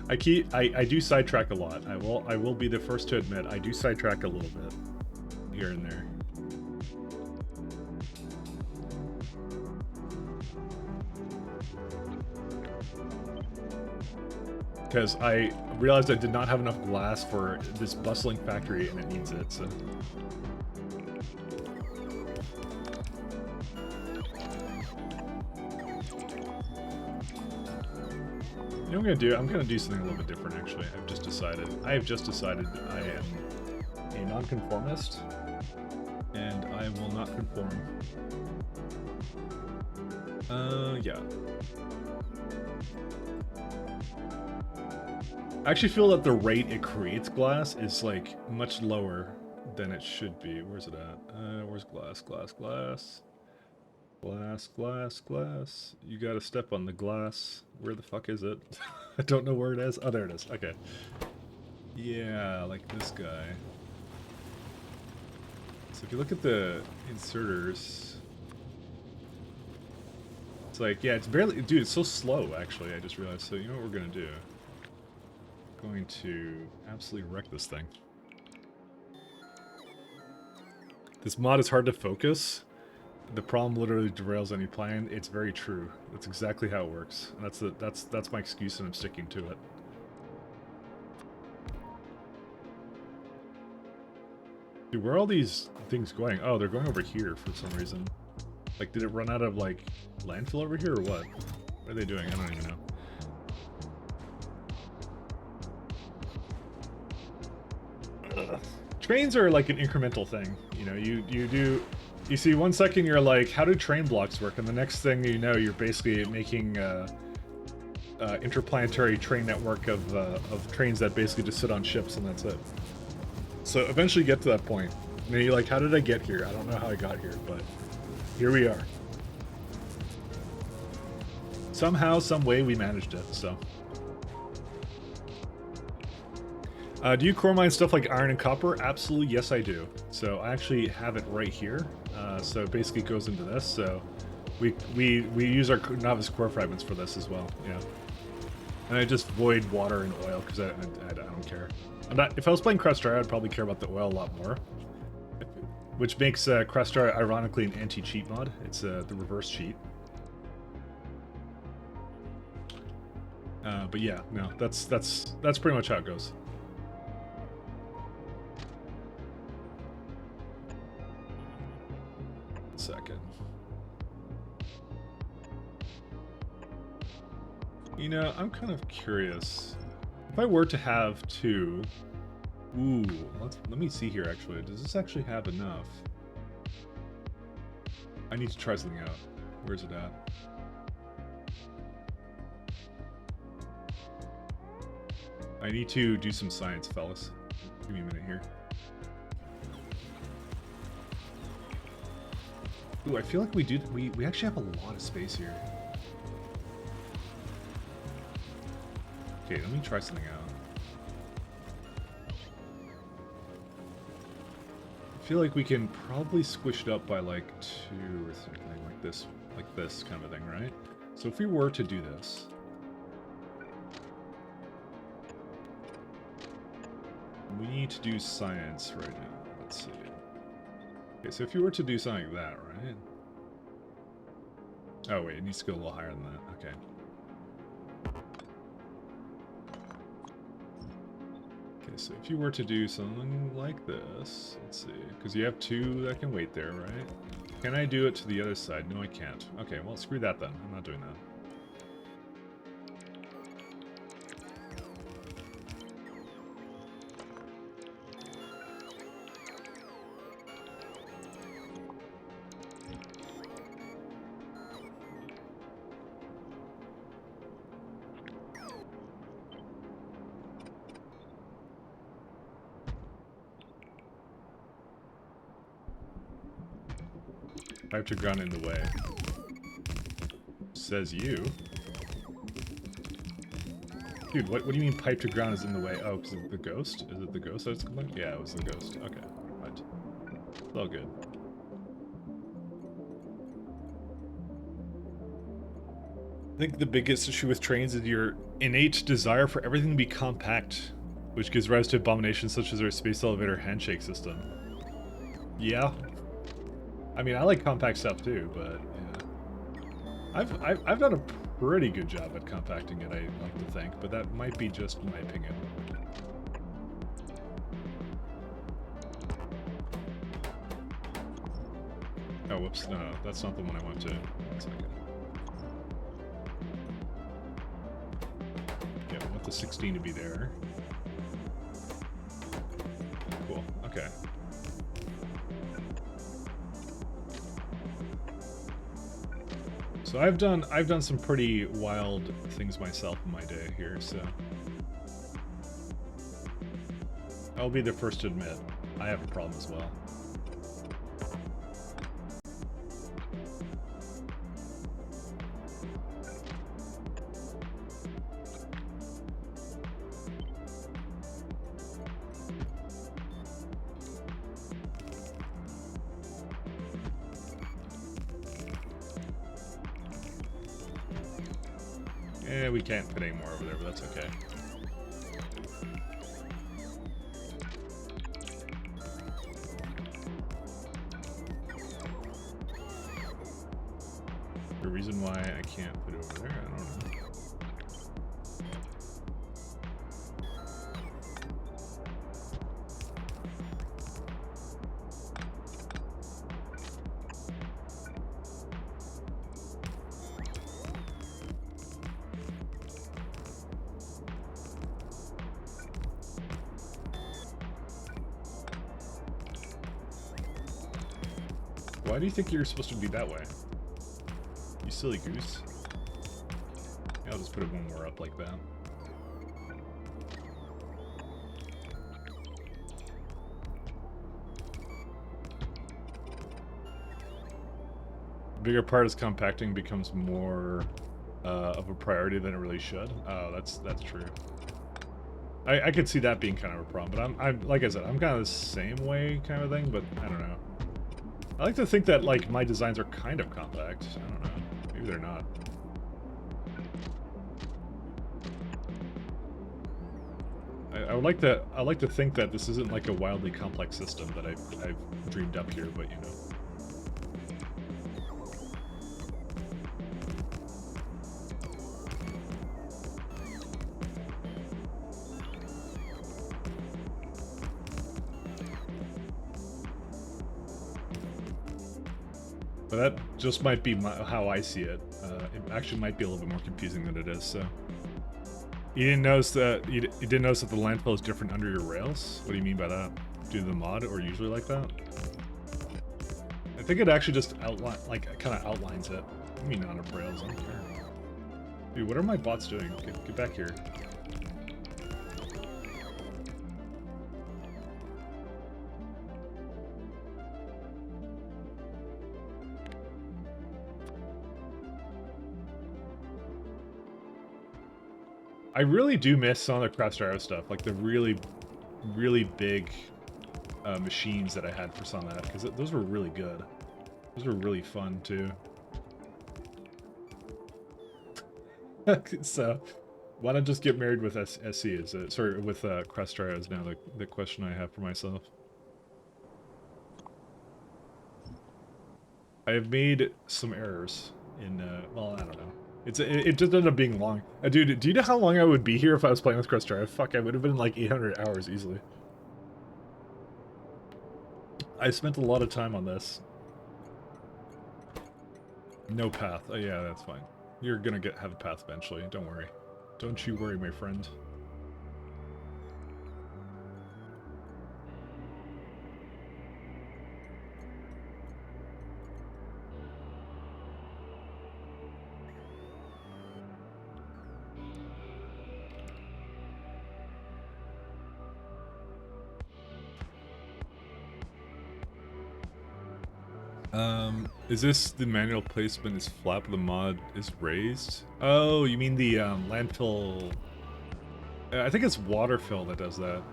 I do sidetrack a lot. I will be the first to admit I do sidetrack a little bit here and there. Because I realized I did not have enough glass for this bustling factory and it needs it, so. You know what I'm gonna do? I'm gonna do something a little bit different actually. I have just decided I am a nonconformist and I will not conform. Yeah. I actually feel that the rate it creates glass is like much lower than it should be. Where's it at? Where's glass? Glass. You gotta step on the glass. Where the fuck is it? I don't know where it is. Oh, there it is. Okay. Yeah, like this guy. So if you look at the inserters, it's like, yeah, it's barely, dude, it's so slow actually, I just realized. So you know what we're gonna do? Going to absolutely wreck this thing. This mod is hard to focus. The problem literally derails any plan. It's very true. That's exactly how it works. And that's my excuse, and I'm sticking to it. Dude, where are all these things going? Oh, they're going over here for some reason. Like, did it run out of like landfill over here or what? What are they doing? I don't even know. Trains are like an incremental thing. You know, you see 1 second you're like, how do train blocks work? And the next thing you know, you're basically making interplanetary train network of trains that basically just sit on ships and that's it. So eventually you get to that point. And then you're like, how did I get here? I don't know how I got here, but here we are. Somehow, some way we managed it, so. Do you core mine stuff like iron and copper? Absolutely, yes I do. So I actually have it right here. So it basically goes into this. So we use our novice core fragments for this as well. Yeah. And I just void water and oil because I don't care. If I was playing Crustar, I'd probably care about the oil a lot more. Which makes Crustar ironically an anti-cheat mod. It's the reverse cheat. But yeah, no, that's pretty much how it goes. Second. You know, I'm kind of curious. If I were to have 2... Ooh, let me see here actually. Does this actually have enough? I need to try something out. Where's it at? I need to do some science, fellas. Give me a minute here. Ooh, I feel like we actually have a lot of space here. Okay, let me try something out. I feel like we can probably squish it up by like 2 or something like this kind of a thing, right? So if we were to do this, we need to do science right now. Let's see. Okay, so if you were to do something like that, right? Oh wait, it needs to go a little higher than that. Okay. Okay, so if you were to do something like this, let's see, because you have 2 that can wait there, right? Can I do it to the other side? No, I can't. Okay, well, screw that then. I'm not doing that. Pipe to ground in the way. Says you. Dude, what do you mean pipe to ground is in the way? Oh, because of the ghost? Is it the ghost that's complaining? Yeah, it was the ghost. Okay, right. It's all good. I think the biggest issue with trains is your innate desire for everything to be compact, which gives rise to abominations such as their space elevator handshake system. Yeah. I mean, I like compact stuff too, but yeah. I've done a pretty good job at compacting it, I like to think, but that might be just my opinion. Oh, whoops, no, that's not the one I want to. 1 second. Yeah, I want the 16 to be there. Cool, okay. So I've done some pretty wild things myself in my day here, so I'll be the first to admit I have a problem as well. Eh, we can't fit any more over there, but that's okay. The reason why I can't put it over there, I don't know. Why do you think you're supposed to be that way? You silly goose. Yeah, I'll just put it one more up like that. The bigger part is compacting becomes more of a priority than it really should. Oh, that's true. I could see that being kind of a problem, but I'm like I said, I'm kind of the same way kind of thing, but I don't know. I like to think that, like, my designs are kind of compact. I don't know. Maybe they're not. I like to think that this isn't like a wildly complex system that I've dreamed up here, but you know. But that just might be how I see it. It actually might be a little bit more confusing than it is. So, you didn't notice that you didn't notice that the landfill is different under your rails. What do you mean by that? Do the mod or usually like that? I think it actually just kind of outlines it. I mean, under rails. I don't care. Dude, what are my bots doing? Get back here. I really do miss some of the Factorio stuff, like the really big machines that I had for some of that, because those were really good. Those were really fun too. So, why not just get married with SE? Is it sorry with Factorio is now the question I have for myself. I have made some errors in well, I don't know. It just ended up being long. Dude, do you know how long I would be here if I was playing with Factorio? Fuck, I would have been like 800 hours easily. I spent a lot of time on this. No path. Oh yeah, that's fine. You're gonna have a path eventually. Don't worry. Don't you worry, my friend. Is this the manual placement is flat, but the mod is raised? Oh, you mean the landfill? I think it's waterfill that does that.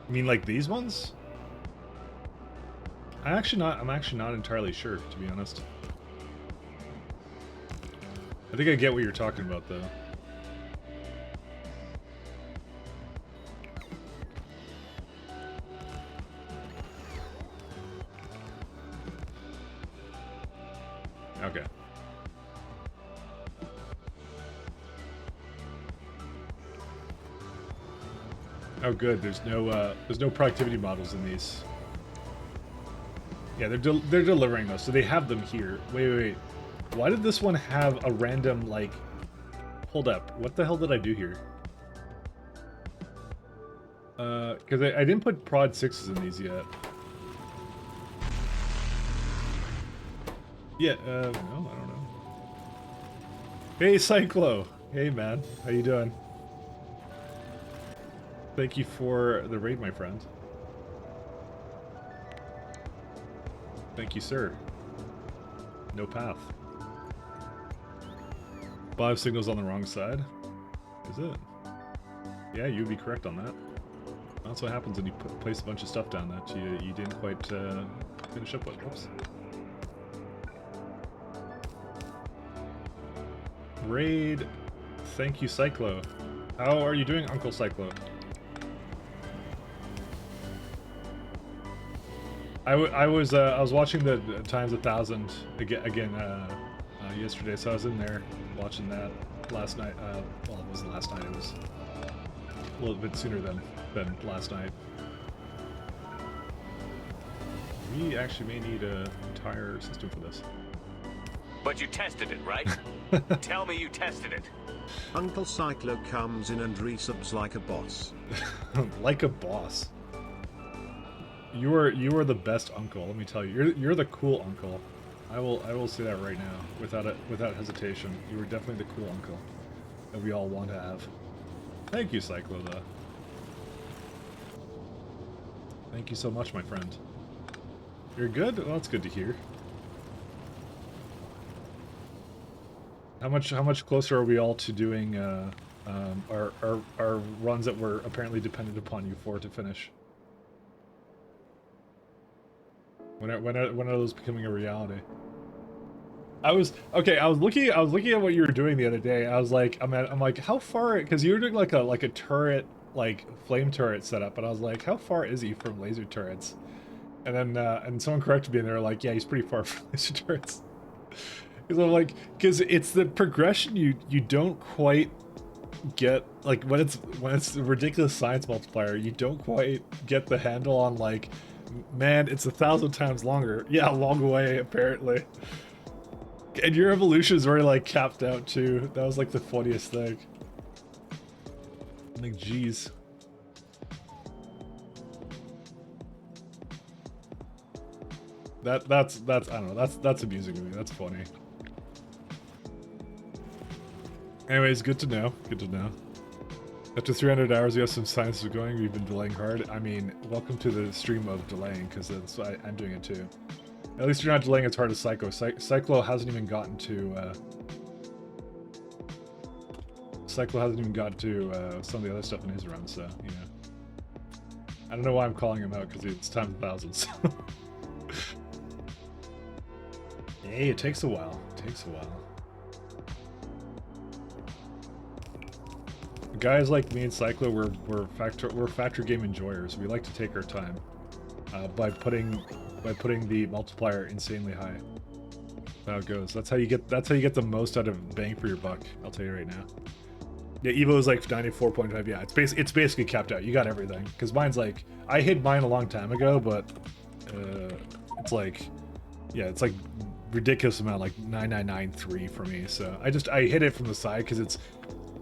You mean like these ones? I'm actually not entirely sure, to be honest. I think I get what you're talking about, though. Okay. Oh, good. There's no productivity models in these. Yeah, they're delivering those, so they have them here. Wait. Why did this one have a random, like... Hold up. What the hell did I do here? Because I didn't put prod 6s in these yet. Yeah, no, I don't know. Hey, Cyclo! Hey, man. How you doing? Thank you for the raid, my friend. Thank you, sir. No path. 5 signals on the wrong side? Is it? Yeah, you'd be correct on that. That's what happens when you place a bunch of stuff down that you didn't quite finish up with. Oops. Raid. Thank you, Cyclo. How are you doing, Uncle Cyclo? I was watching the times 1,000 again yesterday, so I was in there watching that last night. Well, it wasn't last night. It was a little bit sooner than last night. We actually may need an entire system for this. But you tested it, right? Tell me you tested it. Uncle Cyclo comes in and resubs like a boss. Like a boss. You are the best uncle. Let me tell you, you're the cool uncle. I will say that right now, without hesitation. You are definitely the cool uncle that we all want to have. Thank you, Cyclo. Though. Thank you so much, my friend. You're good. Well, that's good to hear. How much closer are we all to doing our runs that we're apparently dependent upon you for to finish? When are those becoming a reality? I was looking at what you were doing the other day. I was like, I'm like, how far? Because you were doing like a turret, like flame turret setup, and I was like, how far is he from laser turrets? And then and someone corrected me, and they were like, yeah, he's pretty far from laser turrets. Because I'm like, because it's the progression you don't quite get, like when it's a ridiculous science multiplier, you don't quite get the handle on like, man, it's 1,000 times longer. Yeah, long way apparently. And your evolution is already like capped out too. That was like the funniest thing. Like, jeez. That's I don't know. That's amusing to me. That's funny. Anyways, good to know. Good to know. After 300 hours, we have some science going. We've been delaying hard. I mean, welcome to the stream of delaying, because I'm doing it too. At least you're not delaying as hard as Psycho. Cyclo hasn't even gotten to. Cyclo hasn't even gotten to some of the other stuff in his run, so you know. I don't know why I'm calling him out, because it's times 1,000s. Hey, it takes a while. It takes a while. Guys like me and Cyclo, we're factor game enjoyers. We like to take our time by putting the multiplier insanely high. That's how it goes. That's how you get the most out of bang for your buck. I'll tell you right now. Yeah, Evo is like 94.5. Yeah, it's basically capped out. You got everything. Because mine's like, I hid mine a long time ago, but it's like, yeah, it's like ridiculous amount, like 9993 for me. So I hit it from the side because it's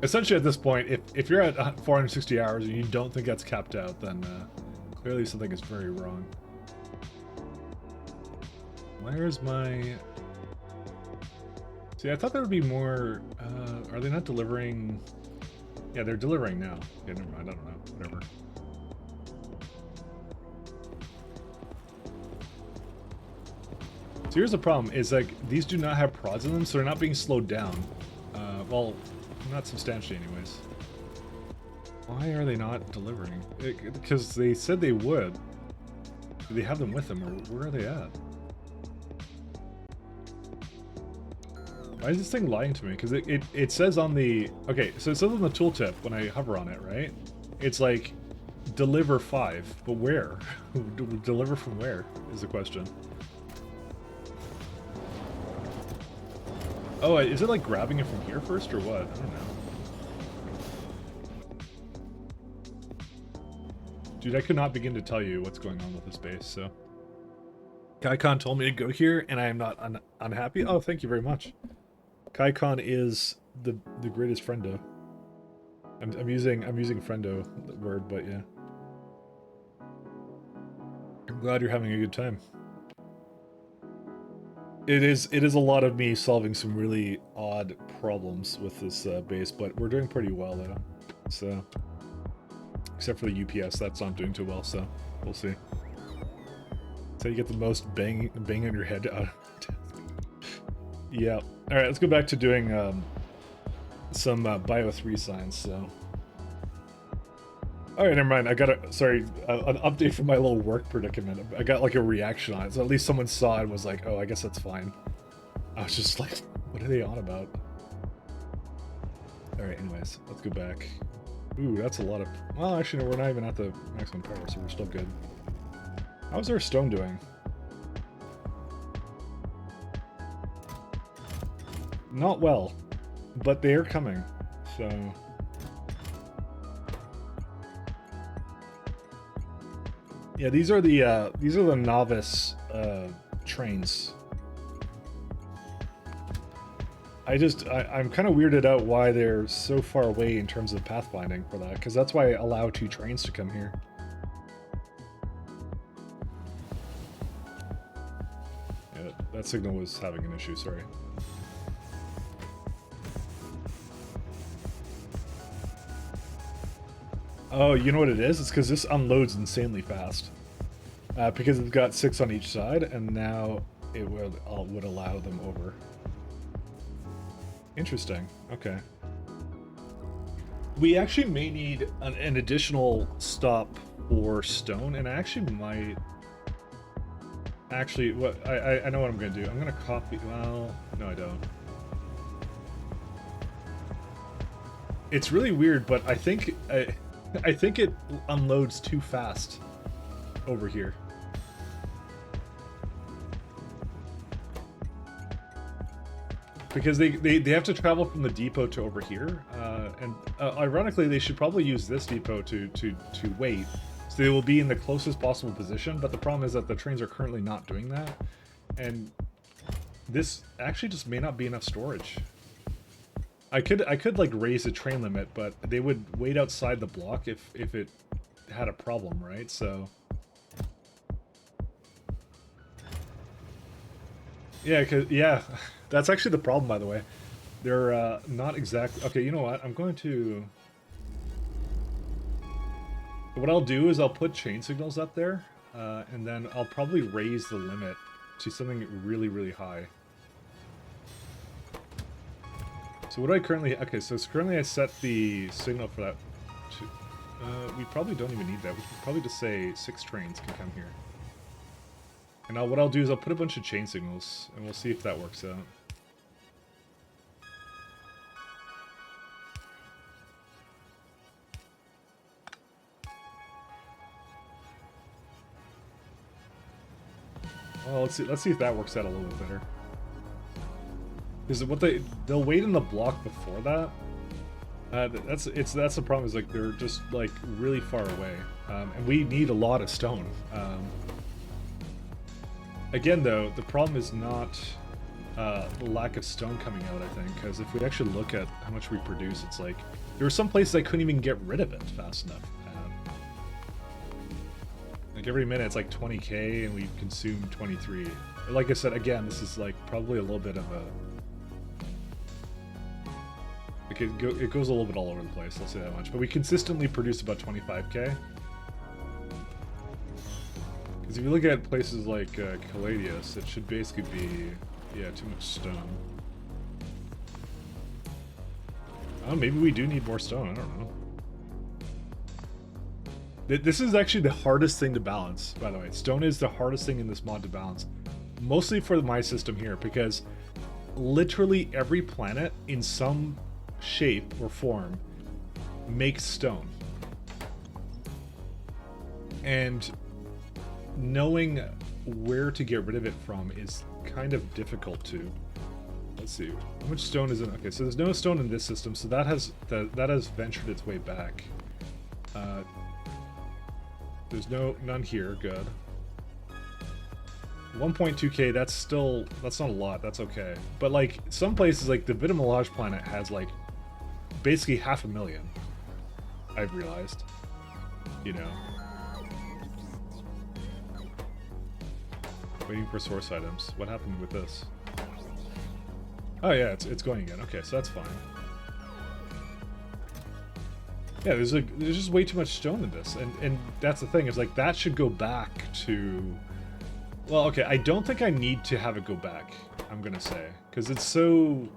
essentially at this point, if you're at 460 hours and you don't think that's capped out, then clearly something is very wrong. Where's my... See, I thought there would be more... are they not delivering... Yeah, they're delivering now. Yeah, never mind, I don't know. Whatever. So here's the problem, is like, these do not have prods in them, so they're not being slowed down. Well, not substantially anyways. Why are they not delivering? Because they said they would. Do they have them with them, or where are they at? Why is this thing lying to me? Because it says on the... Okay, so it says on the tooltip when I hover on it, right? It's like, deliver 5, but where? Deliver from where is the question. Oh, is it like grabbing it from here first or what? I don't know. Dude, I could not begin to tell you what's going on with this base, so... Kaikon told me to go here, and I am not unhappy. Oh, thank you very much. Kaikon is the greatest friendo. I'm using friendo word, but yeah. I'm glad you're having a good time. It is a lot of me solving some really odd problems with this base, but we're doing pretty well though. So, except for the UPS, that's not doing too well. So we'll see. So you get the most bang on your head out. Yeah. All right, let's go back to doing some Bio 3 signs. So. All right, never mind. I got an update from my little work predicament. I got like a reaction on it, so at least someone saw it and was like, "Oh, I guess that's fine." I was just like, "What are they on about?" All right, anyways, let's go back. Ooh, that's a lot of. Well, actually, no, we're not even at the maximum power, so we're still good. How's our stone doing? Not well, but they are coming, so. Yeah, these are the novice trains. I'm kind of weirded out why they're so far away in terms of pathfinding for that, because that's why I allow 2 trains to come here. Yeah, that signal was having an issue, sorry. Oh, you know what it is? It's because this unloads insanely fast. Because it's got 6 on each side, and now it would allow them over. Interesting. Okay. We actually may need an additional stop for stone, and I actually might... Actually, I know what I'm going to do. I'm going to copy... Well, no I don't. It's really weird, but I think it unloads too fast over here. Because they have to travel from the depot to over here, and ironically they should probably use this depot to wait, so they will be in the closest possible position, but the problem is that the trains are currently not doing that, and this actually just may not be enough storage. I could like raise the train limit, but they would wait outside the block if it had a problem, right? So yeah, that's actually the problem, by the way. They're not exactly... Okay, you know what? I'm going to... What I'll do is I'll put chain signals up there, and then I'll probably raise the limit to something really, really high. So what do I currently... Okay, so currently I set the signal for that to... we probably don't even need that. We could probably just say 6 trains can come here. And what I'll do is I'll put a bunch of chain signals, and we'll see if that works out. Well, let's see if that works out a little bit better. Because what they'll wait in the block before that. That's the problem, is like they're just like really far away, and we need a lot of stone. Again, though, the problem is not lack of stone coming out, I think, because if we actually look at how much we produce, it's like there were some places I couldn't even get rid of it fast enough. Like every minute it's like 20k and we consume 23. Like I said, again, this is like probably a little bit of a... Like it goes a little bit all over the place, I'll say that much. But we consistently produce about 25k. Because if you look at places like Caladius, it should basically be, yeah, too much stone. Oh, maybe we do need more stone, I don't know. This is actually the hardest thing to balance, by the way. Stone is the hardest thing in this mod to balance. Mostly for my system here, because literally every planet in some shape or form makes stone. And knowing where to get rid of it from is kind of difficult to. Let's see, how much stone is in? Okay, so there's no stone in this system, so that has ventured its way back. There's none here. Good. 1.2k. That's not a lot. That's okay. But like some places, like the Vitamalage planet has like basically 500,000. I've realized. You know. Waiting for source items. What happened with this? Oh yeah, it's going again. Okay, so that's fine. Yeah, there's just way too much stone in this, and that's the thing, is like that should go back to... Well, okay, I don't think I need to have it go back, I'm gonna say, because it's so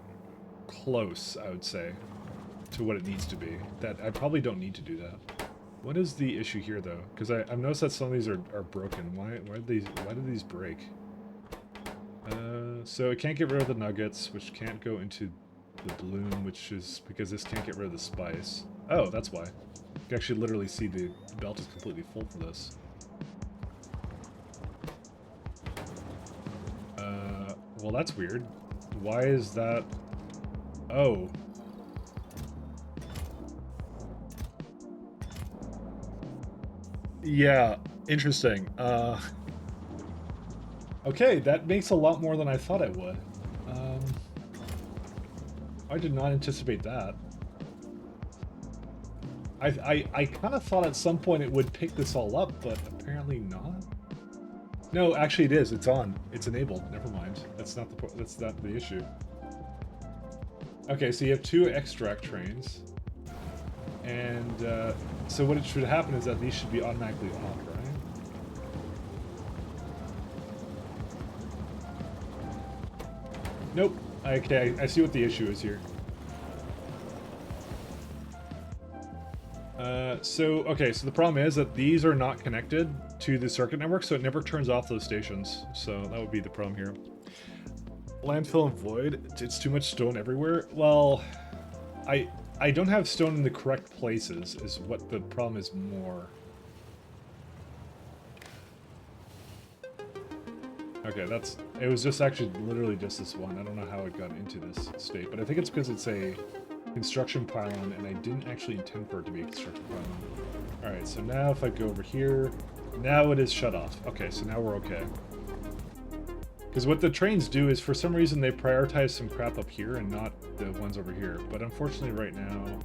close, I would say, to what it needs to be, that I probably don't need to do that. What is the issue here, though? Because I've noticed that some of these are broken. Why do these break? So it can't get rid of the nuggets, which can't go into the bloom, which is because this can't get rid of the spice. Oh, that's why. You can actually literally see the belt is completely full for this. Well, that's weird. Why is that? Oh. Yeah, interesting. Okay, that makes a lot more than I thought it would. I did not anticipate that. I kind of thought at some point it would pick this all up, but apparently not. No, actually it is. It's on. It's enabled. Never mind. That's not the issue. Okay, so you have 2 extract trains. And so what it should happen is that these should be automatically off, right? Nope. Okay, I see what the issue is here. Okay, so the problem is that these are not connected to the circuit network, so it never turns off those stations. So that would be the problem here. Landfill and void. It's too much stone everywhere. Well, I don't have stone in the correct places, is what the problem is more. Okay, it was just actually literally just this one. I don't know how it got into this state, but I think it's because it's a construction pylon, and I didn't actually intend for it to be a construction pylon. Alright, so now if I go over here, now it is shut off. Okay, so now we're okay. Because what the trains do is, for some reason, they prioritize some crap up here and not the ones over here. But unfortunately right now,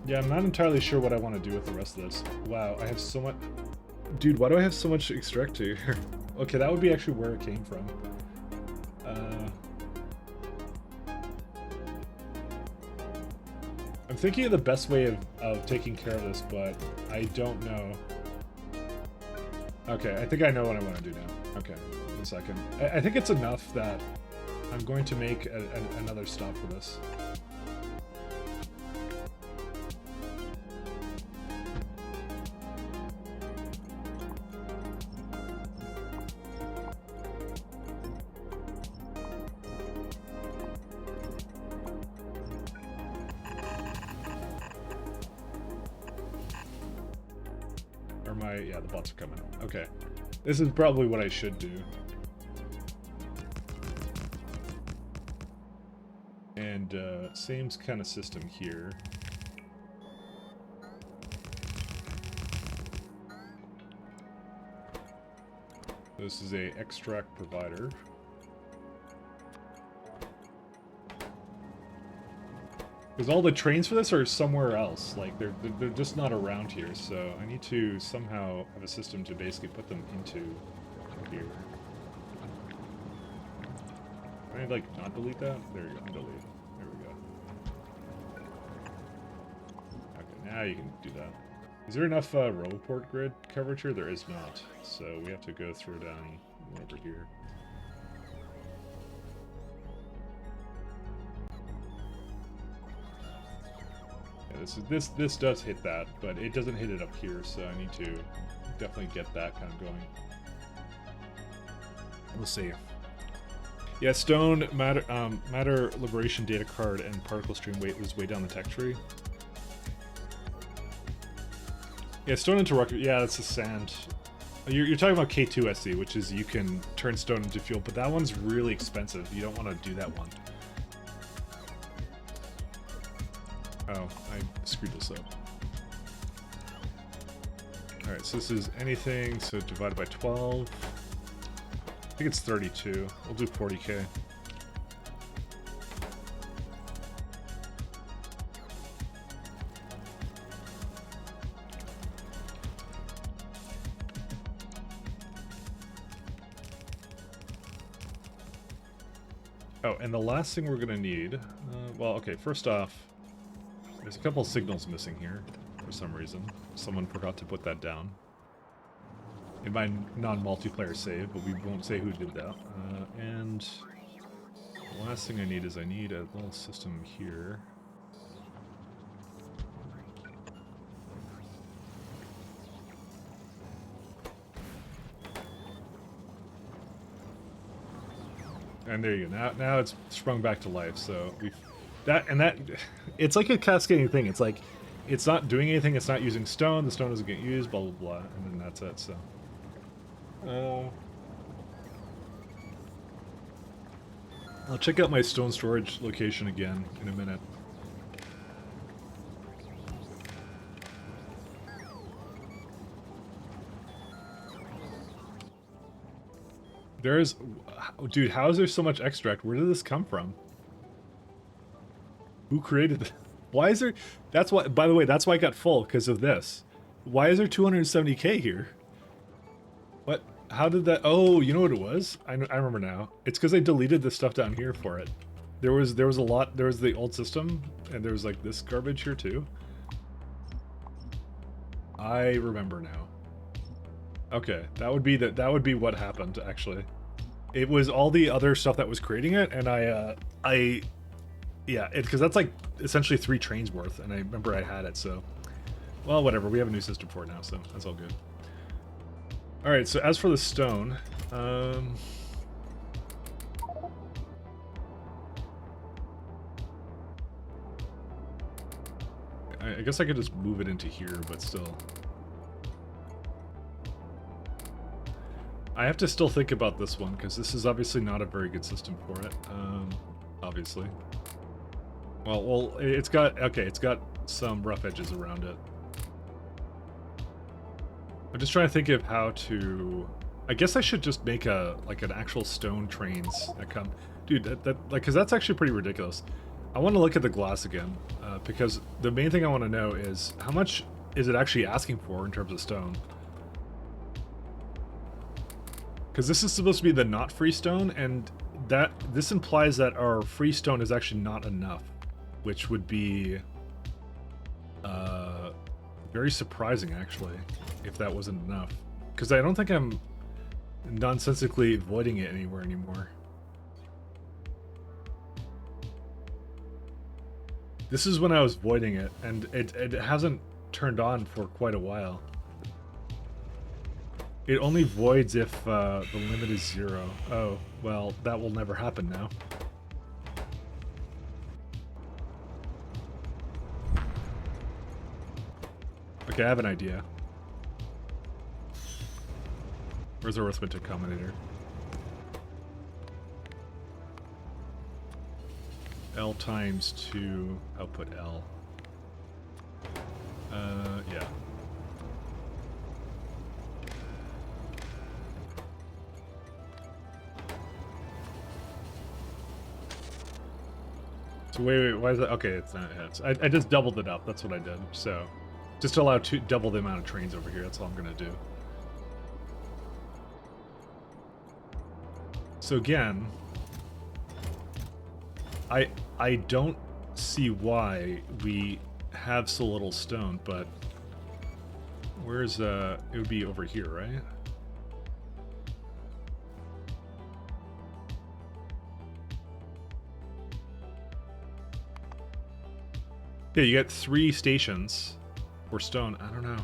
yeah, I'm not entirely sure what I want to do with the rest of this. Wow, I have so much... Dude, why do I have so much extract here? Okay, that would be actually where it came from. I'm thinking of the best way of taking care of this, but I don't know. Okay, I think I know what I want to do now. Okay, 1 second. I think it's enough that I'm going to make another stop for this. Yeah, the bots are coming. Okay. This is probably what I should do. And, same kind of system here. This is a extract provider. Because all the trains for this are somewhere else. Like, they're just not around here, so I need to somehow have a system to basically put them into here. Can I, like, not delete that? There you go, undelete. There we go. Okay, now you can do that. Is there enough Roboport grid coverage here? There is not, so we have to go through down over here. This does hit that, but it doesn't hit it up here, so I need to definitely get that kind of going. We'll see. Yeah, stone, matter liberation data card, and particle stream weight was way down the tech tree. Yeah, stone into rocket. Yeah, that's the sand. You're talking about x10 SE, which is you can turn stone into fuel, but that one's really expensive. You don't want to do that one. Oh, I screwed this up. Alright, so this is anything, so divided by 12. I think it's 32. We'll do 40k. Oh, and the last thing we're going to need... well, okay, first off, there's a couple of signals missing here for some reason. Someone forgot to put that down in my non-multiplayer save, but we won't say who did that. And the last thing I need is I need a little system here. And there you go. Now it's sprung back to life. So we've it's like a cascading thing. It's like it's not doing anything. It's not using stone. The stone doesn't get used. Blah blah blah. And then that's it. So. I'll check out my stone storage location again in a minute. There's... Dude, how is there so much extract? Where did this come from? Who created it? Why is there... That's why... By the way, that's why I got full, because of this. Why is there 270k here? What? How did that... Oh, you know what it was? I remember now. It's because I deleted the stuff down here for it. There was a lot... There was the old system, and there was like this garbage here too. I remember now. Okay, that would be what happened, actually. It was all the other stuff that was creating it, and yeah, because that's like essentially 3 trains worth, and I remember I had it, so... Well, whatever, we have a new system for it now, so that's all good. Alright, so as for the stone, I guess I could just move it into here, but still... I have to still think about this one, because this is obviously not a very good system for it, obviously. Well, it's got some rough edges around it. I'm just trying to think of how to... I guess I should just make like an actual stone trains that come... Dude, because that's actually pretty ridiculous. I want to look at the glass again, because the main thing I want to know is how much is it actually asking for in terms of stone? Because this is supposed to be the not free stone, and this implies that our free stone is actually not enough, which would be very surprising, actually, if that wasn't enough. Because I don't think I'm nonsensically voiding it anywhere anymore. This is when I was voiding it, and it hasn't turned on for quite a while. It only voids if the limit is 0. Oh, well, that will never happen now. Okay, I have an idea. Where's the arithmetic combinator? L times 2, output L. Yeah. So wait, why is that? Okay, it's not. I just doubled it up. That's what I did. So just allow double the amount of trains over here. That's all I'm gonna do. So again, I don't see why we have so little stone, but where's it would be over here, right? Yeah, you got 3 stations for stone. I don't know.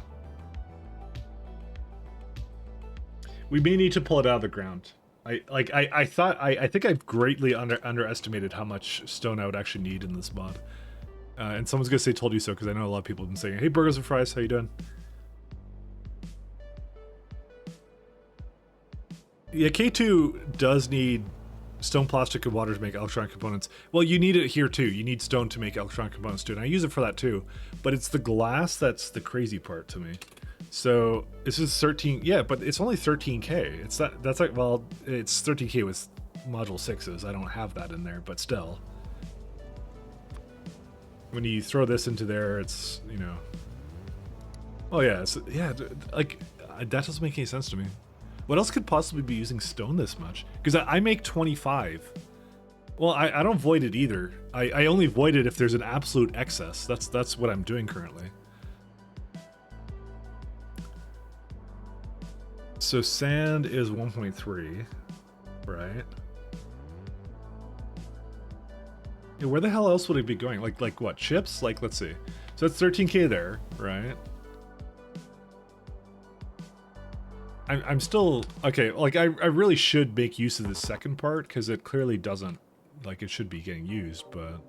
We may need to pull it out of the ground. I think I've greatly underestimated how much stone I would actually need in this mod. And someone's gonna say "told you so" because I know a lot of people have been saying, "Hey, burgers and fries, how you doing?" Yeah, K2 does need stone, plastic, and water to make electronic components. Well, you need it here too. You need stone to make electronic components too, and I use it for that too. But it's the glass that's the crazy part to me. So this is 13. Yeah, but it's only 13K. It's that's like, well, it's 13K with module 6s. I don't have that in there, but still. When you throw this into there, it's, you know. Oh yeah, yeah, like that doesn't make any sense to me. What else could possibly be using stone this much? Because I make 25. Well, I don't void it either. I only void it if there's an absolute excess. That's what I'm doing currently. So sand is 1.3, right? Yeah, where the hell else would it be going? Like what? Chips? Like, let's see. So that's 13K there, right? I'm still okay. Like I really should make use of the second part because it clearly doesn't, like, it should be getting used, but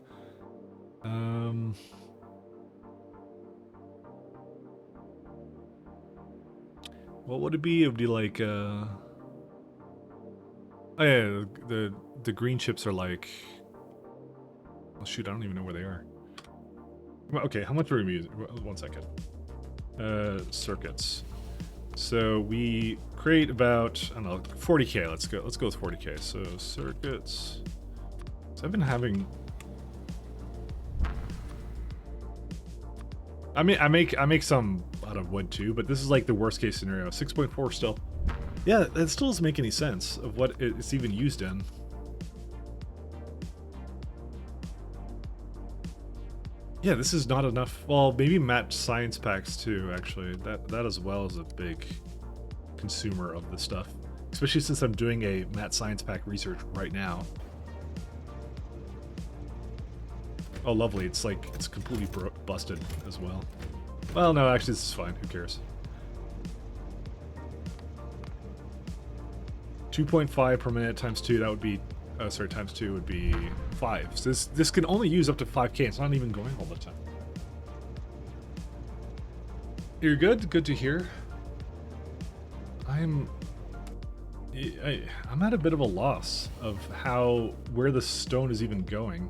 what would it be? It would be like oh yeah, the green chips are like, oh shoot, I don't even know where they are. Okay, how much are we using? 1 second. Circuits. So we create about, I don't know, 40K. Let's go with 40K. So circuits. So I've been having. I mean, I make some out of wood too, but this is like the worst case scenario. 6.4 still. Yeah, that still doesn't make any sense of what it's even used in. Yeah, this is not enough. Well, maybe match science packs too, actually. That as well is a big consumer of this stuff. Especially since I'm doing a Matt Science Pack research right now. Oh, lovely. It's like, it's completely busted as well. Well, no, actually this is fine. Who cares? 2.5 per minute times 2, that would be, sorry, times 2 would be 5. So this can only use up to 5K. It's not even going all the time. You're good? Good to hear. I'm at a bit of a loss of where the stone is even going.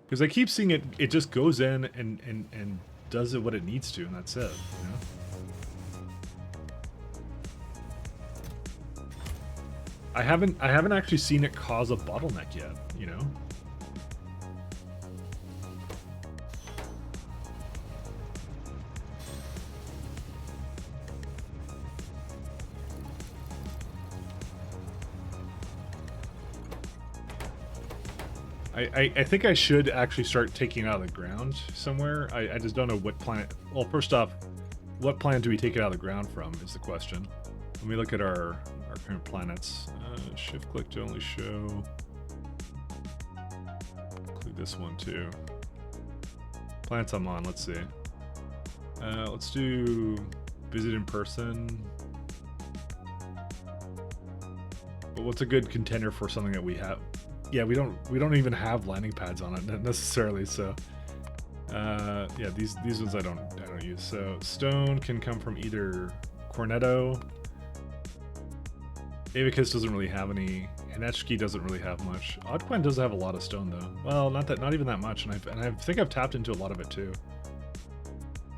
Because I keep seeing it just goes in and does it what it needs to, and that's it, you know? I haven't actually seen it cause a bottleneck yet, you know? I think I should actually start taking it out of the ground somewhere. I just don't know what planet. Well, first off, what planet do we take it out of the ground from is the question. Let me look at our current planets. Shift click to only show. Include this one too. Planets I'm on, let's see. Let's do visit in person. But what's a good contender for something that we have? Yeah, we don't even have landing pads on it necessarily, so yeah, these ones I don't use. So stone can come from either Cornetto. Avicus doesn't really have any. Hinechki doesn't really have much. Oddplan does have a lot of stone though. Well, not even that much, and I think I've tapped into a lot of it too.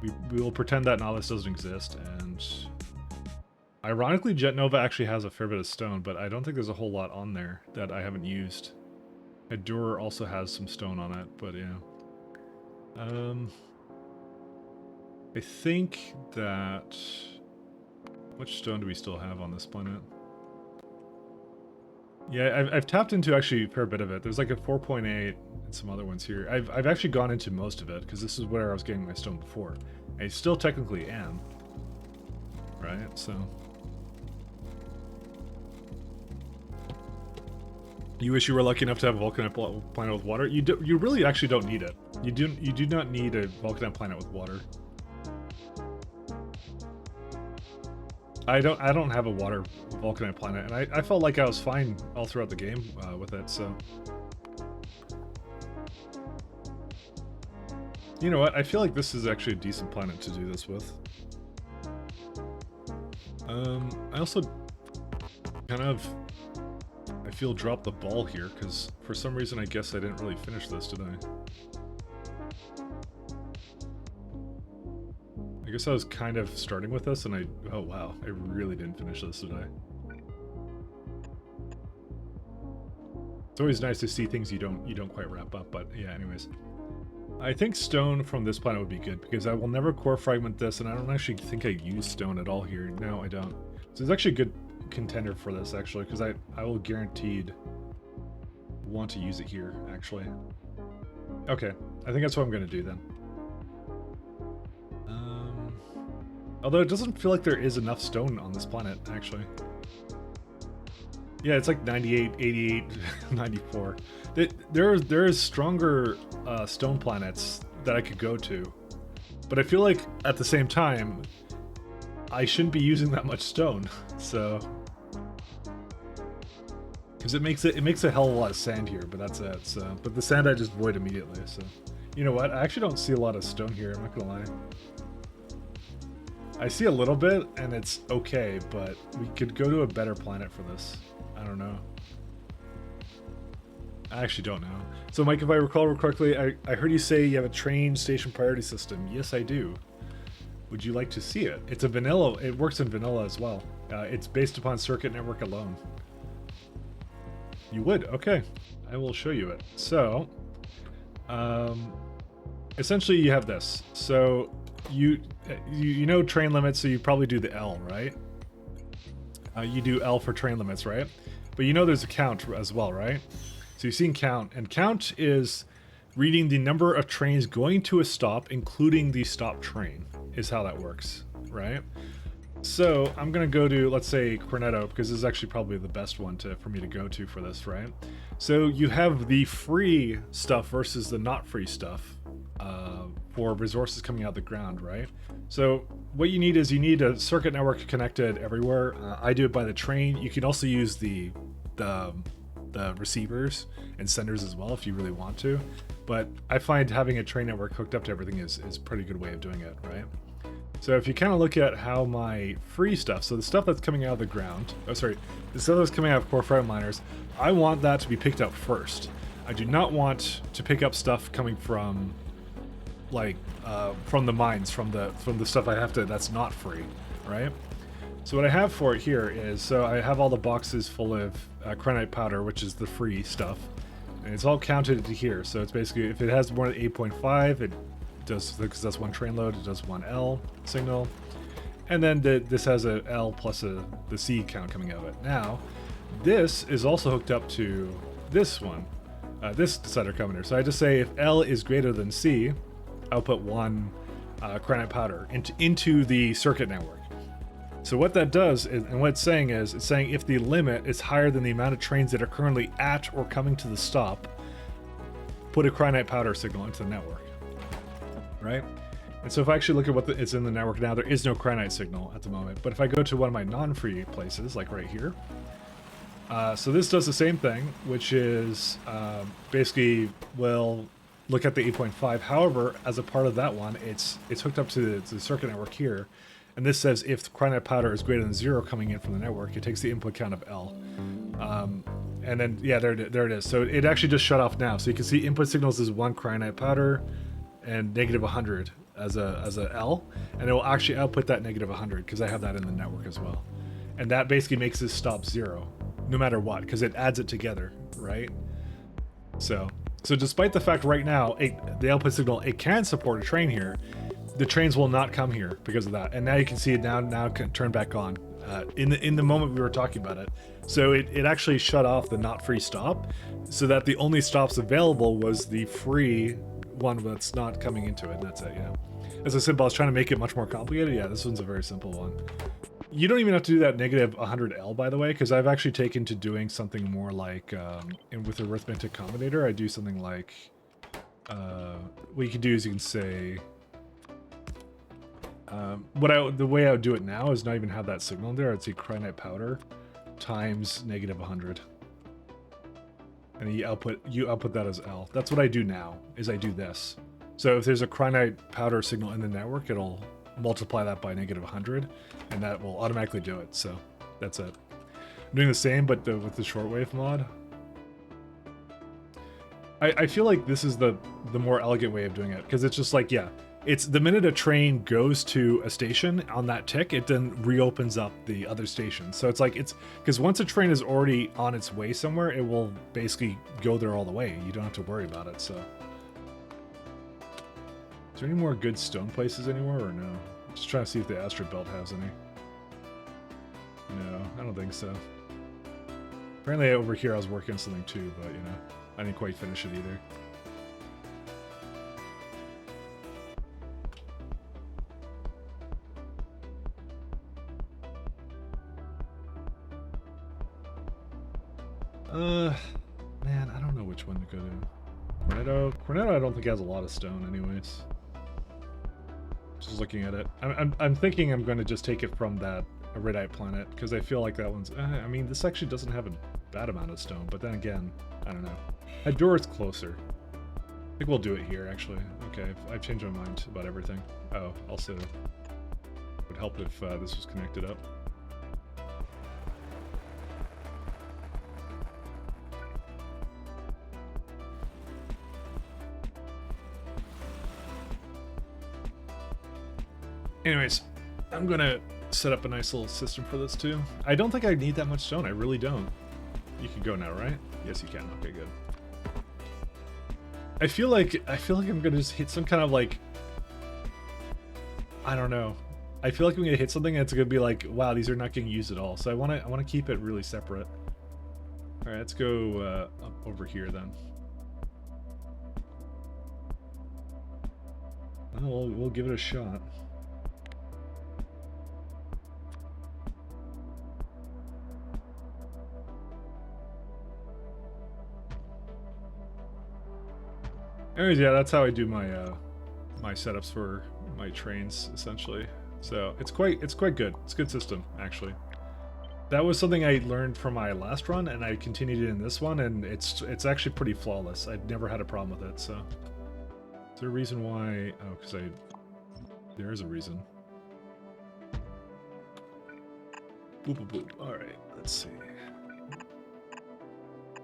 We will pretend that Novice doesn't exist, and Ironically, Jet Nova actually has a fair bit of stone, but I don't think there's a whole lot on there that I haven't used. Adur also has some stone on it, but yeah. I think that... Which stone do we still have on this planet? Yeah, I've tapped into actually a fair bit of it. There's like a 4.8 and some other ones here. I've actually gone into most of it, because this is where I was getting my stone before. I still technically am. Right, so... You wish you were lucky enough to have a volcanic planet with water? You really actually don't need it. You do not need a volcanic planet with water. I don't have a water volcanic planet, and I felt like I was fine all throughout the game with it, so... You know what, I feel like this is actually a decent planet to do this with. I also kind of... I feel dropped the ball here, because for some reason I guess I didn't really finish this, did I? I guess I was kind of starting with this, and oh wow, I really didn't finish this, did I? It's always nice to see things you don't quite wrap up, but yeah, anyways. I think stone from this planet would be good, because I will never core fragment this, and I don't actually think I use stone at all here. No, I don't. So it's actually a good contender for this, actually, because I will guaranteed want to use it here, actually. Okay, I think that's what I'm going to do then. Although it doesn't feel like there is enough stone on this planet, actually. Yeah, it's like 98, 88, 94. There is stronger stone planets that I could go to. But I feel like, at the same time, I shouldn't be using that much stone, so... Because it makes a hell of a lot of sand here, but that's it, so... But the sand I just void immediately, so... You know what, I actually don't see a lot of stone here, I'm not gonna lie. I see a little bit, and it's okay, but we could go to a better planet for this. I don't know. I actually don't know. So Mike, if I recall correctly, I heard you say you have a train station priority system. Yes, I do. Would you like to see it? It's a vanilla, it works in vanilla as well. It's based upon circuit network alone. You would? Okay. I will show you it. So, essentially you have this. So, you know train limits, so you probably do the L, right? You do L for train limits, right? But you know there's a count as well, right? So you've seen count, and count is reading the number of trains going to a stop, including the stop train, is how that works, right? So I'm gonna go to, let's say, Cornetto, because this is actually probably the best one for me to go to for this, right? So you have the free stuff versus the not free stuff for resources coming out of the ground, right? So what you need is you need a circuit network connected everywhere. I do it by the train. You can also use the receivers and senders as well if you really want to. But I find having a train network hooked up to everything is a pretty good way of doing it, right? So if you kind of look at how my free stuff, so the stuff that's coming out of the ground, the stuff that's coming out of core fragment miners, I want that to be picked up first. I do not want to pick up stuff coming from, like, from the mines, from the stuff I have to, that's not free, right? So what I have for it here is, so I have all the boxes full of crenite powder, which is the free stuff, and it's all counted to here. So it's basically, if it has more than 8.5, it does, because that's one train load, it does one L signal, and then this has a L plus the C count coming out of it. Now, this is also hooked up to this one, this decider combiner. So I just say if L is greater than C, I'll put one crenite powder into the circuit network. So what that does, and what it's saying is, it's saying if the limit is higher than the amount of trains that are currently at or coming to the stop, put a crenite powder signal into the network, right? And so if I actually look at what it's in the network now, there is no crenite signal at the moment. But if I go to one of my non-free places, like right here, so this does the same thing, which is basically will look at the 8.5. However, as a part of that one, it's hooked up to the circuit network here. And this says if the crenite powder is greater than 0 coming in from the network, it takes the input count of L. And then, yeah, there it is. So it actually just shut off now. So you can see input signals is 1 crenite powder and negative 100 as a L. And it will actually output that negative 100 because I have that in the network as well. And that basically makes this stop 0, no matter what, because it adds it together, right? So despite the fact right now, the output signal, it can support a train here, the trains will not come here because of that. And now you can see it now can turn back on in the moment we were talking about it. So it actually shut off the not free stop, so that the only stops available was the free one that's not coming into it, and that's it, yeah. As I said, I was trying to make it much more complicated. Yeah, this one's a very simple one. You don't even have to do that negative 100L, by the way, because I've actually taken to doing something more like, and with arithmetic combinator, I do something like, what you can do is you can say, the way I would do it now is not even have that signal in there. I'd say cryonite powder times negative 100. And you output that as L. That's what I do now, is I do this. So if there's a cryonite powder signal in the network, it'll multiply that by negative 100, and that will automatically do it. So that's it. I'm doing the same, but with the shortwave mod. I feel like this is the more elegant way of doing it, because it's just like, yeah, it's the minute a train goes to a station on that tick, it then reopens up the other station. So it's like, it's because once a train is already on its way somewhere, it will basically go there all the way. You don't have to worry about it. So is there any more good stone places anywhere, or no? Just trying to see if the Astro Belt has any. No, I don't think so. Apparently over here I was working on something too, but you know, I didn't quite finish it either. Man, I don't know which one to go to. Cornetto I don't think has a lot of stone anyways. Just looking at it. I'm thinking I'm going to just take it from that Iridite planet, because I feel like that one's... I mean, this actually doesn't have a bad amount of stone, but then again, I don't know. Hadora's closer. I think we'll do it here, actually. Okay, I've changed my mind about everything. Oh, also, it would help if this was connected up. Anyways, I'm gonna set up a nice little system for this too. I don't think I need that much stone. I really don't. You can go now, right? Yes, you can. Okay, good. I feel like I'm gonna just hit some kind of like, I don't know. I feel like I'm gonna hit something and it's gonna be like, wow, these are not getting used at all. So I wanna keep it really separate. All right, let's go up over here then. Well, we'll give it a shot. Anyways, yeah, that's how I do my my setups for my trains, essentially. So it's quite good. It's a good system, actually. That was something I learned from my last run, and I continued it in this one, and it's actually pretty flawless. I'd never had a problem with it. So is there a reason why? Oh, because there is a reason. Boop boop boop. All right, let's see.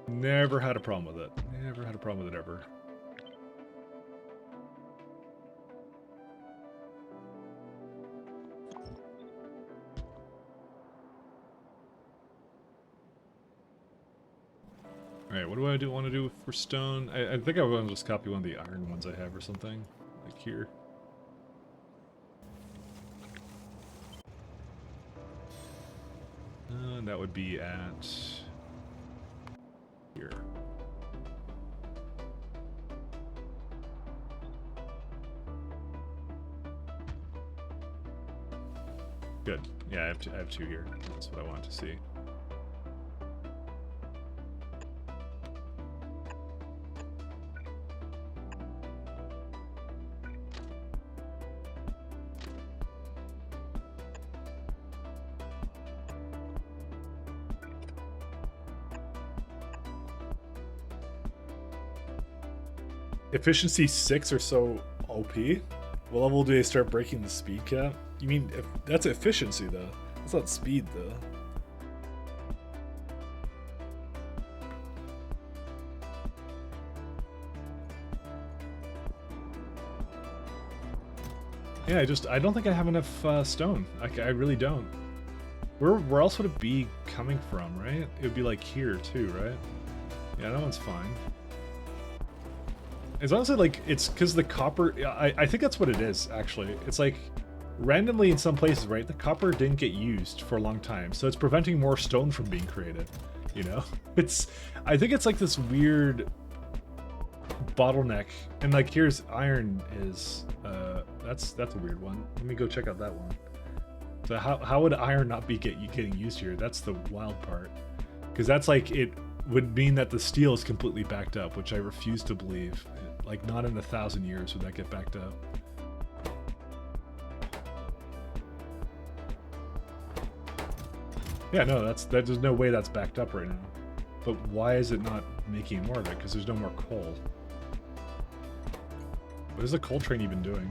Never had a problem with it. Never had a problem with it ever. Alright, what do I want to do for stone? I think I want to just copy one of the iron ones I have or something. Like here. And that would be at... here. Good. Yeah, I have two here. That's what I want to see. Efficiency 6 or so OP? What level do they start breaking the speed cap? You mean, that's efficiency though. That's not speed though. Yeah, I don't think I have enough stone. I really don't. Where else would it be coming from, right? It would be like here too, right? Yeah, that one's fine. It's honestly like, it's because the copper, I think that's what it is, actually. It's like, randomly in some places, right, the copper didn't get used for a long time, so it's preventing more stone from being created, you know? I think it's like this weird bottleneck, and like here's iron is, that's a weird one. Let me go check out that one. So how would iron not be getting used here? That's the wild part. Because that's like, it would mean that the steel is completely backed up, which I refuse to believe. Like, not in 1,000 years would that get backed up. Yeah, no, there's no way that's backed up right now. But why is it not making more of it? Because there's no more coal. What is the coal train even doing?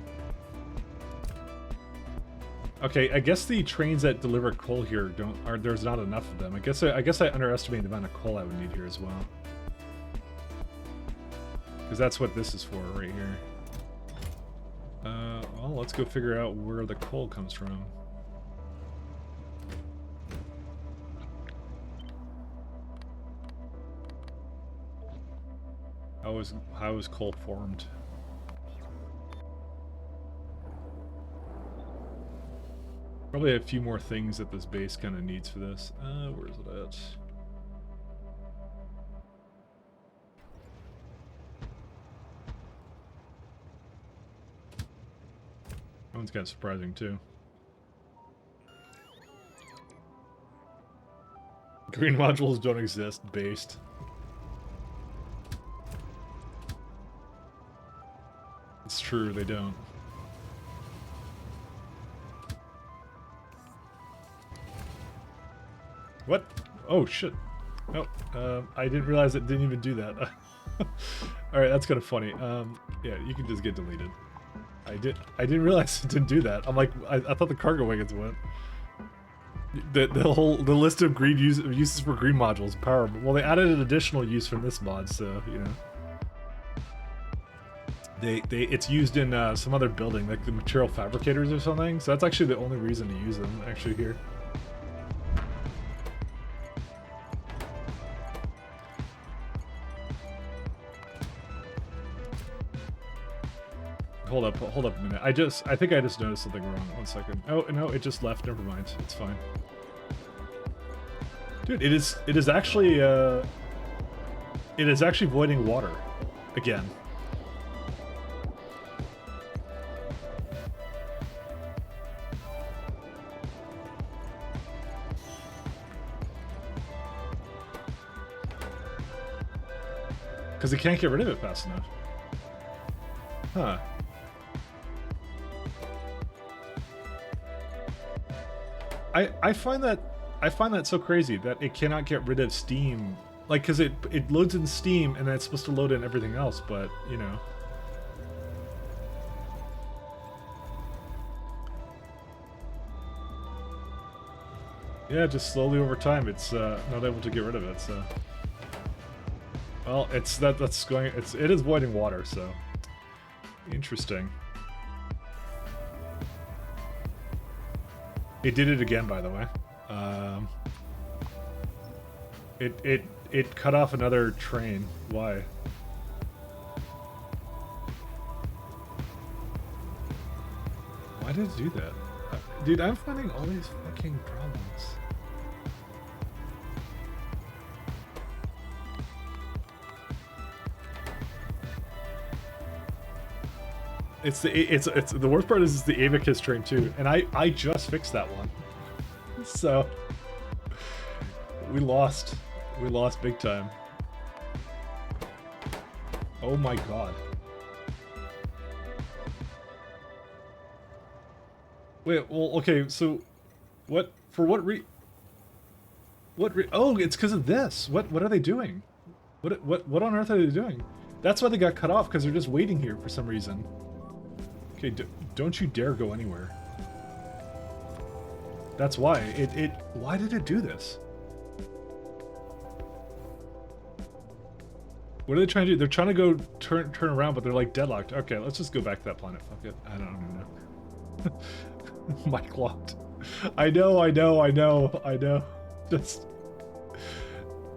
Okay, I guess the trains that deliver coal here there's not enough of them. I guess I underestimated the amount of coal I would need here as well. Because that's what this is for right here. Well, let's go figure out where the coal comes from. How is coal formed? Probably a few more things that this base kind of needs for this. Where is it at? That one's kind of surprising too. Green modules don't exist, based. It's true, they don't. What? Oh shit. Oh, I didn't realize it didn't even do that. Alright, that's kind of funny. Yeah, you can just get deleted. I didn't realize it didn't do that. I'm like, I thought the cargo wagons went. The list of green uses for green modules, power. Well, they added an additional use from this mod, so you know. It's used in some other building, like the material fabricators or something. So that's actually the only reason to use them actually here. Hold up a minute. I think I just noticed something wrong. 1 second. Oh no, it just left. Never mind. It's fine. Dude, it is actually voiding water again. Because it can't get rid of it fast enough. Huh. I find that so crazy that it cannot get rid of Steam, like, because it loads in Steam and then it's supposed to load in everything else, but you know. Yeah, just slowly over time, it's not able to get rid of it. So, well, it is voiding water, so interesting. It did it again, by the way. It cut off another train. Why? Why did it do that? Dude, I'm finding all these fucking problems. It's the worst part is the Abacus train too, and I just fixed that one, so we lost big time. Oh my god! Wait, well, okay, so what oh, it's because of this. What are they doing? What on earth are they doing? That's why they got cut off, because they're just waiting here for some reason. Okay, don't you dare go anywhere. That's why. Why did it do this? What are they trying to do? They're trying to go turn around, but they're like deadlocked. Okay, let's just go back to that planet. Fuck it. I don't even know. Mic locked. I know. Just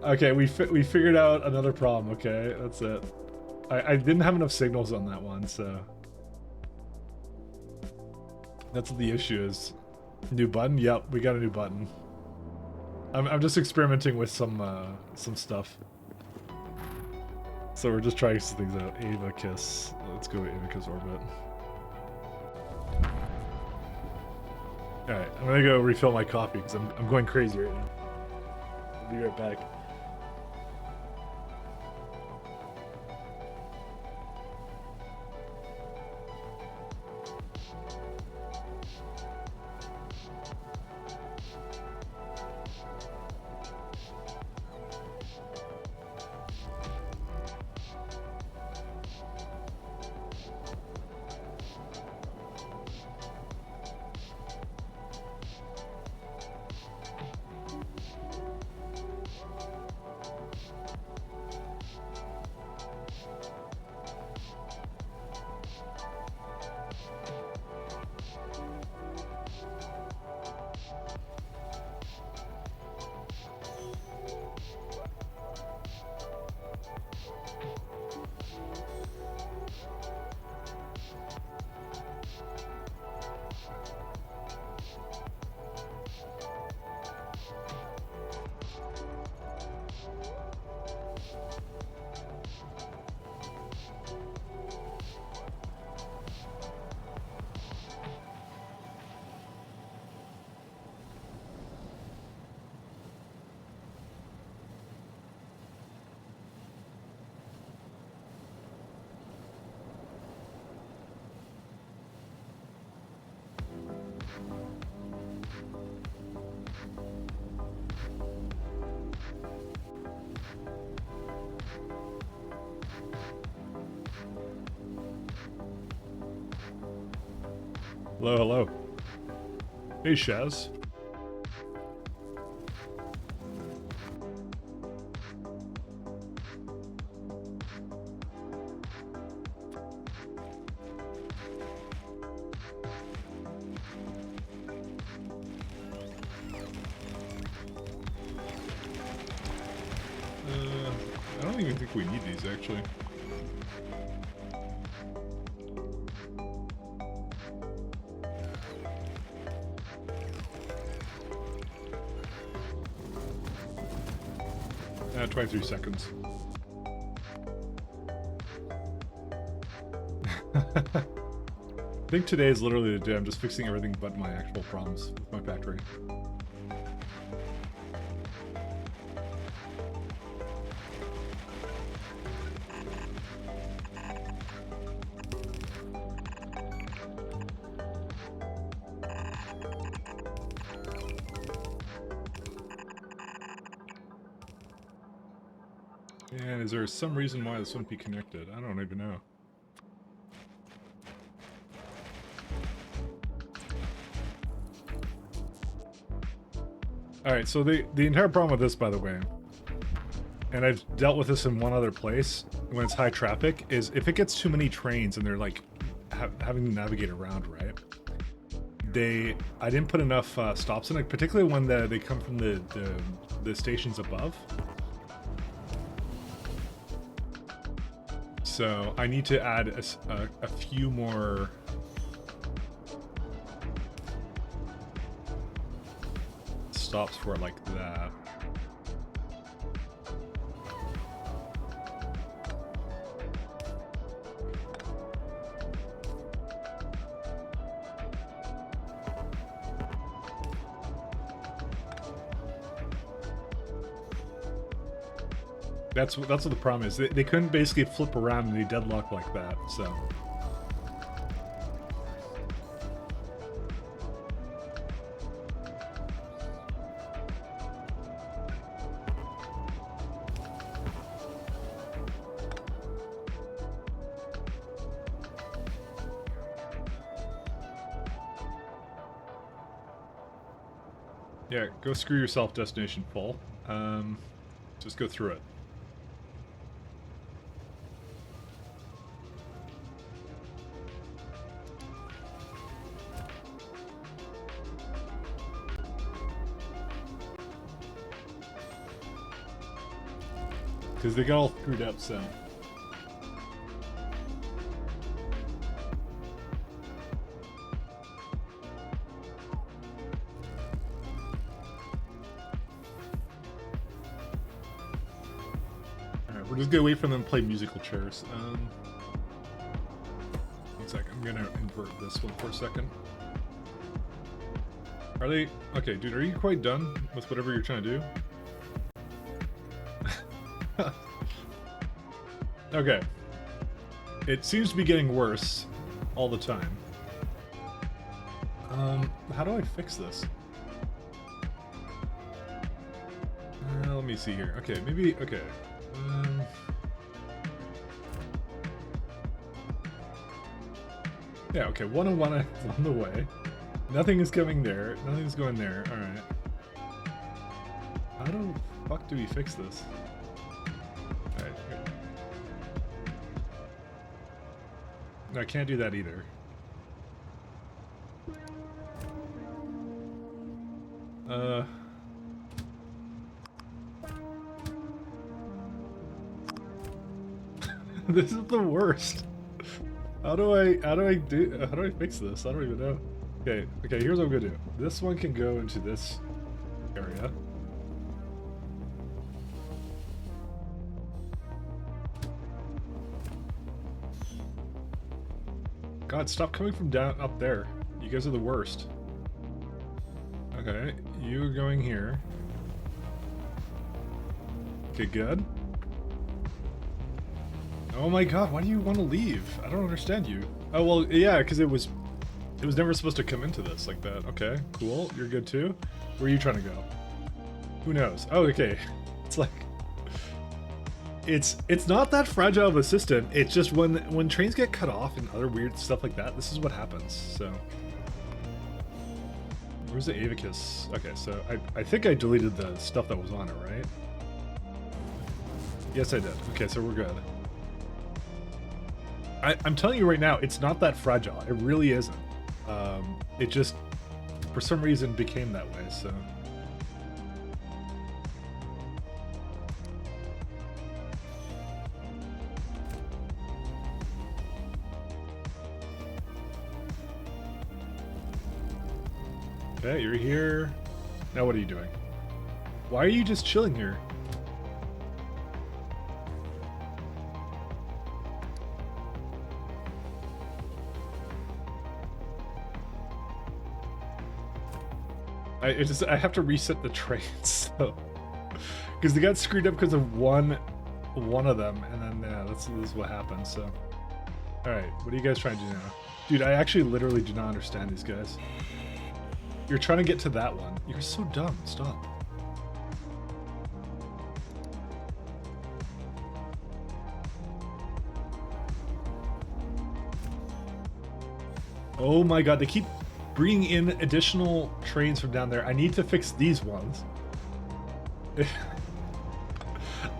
okay. We figured out another problem. Okay, that's it. I didn't have enough signals on that one, so that's what the issue is. New button? Yep, we got a new button. I'm just experimenting with some stuff. So we're just trying some things out. Ava Kiss. Let's go with Ava Kiss Orbit. Alright, I'm gonna go refill my coffee because I'm going crazy right now. I'll be right back. Hello, hello. Hey, Shaz. I don't even think we need these, actually. Yeah, 23 seconds. I think today is literally the day I'm just fixing everything but my actual problems with my factory. And is there some reason why this wouldn't be connected? I don't even know. Alright, so the entire problem with this, by the way, and I've dealt with this in one other place when it's high traffic, is if it gets too many trains and they're like having to navigate around, right? I didn't put enough stops in it, particularly when they come from the stations above. So I need to add a few more stops for it like that. That's what the problem is. They couldn't basically flip around and they deadlock like that, so. Yeah, go screw yourself, destination full. Just go through it. because they got all screwed up, so. Alright, we're just gonna wait for them to play musical chairs. One sec, I'm gonna invert this one for a second. Are they... Okay, dude, are you quite done with whatever you're trying to do? Okay. It seems to be getting worse all the time. How do I fix this? Let me see here. Okay, maybe... Okay. Yeah, okay, 101 is on the way. Nothing is coming there. Nothing's going there. Alright. How the fuck do we fix this? Alright. No, I can't do that either. This is the worst. How do I fix this? I don't even know. Okay, here's what I'm gonna do. This one can go into this area. God, stop coming from down up there. You guys are the worst. Okay, you're going here. Okay, good. Oh my god, why do you want to leave? I don't understand you. Oh, well, yeah, because it was never supposed to come into this like that. Okay, cool. You're good too. Where are you trying to go? Who knows? Oh, okay. It's like... It's not that fragile of a system. It's just when trains get cut off and other weird stuff like that, this is what happens, so... Where's the Avicus? Okay, so I think I deleted the stuff that was on it, right? Yes, I did. Okay, so we're good. I'm telling you right now, it's not that fragile. It really isn't. It just, for some reason, became that way, so... Okay, you're here. Now what are you doing? Why are you just chilling here? I have to reset the trains, so because they got screwed up because of one of them, and then yeah, this is what happened. So, all right, what are you guys trying to do now, dude? I actually literally do not understand these guys. You're trying to get to that one. You're so dumb. Stop. Oh my god, they keep bringing in additional trains from down there. I need to fix these ones.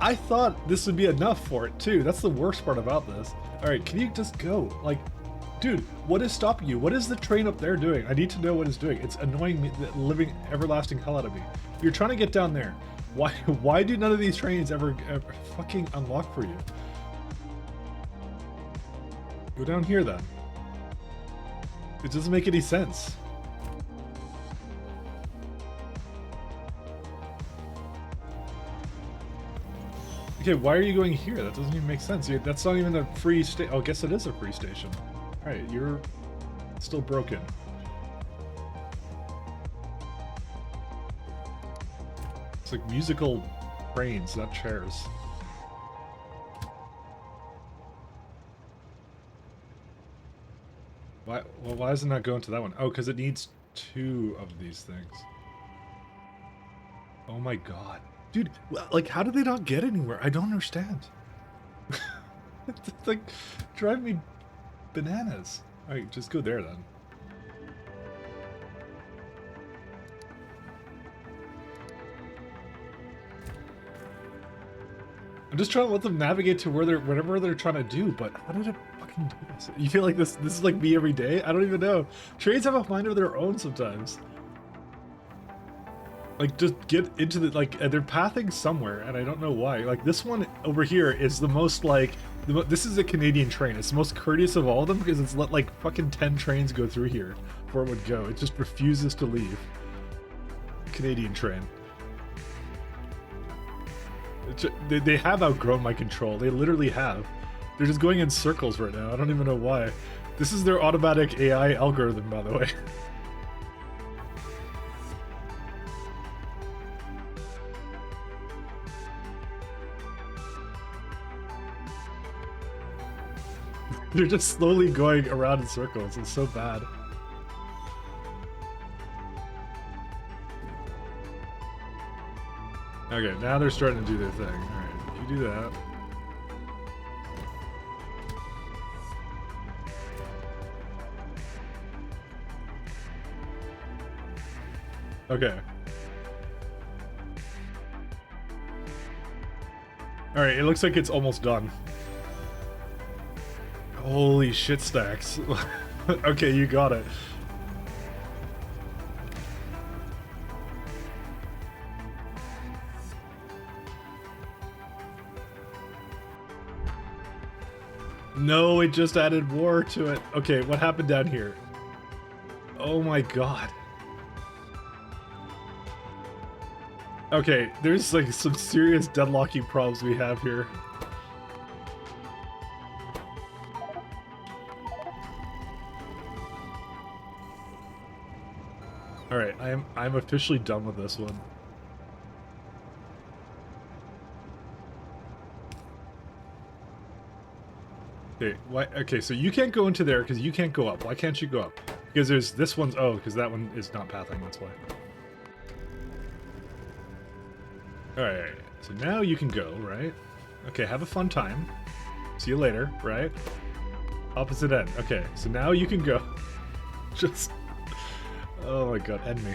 I thought this would be enough for it too. That's the worst part about this. All right, can you just go? Like, dude, what is stopping you? What is the train up there doing? I need to know what it's doing. It's annoying me, the living everlasting hell out of me. You're trying to get down there. Why do none of these trains ever fucking unlock for you? Go down here then. It doesn't make any sense. Okay, why are you going here? That doesn't even make sense. That's not even a free station. Oh, I guess it is a free station. Alright, you're still broken. It's like musical trains, not chairs. Why isn't that going to that one? Oh, because it needs 2 of these things. Oh my god. Dude, like, how did they not get anywhere? I don't understand. It's like, drive me bananas. Alright, just go there then. I'm just trying to let them navigate to whatever they're trying to do, but how did it fucking do this? You feel like this is like me every day? I don't even know. Trains have a mind of their own sometimes. Like, just get into the, like, they're pathing somewhere, and I don't know why. Like, this one over here is the most, like, this is a Canadian train. It's the most courteous of all of them because it's let, like, fucking 10 trains go through here before it would go. It just refuses to leave. Canadian train. They have outgrown my control. They literally have. They're just going in circles right now. I don't even know why. This is their automatic AI algorithm, by the way. They're just slowly going around in circles. It's so bad. Okay, now they're starting to do their thing. Alright, you do that. Okay. Alright, it looks like it's almost done. Holy shit stacks. Okay, you got it. No, it just added war to it. Okay, what happened down here? Oh my god. Okay, there's like some serious deadlocking problems we have here. Alright, I'm officially done with this one. Okay, why? Okay, so you can't go into there because you can't go up. Why can't you go up? Because there's this one's. Oh, because that one is not pathing. That's why. All right. So now you can go. Right. Okay. Have a fun time. See you later. Right. Opposite end. Okay. So now you can go. Just. Oh my god. End me.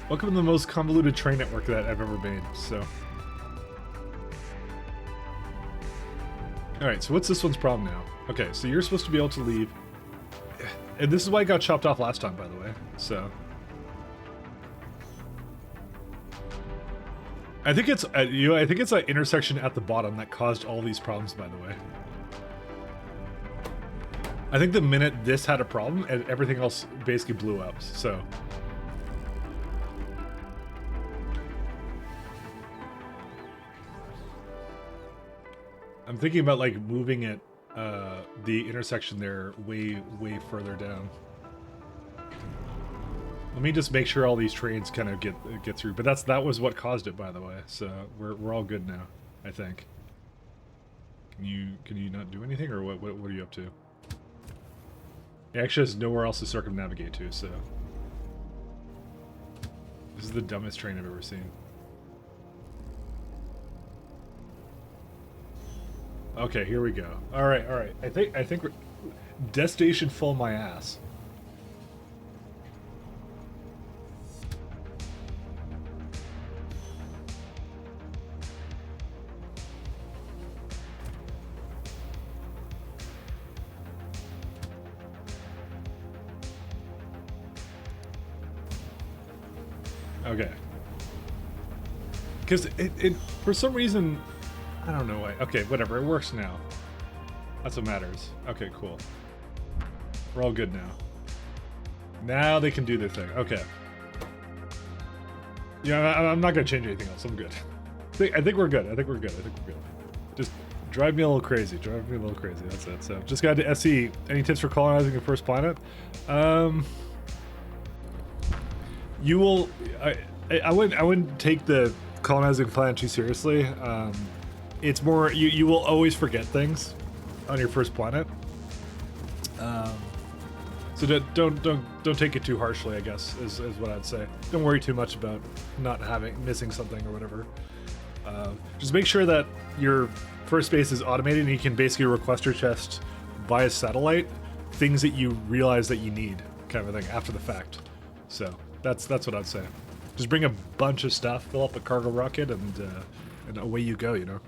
Welcome to the most convoluted train network that I've ever made, so... Alright, so what's this one's problem now? Okay, so you're supposed to be able to leave... And this is why it got chopped off last time, by the way, so... I think it's, I think it's that intersection at the bottom that caused all these problems, by the way. I think the minute this had a problem, and everything else basically blew up, so... I'm thinking about like moving it, the intersection there way further down. Let me just make sure all these trains kind of get through. But that was what caused it, by the way. So we're all good now, I think. Can you not do anything, or what are you up to? It actually has nowhere else to circumnavigate to, so this is the dumbest train I've ever seen. Okay, here we go. All right. I think we're destination full my ass. Okay. Because it for some reason. I don't know why. Okay, whatever. It works now. That's what matters. Okay, cool. We're all good now. Now they can do their thing. Okay. Yeah, I'm not going to change anything else. I'm good. I think we're good. I think we're good. Just drive me a little crazy. That's it. So, just got to SE. Any tips for colonizing your first planet? You will... I wouldn't take the colonizing planet too seriously. It's more you will always forget things on your first planet, so don't take it too harshly, I guess is what I'd say. Don't worry too much about missing something or whatever. Just make sure that your first base is automated and you can basically request your chest via satellite things that you realize that you need, kind of a thing, after the fact. So that's what I'd say. Just bring a bunch of stuff, fill up a cargo rocket, and away you go, you know.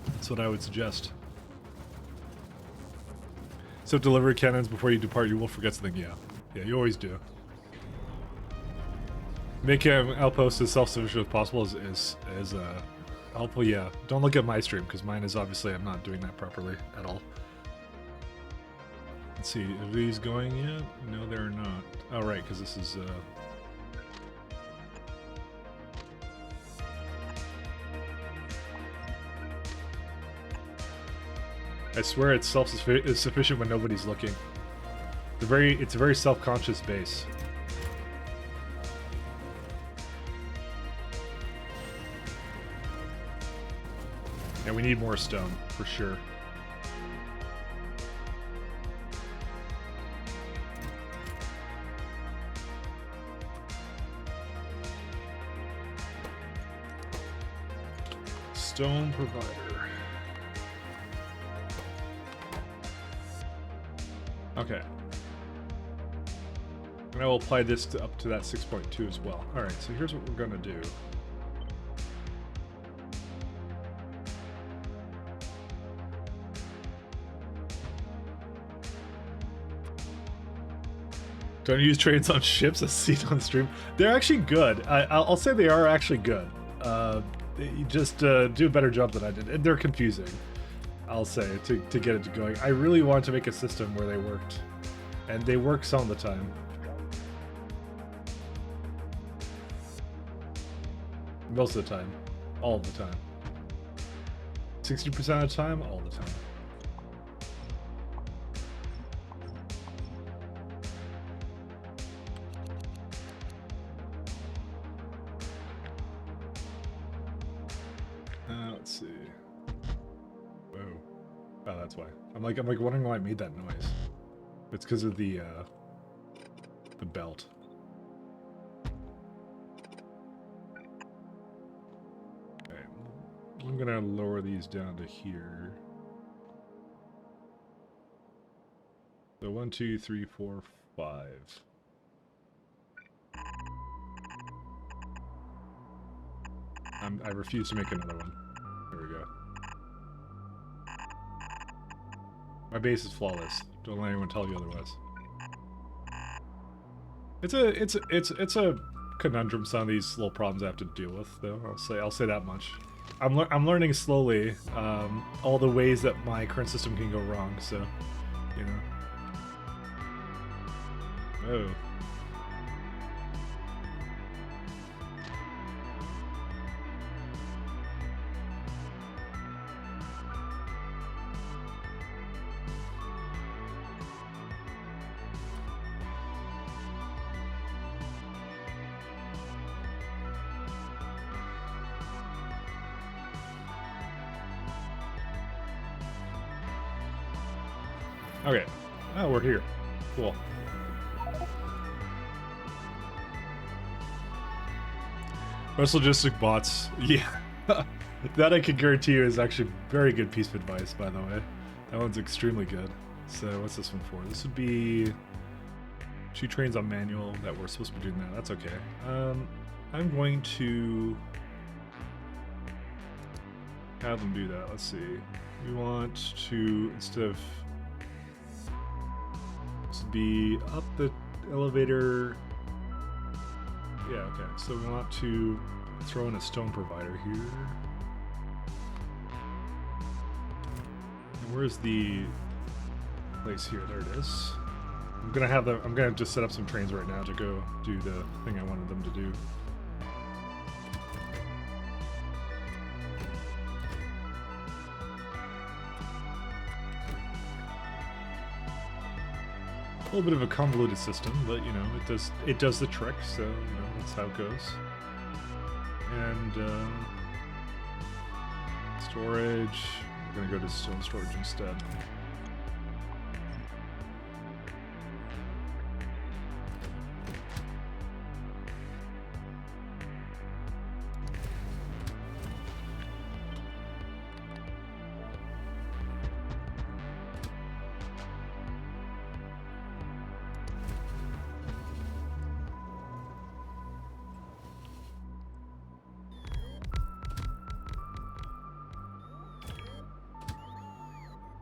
That's what I would suggest. So deliver cannons before you depart. You will forget something. Yeah, yeah, you always do. Make an outpost as self-sufficient as possible is helpful. Yeah. Don't look at my stream because mine is obviously I'm not doing that properly at all. Let's see. Are these going yet? No, they're not. Oh right, because this is. I swear it's self-sufficient when nobody's looking. It's a very self-conscious base. Yeah, we need more stone, for sure. Stone provider. Okay. And I will apply this to up to that 6.2 as well. Alright, so here's what we're gonna do. Don't use trains on ships as seen on stream. They're actually good. I'll say they are actually good. You just do a better job than I did. And they're confusing, I'll say, to get it going. I really wanted to make a system where they worked. And they work some of the time. Most of the time. All the time. 60% of the time, all the time. Let's see. Whoa. Oh, that's why. I'm like wondering why I made that noise. It's because of the belt. Okay. I'm gonna lower these down to here. So 1, 2, 3, 4, 5. I refuse to make another one. There we go. My base is flawless. Don't let anyone tell you otherwise. It's a conundrum. Some of these little problems I have to deal with, though. I'll say that much. I'm learning slowly all the ways that my current system can go wrong. So, you know. Oh. Okay. Oh, we're here. Cool. Most logistic bots. Yeah. That I can guarantee you is actually very good piece of advice, by the way. That one's extremely good. So what's this one for? This would be 2 trains on manual that we're supposed to be doing that. That's okay. I'm going to have them do that. Let's see. We want to, instead of to be up the elevator. Yeah, okay. So we want to throw in a stone provider here. And where's the place here? There it is. I'm gonna just set up some trains right now to go do the thing I wanted them to do. A little bit of a convoluted system, but you know, it does the trick, so you know, that's how it goes. And storage, we're gonna go to stone storage instead.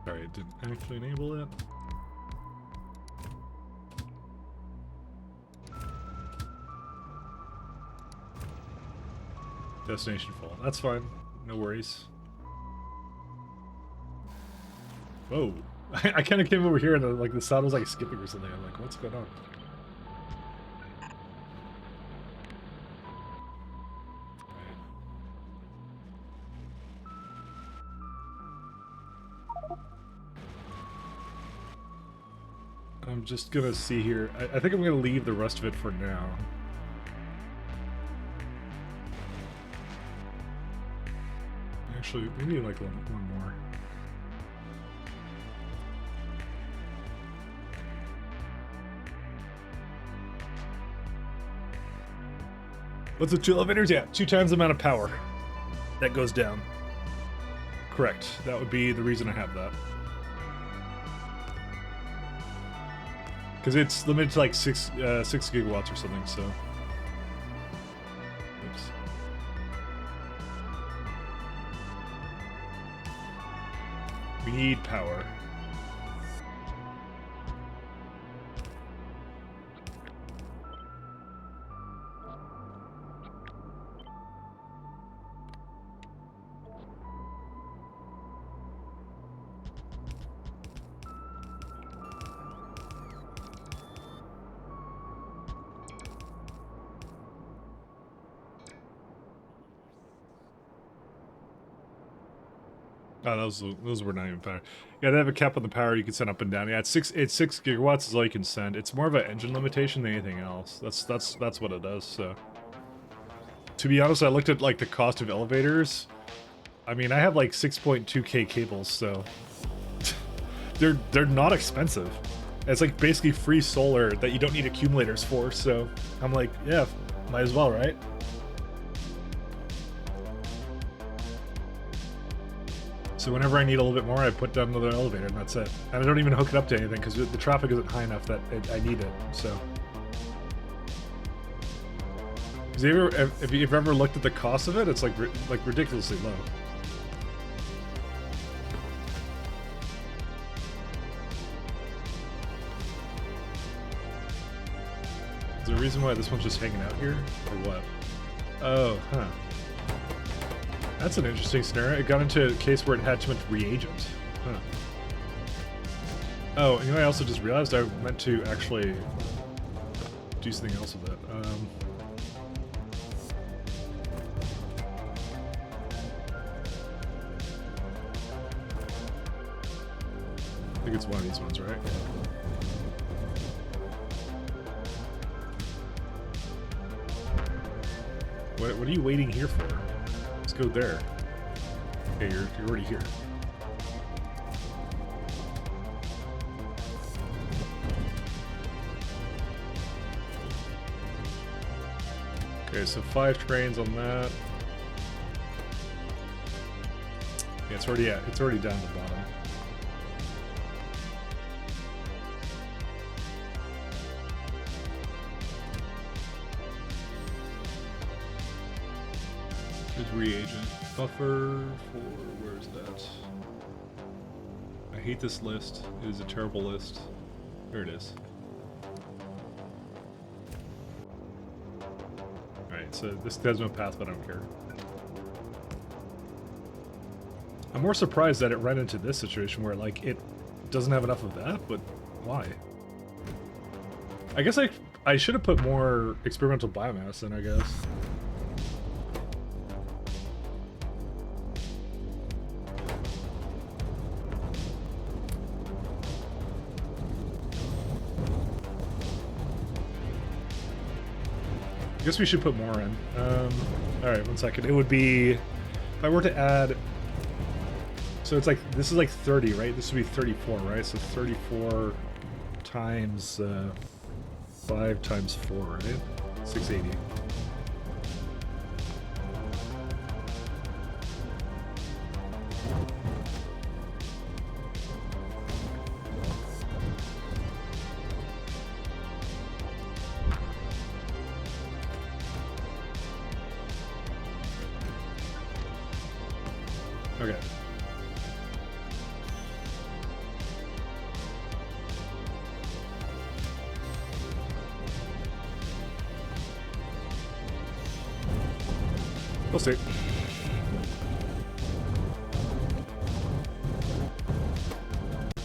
Sorry, it didn't actually enable it. Destination full. That's fine. No worries. Whoa. I kind of came over here and like the sound was like skipping or something. I'm like, what's going on? I'm just gonna see here. I think I'm gonna leave the rest of it for now. Actually, maybe like one more. What's with 2 elevators? Yeah, 2 times the amount of power that goes down. Correct. That would be the reason I have that. Because it's limited to like 6 gigawatts or something, so. Oops. We need power. Oh, those were not even power. Yeah, they have a cap on the power you can send up and down. Yeah, it's 6 gigawatts is all you can send. It's more of an engine limitation than anything else. That's what it does. So, to be honest, I looked at like the cost of elevators. I mean, I have like 6.2K cables, so they're not expensive. It's like basically free solar that you don't need accumulators for. So I'm like, yeah, might as well, right? So whenever I need a little bit more, I put down another elevator, and that's it. And I don't even hook it up to anything because the traffic isn't high enough that I need it. So, if you've ever looked at the cost of it, it's like ridiculously low. Is there a reason why this one's just hanging out here, or what? Oh, huh. That's an interesting scenario. It got into a case where it had too much reagent. Huh. Oh, you know, I also just realized I meant to actually do something else with it. I think it's one of these ones, right? What are you waiting here for? Let's go there. Okay, you're already here. Okay, so 5 trains on that. Yeah, it's already down the bottom. Reagent buffer for where's that? I hate this list. It is a terrible list. There it is. Alright, so this has no path, but I don't care. I'm more surprised that it ran into this situation where like it doesn't have enough of that, but why? I guess I should have put more experimental biomass in, I guess. I guess we should put more in. Alright, 1 second. It would be, if I were to add, so it's like, this is like 30, right? This would be 34, right? So 34 times 5 times 4, right? 680. Okay. We'll see.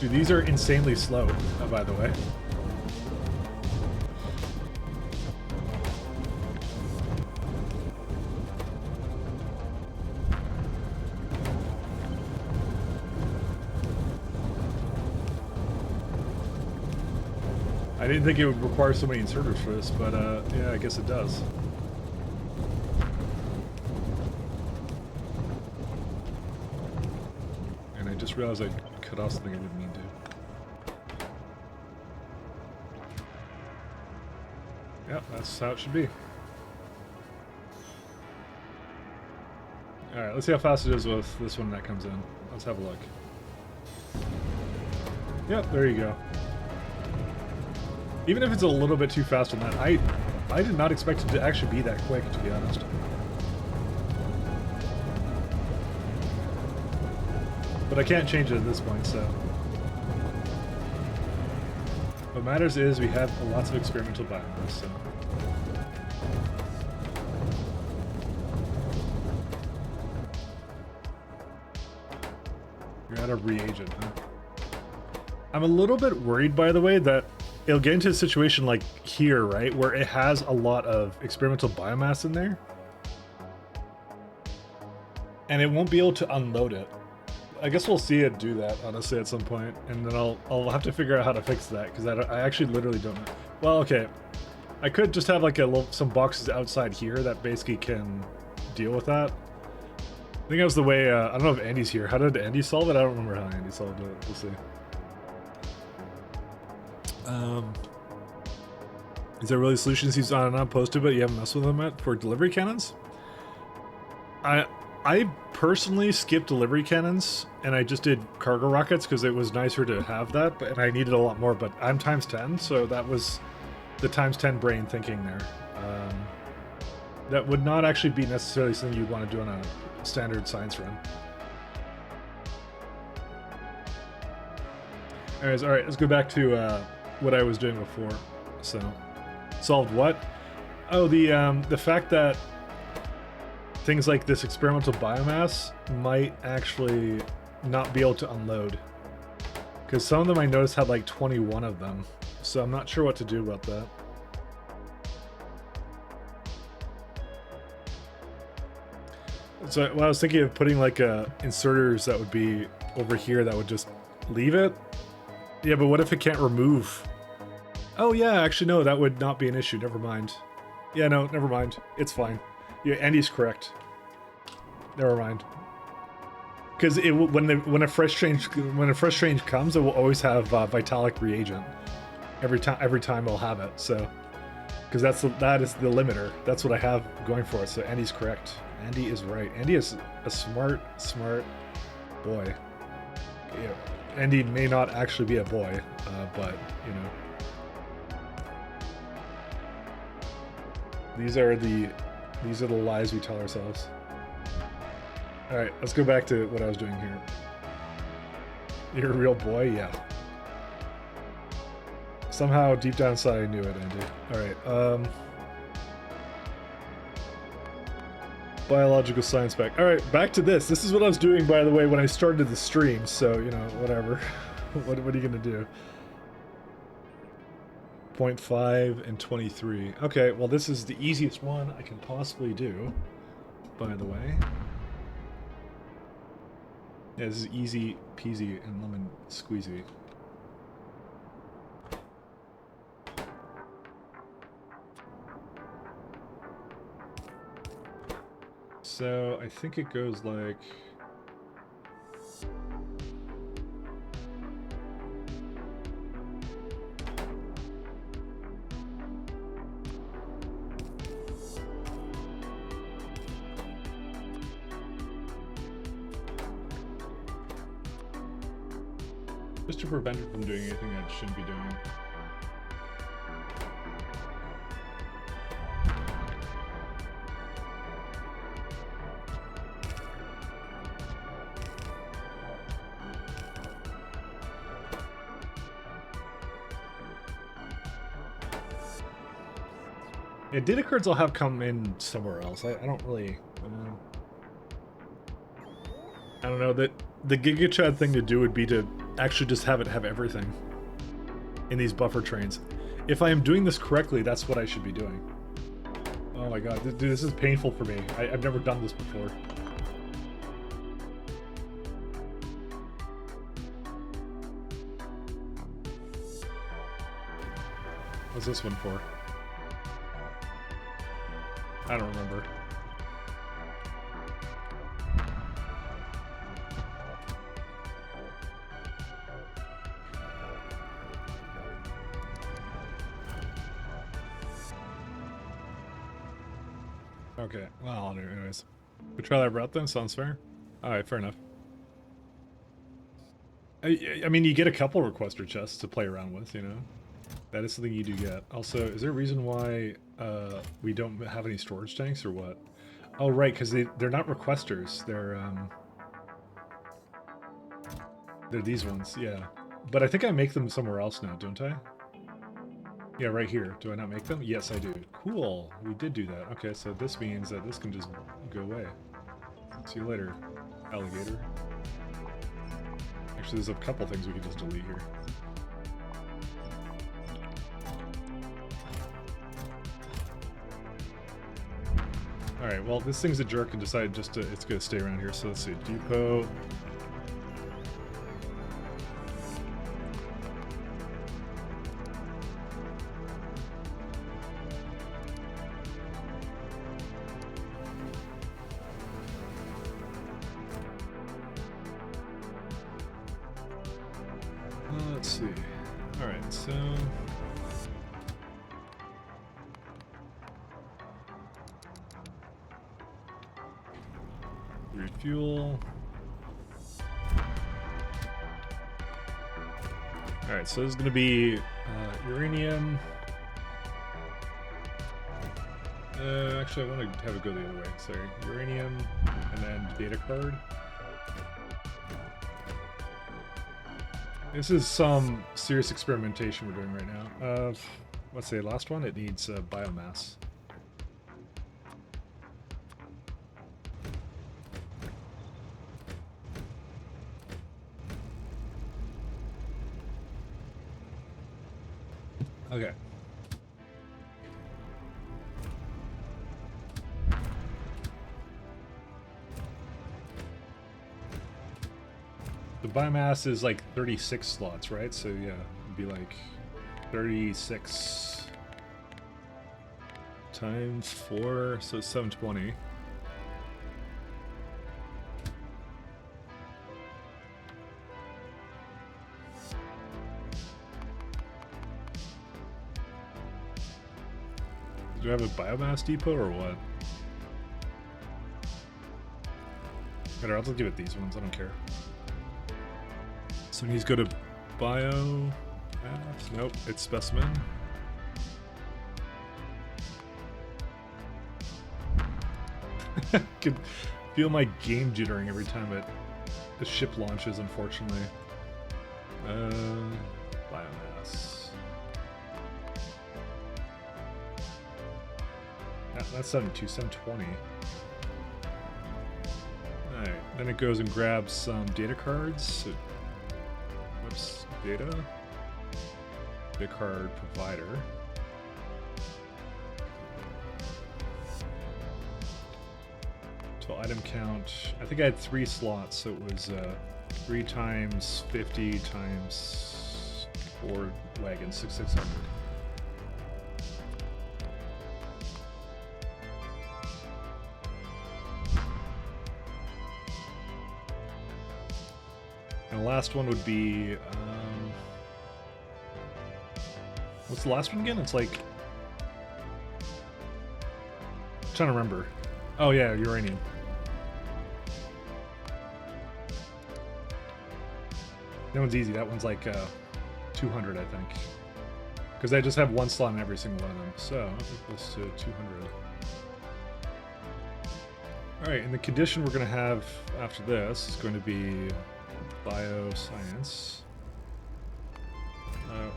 Dude, these are insanely slow, by the way. I didn't think it would require so many inserters for this, but yeah, I guess it does. And I just realized I cut off something I didn't mean to. Yep, that's how it should be. Alright, let's see how fast it is with this one that comes in. Let's have a look. Yep, there you go. Even if it's a little bit too fast on that, I did not expect it to actually be that quick, to be honest. But I can't change it at this point, so. What matters is we have lots of experimental biomass, so. You're out of reagent, huh? I'm a little bit worried, by the way, that it'll get into a situation like here, right, where it has a lot of experimental biomass in there, and it won't be able to unload it. I guess we'll see it do that, honestly, at some point, and then I'll have to figure out how to fix that, because I actually literally don't know. Well, okay, I could just have like some boxes outside here that basically can deal with that. I think that was the way. I don't know if Andy's here. How did Andy solve it? I don't remember how Andy solved it. We'll see. Is there really solutions he's on and on posted, but you haven't messed with them yet for delivery cannons? I personally skipped delivery cannons and I just did cargo rockets because it was nicer to have that, and I needed a lot more. But I'm times 10, so that was the times 10 brain thinking there. That would not actually be necessarily something you'd want to do on a standard science run. Anyways, all right, let's go back to what I was doing before. So, solved what? Oh, the fact that things like this experimental biomass might actually not be able to unload, because some of them I noticed had like 21 of them, so I'm not sure what to do about that. So, well, I was thinking of putting like inserters that would be over here that would just leave it. Yeah, but what if it can't remove? Oh yeah, actually no, that would not be an issue. Never mind. Yeah, no, never mind. It's fine. Yeah, Andy's correct. Never mind. Because it when a fresh change comes, it will always have Vitalic reagent. Every time I'll have it. So, because that is the limiter. That's what I have going for it. So Andy's correct. Andy is right. Andy is a smart boy. Yeah. Andy may not actually be a boy, but you know. These are the lies we tell ourselves. Alright, let's go back to what I was doing here. You're a real boy? Yeah. Somehow, deep down inside, I knew it, Andy. Alright, biological science back. Alright, back to this. This is what I was doing, by the way, when I started the stream, so, you know, whatever. What are you gonna do? 0.5 and 23. Okay, well this is the easiest one I can possibly do, by the way. Yeah, this is easy peasy and lemon squeezy. So I think it goes like... just to prevent it from doing anything that it shouldn't be doing. Yeah, data cards I'll have come in somewhere else. I don't really... I don't know, that the GigaChad thing to do would be to actually just have it have everything in these buffer trains. If I am doing this correctly, that's what I should be doing. Oh my god, dude, this is painful for me. I've never done this before. What's this one for? I don't remember. Okay, well, anyways. We try that route then? Sounds fair? Alright, fair enough. I mean, you get a couple requester chests to play around with, you know? That is something you do get. Also, is there a reason why we don't have any storage tanks or what? Oh, right, because they're not requesters. They're these ones, yeah. But I think I make them somewhere else now, don't I? Yeah, right here. Do I not make them? Yes, I do. Cool. We did do that. Okay, so this means that this can just go away. See you later, alligator. Actually, there's a couple things we could just delete here. Alright, well, this thing's a jerk and decided just to, it's gonna stay around here, so let's see, depot. Let's see. Alright, so... refuel. Alright, so this is going to be uranium. Actually, I want to have it go the other way. Sorry. Uranium, and then data card. This is some serious experimentation we're doing right now. Let's say last one, it needs biomass. Okay. The biomass is like 36 slots, right? So yeah, it'd be like 36 times 4, so 720. Do you have a biomass depot or what? I'll just give it these ones, I don't care. So he's go to bio. Nope, it's specimen. I can feel my game jittering every time the ship launches, unfortunately. Biomass. That's 72, 720. Alright, then it goes and grabs some data cards. Whoops, data card provider. Total item count. I think I had 3 slots, so it was 3 times 50 times 4 wagons, 600. And the last one would be, what's the last one again? It's like, I'm trying to remember. Oh yeah, uranium. That one's easy. That one's like 200, I think. Because I just have 1 slot in every single one of them. So, equals to 200. Alright, and the condition we're going to have after this is going to be bioscience.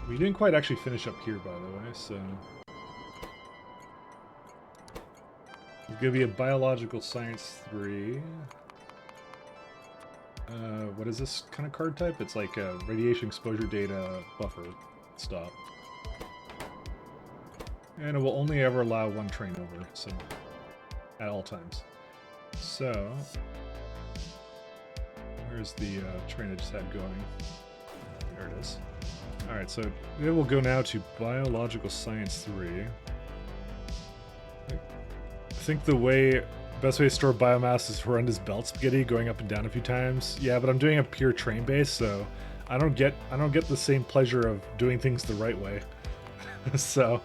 We didn't quite actually finish up here, by the way, so... gonna be a biological science 3. What is this kind of card type? It's like a radiation exposure data buffer stop. And it will only ever allow one train over, so at all times. So where's the train I just had going? There it is. Alright, so it will go now to biological science 3. I think the best way to store biomass is horrendous belt spaghetti going up and down a few times. Yeah, but I'm doing a pure train base, so I don't get the same pleasure of doing things the right way. So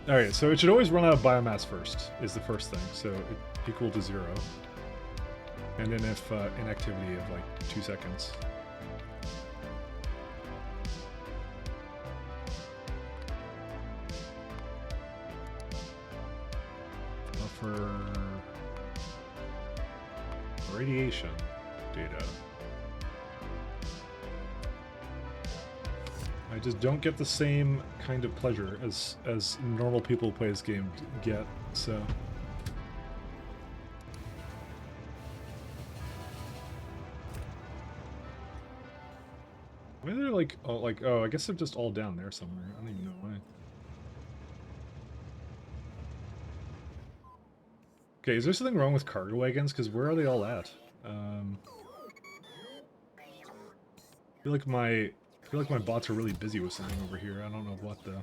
alright, so it should always run out of biomass first, is the first thing. So it equal to 0. And then if inactivity of like 2 seconds. Buffer radiation data. I just don't get the same kind of pleasure as normal people who play this game get, so. Why they're like, oh, I guess they're just all down there somewhere. I don't even know why. Okay, is there something wrong with cargo wagons? Because where are they all at? I feel like my bots are really busy with something over here. I don't know what the.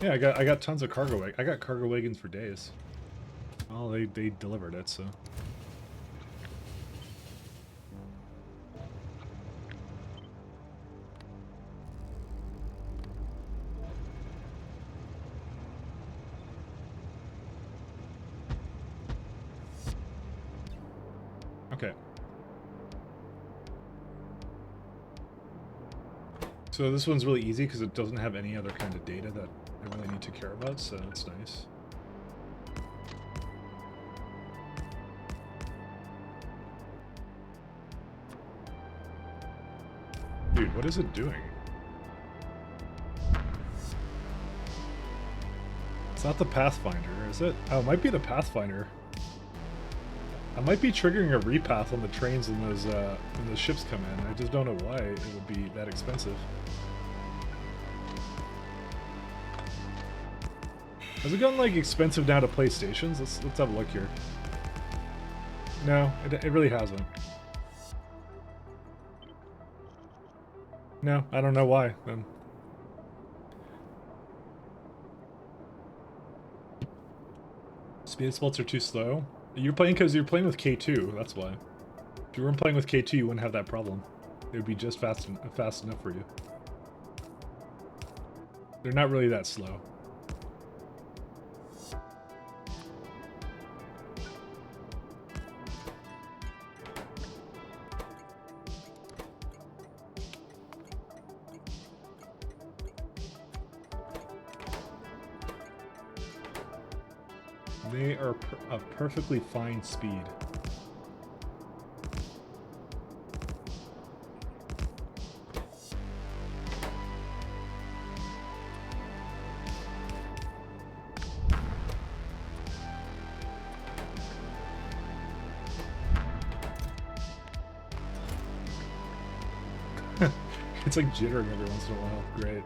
Yeah, I got tons of cargo. I got cargo wagons for days. Well, they delivered it, so. Okay. So this one's really easy because it doesn't have any other kind of data that I really need to care about, so it's nice. Dude, what is it doing? It's not the Pathfinder, is it? Oh, it might be the Pathfinder. I might be triggering a repath on the trains when those ships come in. I just don't know why it would be that expensive. Has it gotten like expensive now to play stations? Let's have a look here. No, it really hasn't. No, I don't know why then. Speed spots are too slow. You're playing because you're playing with K2, that's why. If you weren't playing with K2, you wouldn't have that problem. It would be just fast enough for you. They're not really that slow. They are a perfectly fine speed. It's like jittering every once in a while. Great.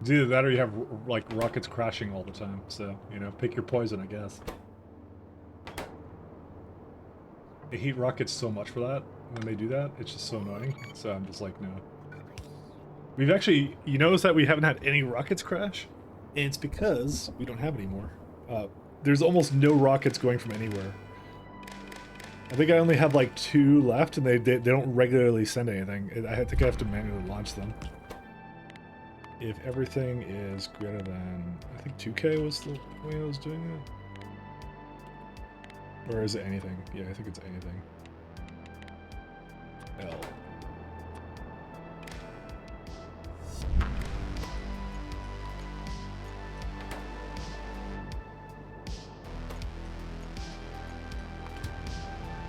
It's either that or you have like rockets crashing all the time, so you know, pick your poison, I guess. I hate rockets so much for that. When they do that, it's just so annoying. So I'm just like, no. We've actually, you notice that we haven't had any rockets crash? And it's because we don't have any more. There's almost no rockets going from anywhere. I think I only have like 2 left, and they don't regularly send anything. I think I have to manually launch them. If everything is greater than, I think 2K was the way I was doing it. Or is it anything? Yeah, I think it's anything. L.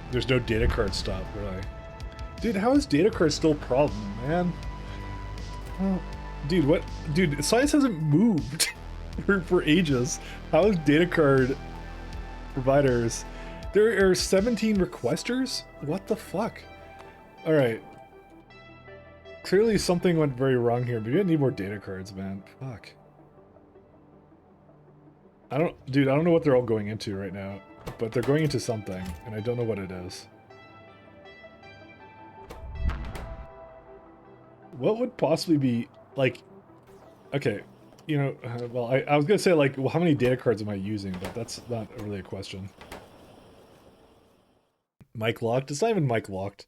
There's no data card stop, really. Dude, how is data card still a problem, man? Oh, dude, what? Dude, science hasn't moved for ages. How is data card providers? There are 17 requesters? What the fuck? Alright. Clearly something went very wrong here. Maybe I need more data cards, man. Fuck. Dude, I don't know what they're all going into right now. But they're going into something, and I don't know what it is. What would possibly be, like... Okay, you know, well, I was gonna say, like, well, how many data cards am I using? But that's not really a question. Mic locked? It's not even mic locked.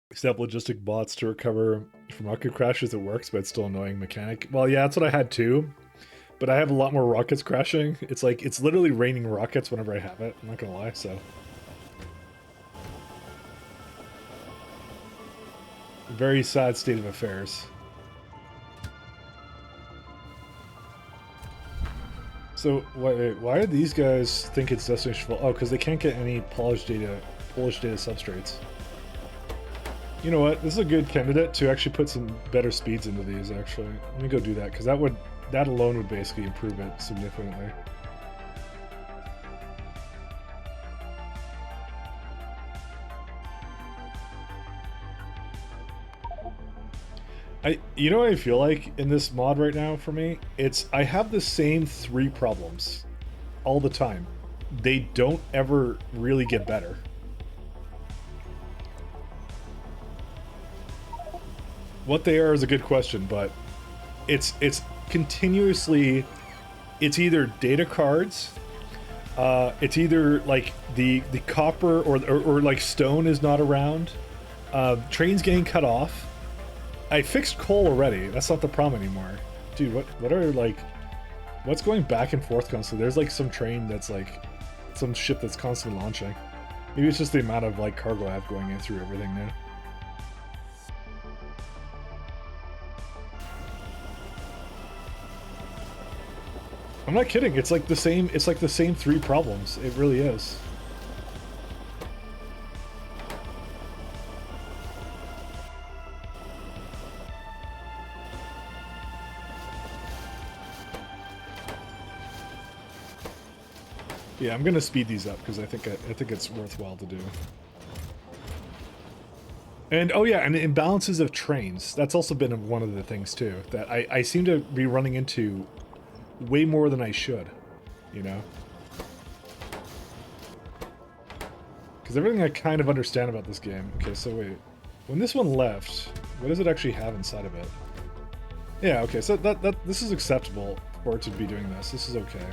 Except logistic bots to recover from rocket crashes, it works, but it's still annoying mechanic. Well, yeah, that's what I had too. But I have a lot more rockets crashing. It's like, it's literally raining rockets whenever I have it. I'm not gonna lie, so. Very sad state of affairs. So, why do these guys think it's destination full? Oh, because they can't get any Polish data substrates. You know what? This is a good candidate to actually put some better speeds into these, actually. Let me go do that, because that alone would basically improve it significantly. You know what I feel like in this mod right now for me? I have the same 3 problems all the time. They don't ever really get better. What they are is a good question, but it's continuously, it's either data cards, it's either like the copper or like stone is not around, trains getting cut off. I fixed coal already. That's not the problem anymore. Dude, what's going back and forth constantly? There's like some train that's like, some ship that's constantly launching. Maybe it's just the amount of like cargo I have going in through everything now. I'm not kidding. It's like the same 3 problems. It really is. Yeah, I'm gonna speed these up because I think it's worthwhile to do. And oh yeah, and imbalances of trains. That's also been one of the things too that I seem to be running into way more than I should, you know? Because everything I kind of understand about this game. Okay, so wait. When this one left, what does it actually have inside of it? Yeah, okay, so this is acceptable for it to be doing this. This is okay.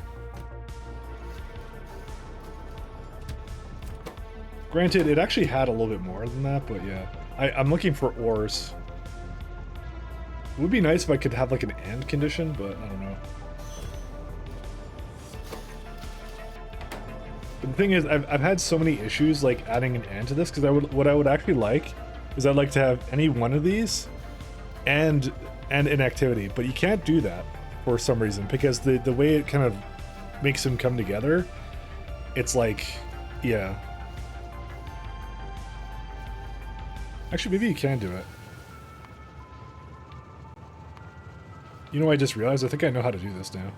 Granted, it actually had a little bit more than that, but yeah. I'm looking for ores. It would be nice if I could have like an and condition, but I don't know. But the thing is, I've had so many issues like adding an and to this, because what I would actually like is I'd like to have any one of these and an activity, but you can't do that for some reason, because the way it kind of makes them come together, it's like, yeah. Actually, maybe you can do it. You know, I just realized, I think I know how to do this now.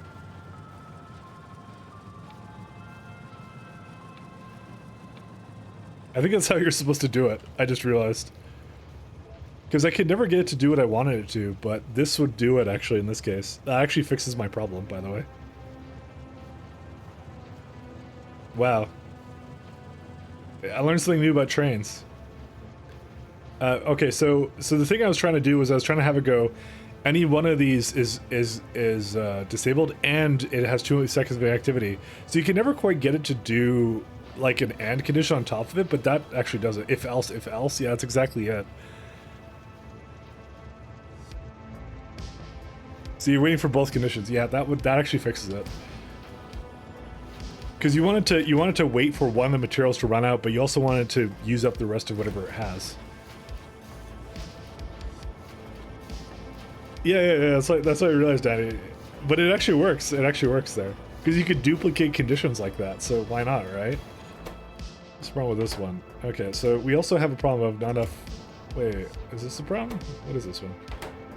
I think that's how you're supposed to do it. I just realized. Because I could never get it to do what I wanted it to, but this would do it, actually, in this case. That actually fixes my problem, by the way. Wow. I learned something new about trains. Okay, so the thing I was trying to do was I was trying to have it go, any one of these is disabled, and it has 2 seconds of activity. So you can never quite get it to do like an and condition on top of it, but that actually does it. If else, yeah, that's exactly it. So you're waiting for both conditions. Yeah, that actually fixes it. Because you wanted to wait for one of the materials to run out, but you also wanted to use up the rest of whatever it has. Yeah. That's what I realized, Danny. But it actually works. It actually works there. Because you could duplicate conditions like that, so why not, right? What's the problem with this one? Okay, so we also have a problem of not enough... Wait, is this the problem? What is this one?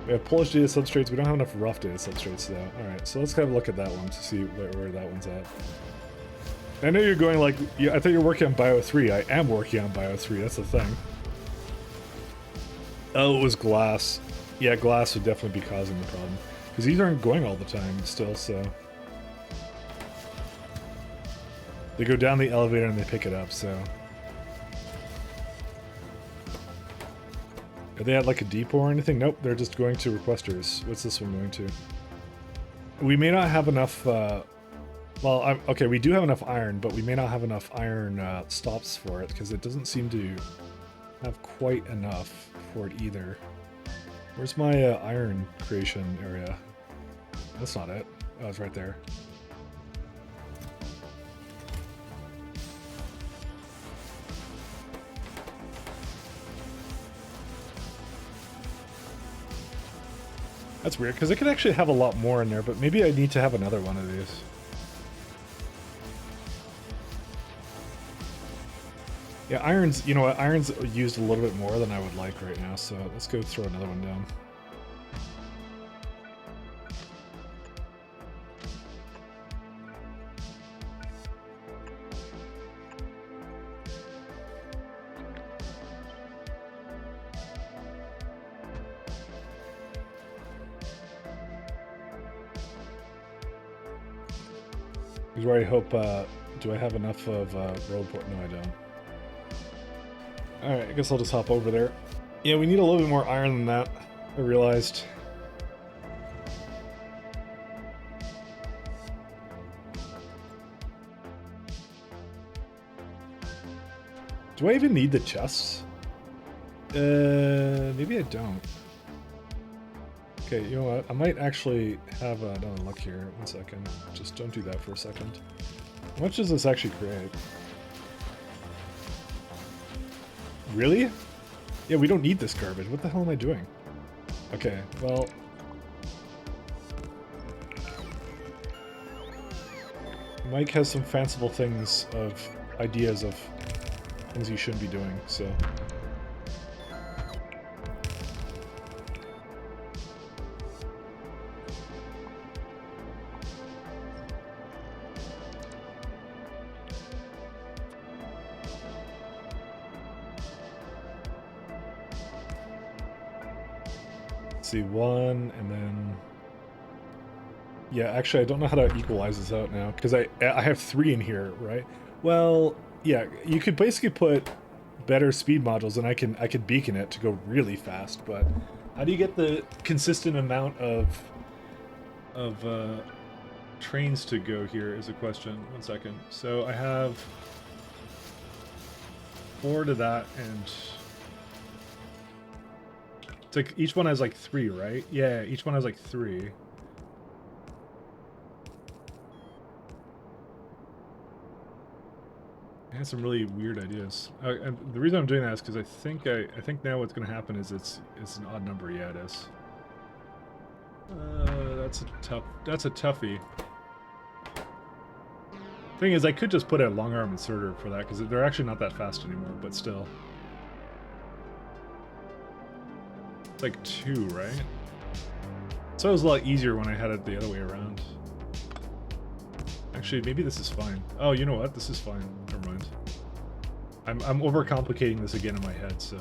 We have Polish data substrates. We don't have enough rough data substrates, though. Alright, so let's have a look at that one to see where that one's at. I know you're going like... Yeah, I thought you were working on Bio 3. I am working on Bio 3. That's the thing. Oh, it was glass. Yeah, glass would definitely be causing the problem. Because these aren't going all the time still, so... They go down the elevator and they pick it up, so... Are they at like a depot or anything? Nope, they're just going to requesters. What's this one going to? We may not have enough, okay, we do have enough iron, but we may not have enough iron stops for it, because it doesn't seem to have quite enough for it either. Where's my iron creation area? That's not it. Oh, it's right there. That's weird, because I could actually have a lot more in there, but maybe I need to have another one of these. Yeah, iron's, you know what, iron's used a little bit more than I would like right now, so let's go throw another one down. Here's where I hope, do I have enough of road port? No, I don't. Alright, I guess I'll just hop over there. Yeah, we need a little bit more iron than that, I realized. Do I even need the chests? Maybe I don't. Okay, you know what? I might actually have another look here. 1 second. Just don't do that for a second. How much does this actually create? Really? Yeah, we don't need this garbage. What the hell am I doing? Okay, well... Mike has some fanciful things of... ideas of things you shouldn't be doing, so... See, one, and then... Yeah, actually, I don't know how to equalize this out now, because I have 3 in here, right? Well, yeah, you could basically put better speed modules, and I can beacon it to go really fast, but how do you get the consistent amount of trains to go here is a question. 1 second. So I have 4 to that, and... It's like, each one has like 3, right? Yeah, each one has like 3. I had some really weird ideas. And the reason I'm doing that is because I think now what's going to happen is it's an odd number. Yeah, it is. That's a toughie. Thing is, I could just put a long arm inserter for that because they're actually not that fast anymore, but still. It's like 2, right? So it was a lot easier when I had it the other way around. Actually, maybe this is fine. Oh, you know what? This is fine. Never mind. I'm overcomplicating this again in my head, so...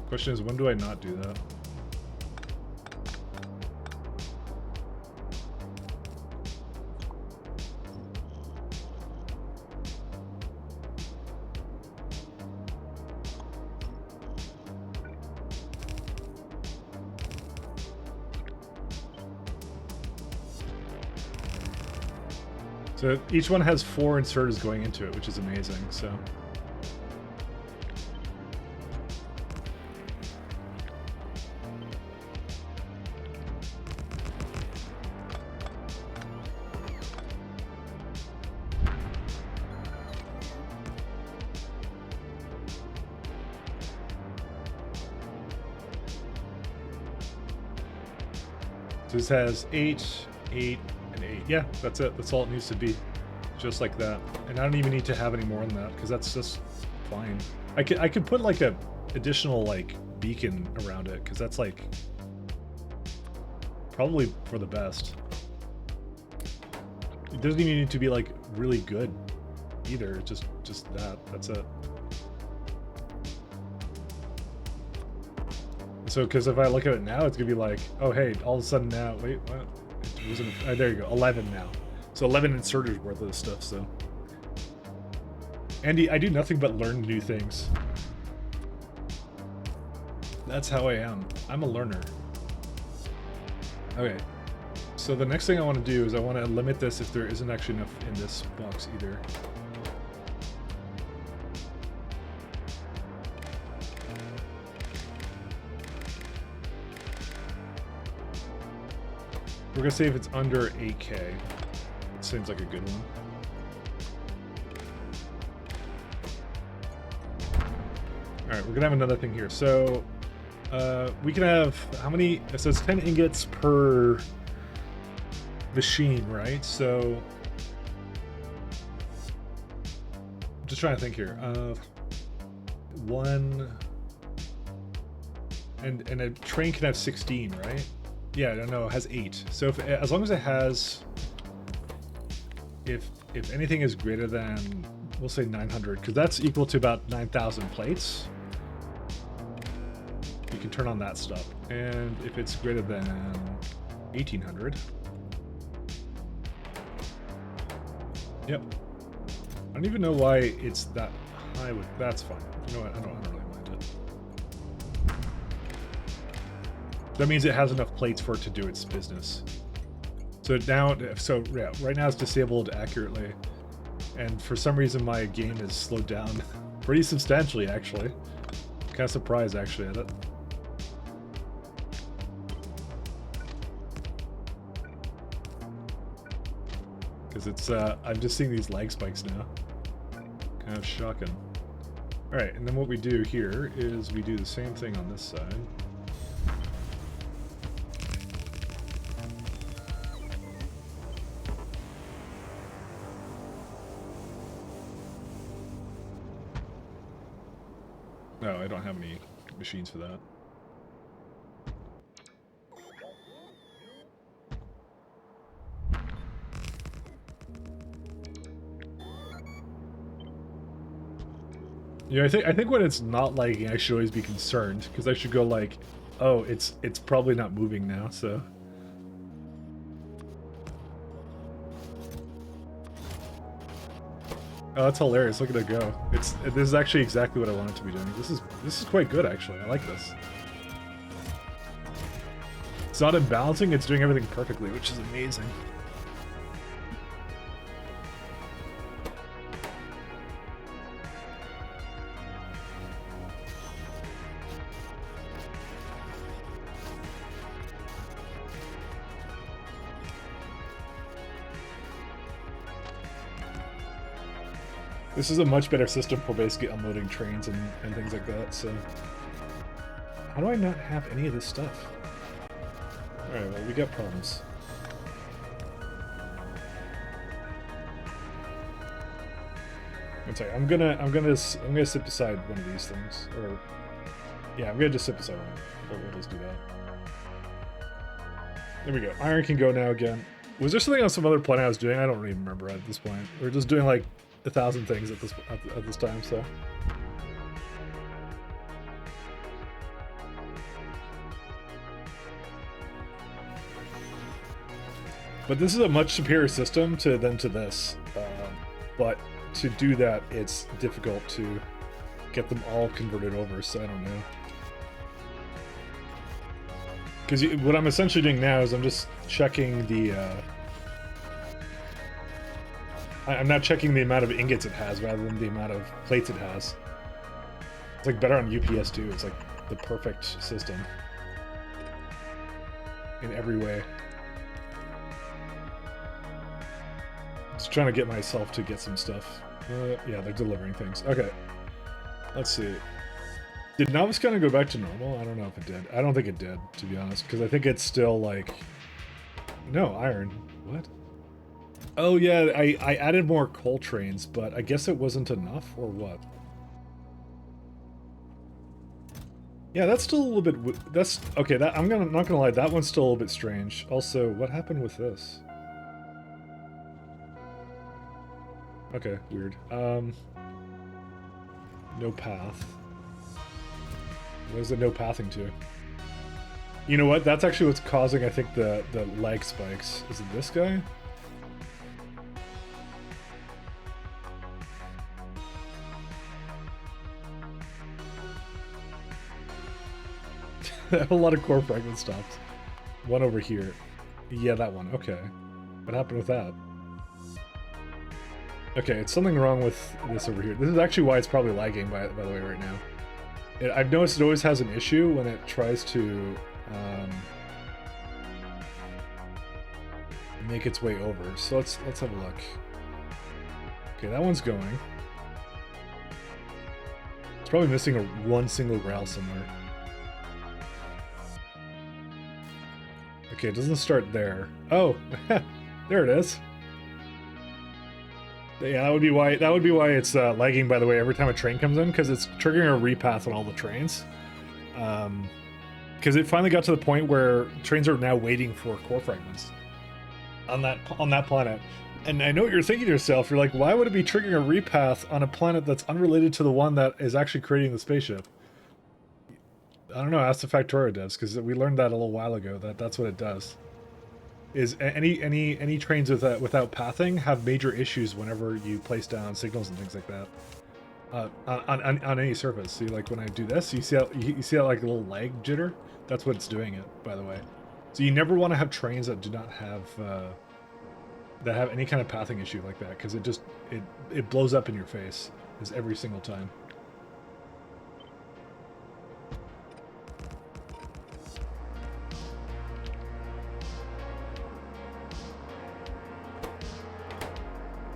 Question is, when do I not do that? So each one has 4 inserters going into it, which is amazing, so... This has 8, 8, and 8. Yeah, that's it. That's all it needs to be. just like that. And I don't even need to have any more than that, because that's just fine. I could put like a additional like beacon around it, because that's like probably for the best. It doesn't even need to be like really good either, just that's it. So, because if I look at it now, it's gonna be like, oh hey, all of a sudden now, wait, what? It wasn't, there you go, 11 now. So 11 inserters worth of this stuff, so. Andy, I do nothing but learn new things. That's how I am. I'm a learner. Okay. So the next thing I want to do is I want to limit this if there isn't actually enough in this box either. We're gonna say if it's under 8K. It seems like a good one. Alright, we're gonna have another thing here. So we can have how many? It says 10 ingots per machine, right? So I'm just trying to think here. One and a train can have 16, right? Yeah, no, it has 8. So if, as long as it has, if anything is greater than, we'll say 900, because that's equal to about 9,000 plates. You can turn on that stuff. And if it's greater than 1,800, yep. I don't even know why it's that high with. That's fine. You know what? I don't really mind it. That means it has enough plates for it to do its business. So now, yeah, right now it's disabled accurately, and for some reason my game is slowed down pretty substantially. Actually, kind of surprised actually at it. Because it's I'm just seeing these lag spikes now. Kind of shocking. All right, and then what we do here is we do the same thing on this side. No, I don't have any machines for that. Yeah, I think when it's not lagging, I should always be concerned, because I should go like, oh, it's probably not moving now, so. Oh, that's hilarious! Look at it go. This is actually exactly what I want it to be doing. This is quite good actually. I like this. It's not imbalancing; it's doing everything perfectly, which is amazing. This is a much better system for basically unloading trains and things like that, so. How do I not have any of this stuff? Alright, well, we got problems. One second, I'm gonna sit beside one of these things. Or yeah, I'm gonna just sit beside one. We'll just do that. There we go. Iron can go now again. Was there something on some other planet I was doing? I don't even remember at this point. We're just doing like 1,000 things at this time, so. But this is a much superior system to this. But to do that, it's difficult to get them all converted over, so I don't know. Because what I'm essentially doing now is I'm just checking the... I'm not checking the amount of ingots it has rather than the amount of plates it has. It's like better on UPS too. It's like the perfect system in every way. Just trying to get myself to get some stuff. Yeah, they're delivering things. Okay, let's see. Did Novice kind of go back to normal? I don't know if it did. I don't think it did, to be honest, because I think it's still like... No, iron. What? Oh yeah, I added more coal trains, but I guess it wasn't enough, or what? Yeah, that's still a little bit. That's okay. That not gonna lie, that one's still a little bit strange. Also, what happened with this? Okay, weird. No path. What is it no pathing to? You know what? That's actually what's causing, I think, the lag spikes. Is it this guy? I have a lot of core fragment stops. One over here. Yeah, that one. Okay. What happened with that? Okay, it's something wrong with this over here. This is actually why it's probably lagging, by the way, right now. I've noticed it always has an issue when it tries to make its way over. So let's have a look. Okay, that one's going. It's probably missing one single rail somewhere. Okay, it doesn't start there. Oh, there it is. Yeah, that would be why. That would be why it's lagging. By the way, every time a train comes in, because it's triggering a repath on all the trains. Because it finally got to the point where trains are now waiting for core fragments on that planet. And I know what you're thinking to yourself. You're like, why would it be triggering a repath on a planet that's unrelated to the one that is actually creating the spaceship? I don't know. Ask the Factorio devs, because we learned that a little while ago. That's what it does. Is any trains without pathing have major issues whenever you place down signals and things like that on any surface. See, like when I do this, you see how like a little lag jitter. That's what's doing it, by the way. So you never want to have trains that do not have that have any kind of pathing issue like that, because it blows up in your face is every single time.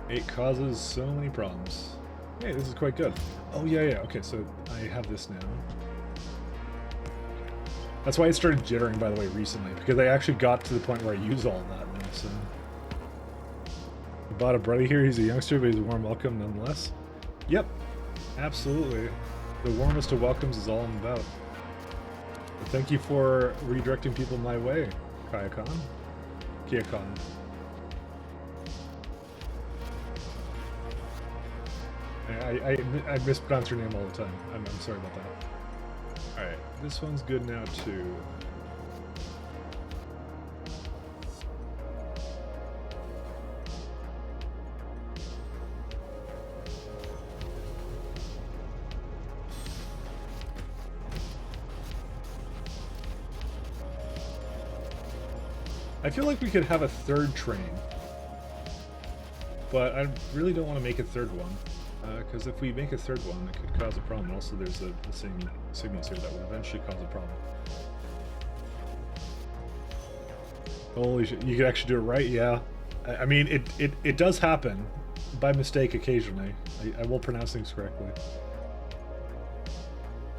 It causes so many problems. Hey, this is quite good. Oh, yeah. Okay, so I have this now. That's why it started jittering, by the way, recently, because I actually got to the point where I use all of that now, so... I bought a buddy here. He's a youngster, but he's a warm welcome nonetheless. Yep, absolutely. The warmest of welcomes is all I'm about. But thank you for redirecting people my way, Kiakon. I mispronounce your name all the time. I'm sorry about that. Alright, this one's good now too. I feel like we could have a third train, but I really don't want to make a third one. Because if we make a third one, it could cause a problem. Also, there's the same signals here that will eventually cause a problem. Holy shit, you could actually do it right? Yeah. I mean, it does happen by mistake occasionally. I will pronounce things correctly.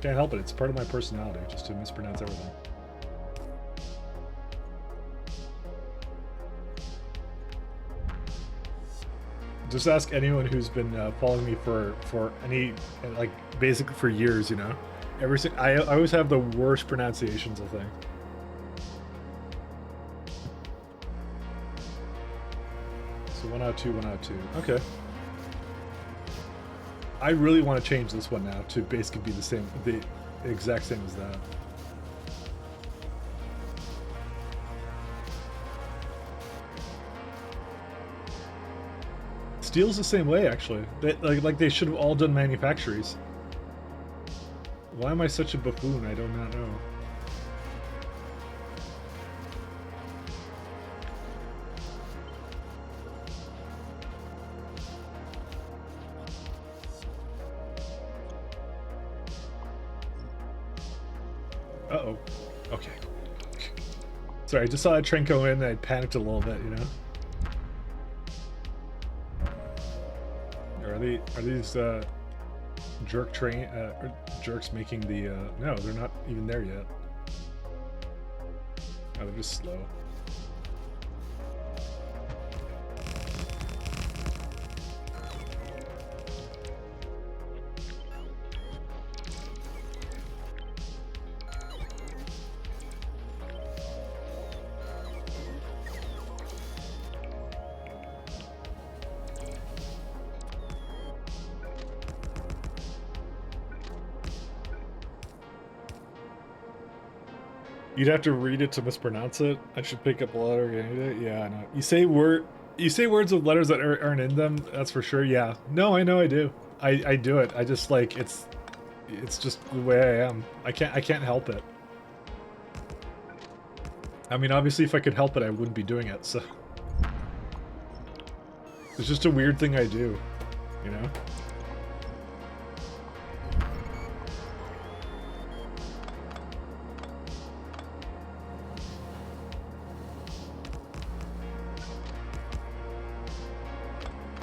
Can't help it, it's part of my personality, just to mispronounce everything. Just ask anyone who's been following me for any, like, basically for years, you know? I always have the worst pronunciations, I think. So 1 out of 2, 1 out of 2. Okay. I really want to change this one now to basically be the exact same as that. Steel's the same way, actually. Like they should have all done manufactories. Why am I such a buffoon? I do not know. Uh-oh. Okay. Sorry, I just saw a train go in and I panicked a little bit, you know? Are these jerks making the no, they're not even there yet. Oh, they're just slow. You'd have to read it to mispronounce it. I should pick up a letter any day. Yeah, I know. You say words with letters that aren't in them. That's for sure. Yeah. No, I know I do. I do it. I just like it's just the way I am. I can't help it. I mean, obviously, if I could help it, I wouldn't be doing it. So it's just a weird thing I do, you know.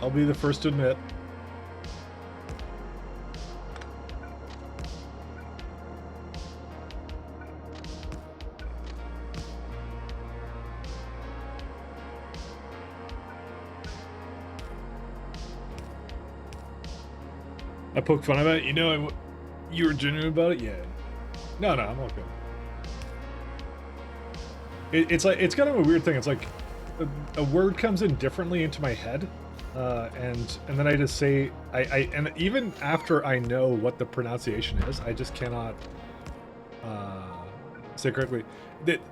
I'll be the first to admit. I poke fun about it. You know, you were genuine about it. Yeah. No, I'm okay. It's like it's kind of a weird thing. It's like a word comes in differently into my head. And then I just say and even after I know what the pronunciation is, I just cannot say correctly.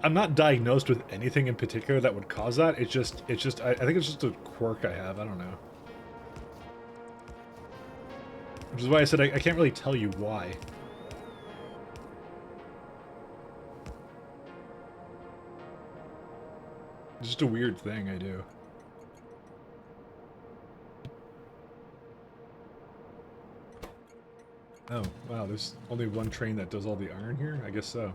I'm not diagnosed with anything in particular that would cause that. It's just I think it's just a quirk I have. I don't know. Which is why I said I can't really tell you why. It's just a weird thing I do. Oh, wow, there's only one train that does all the iron here? I guess so.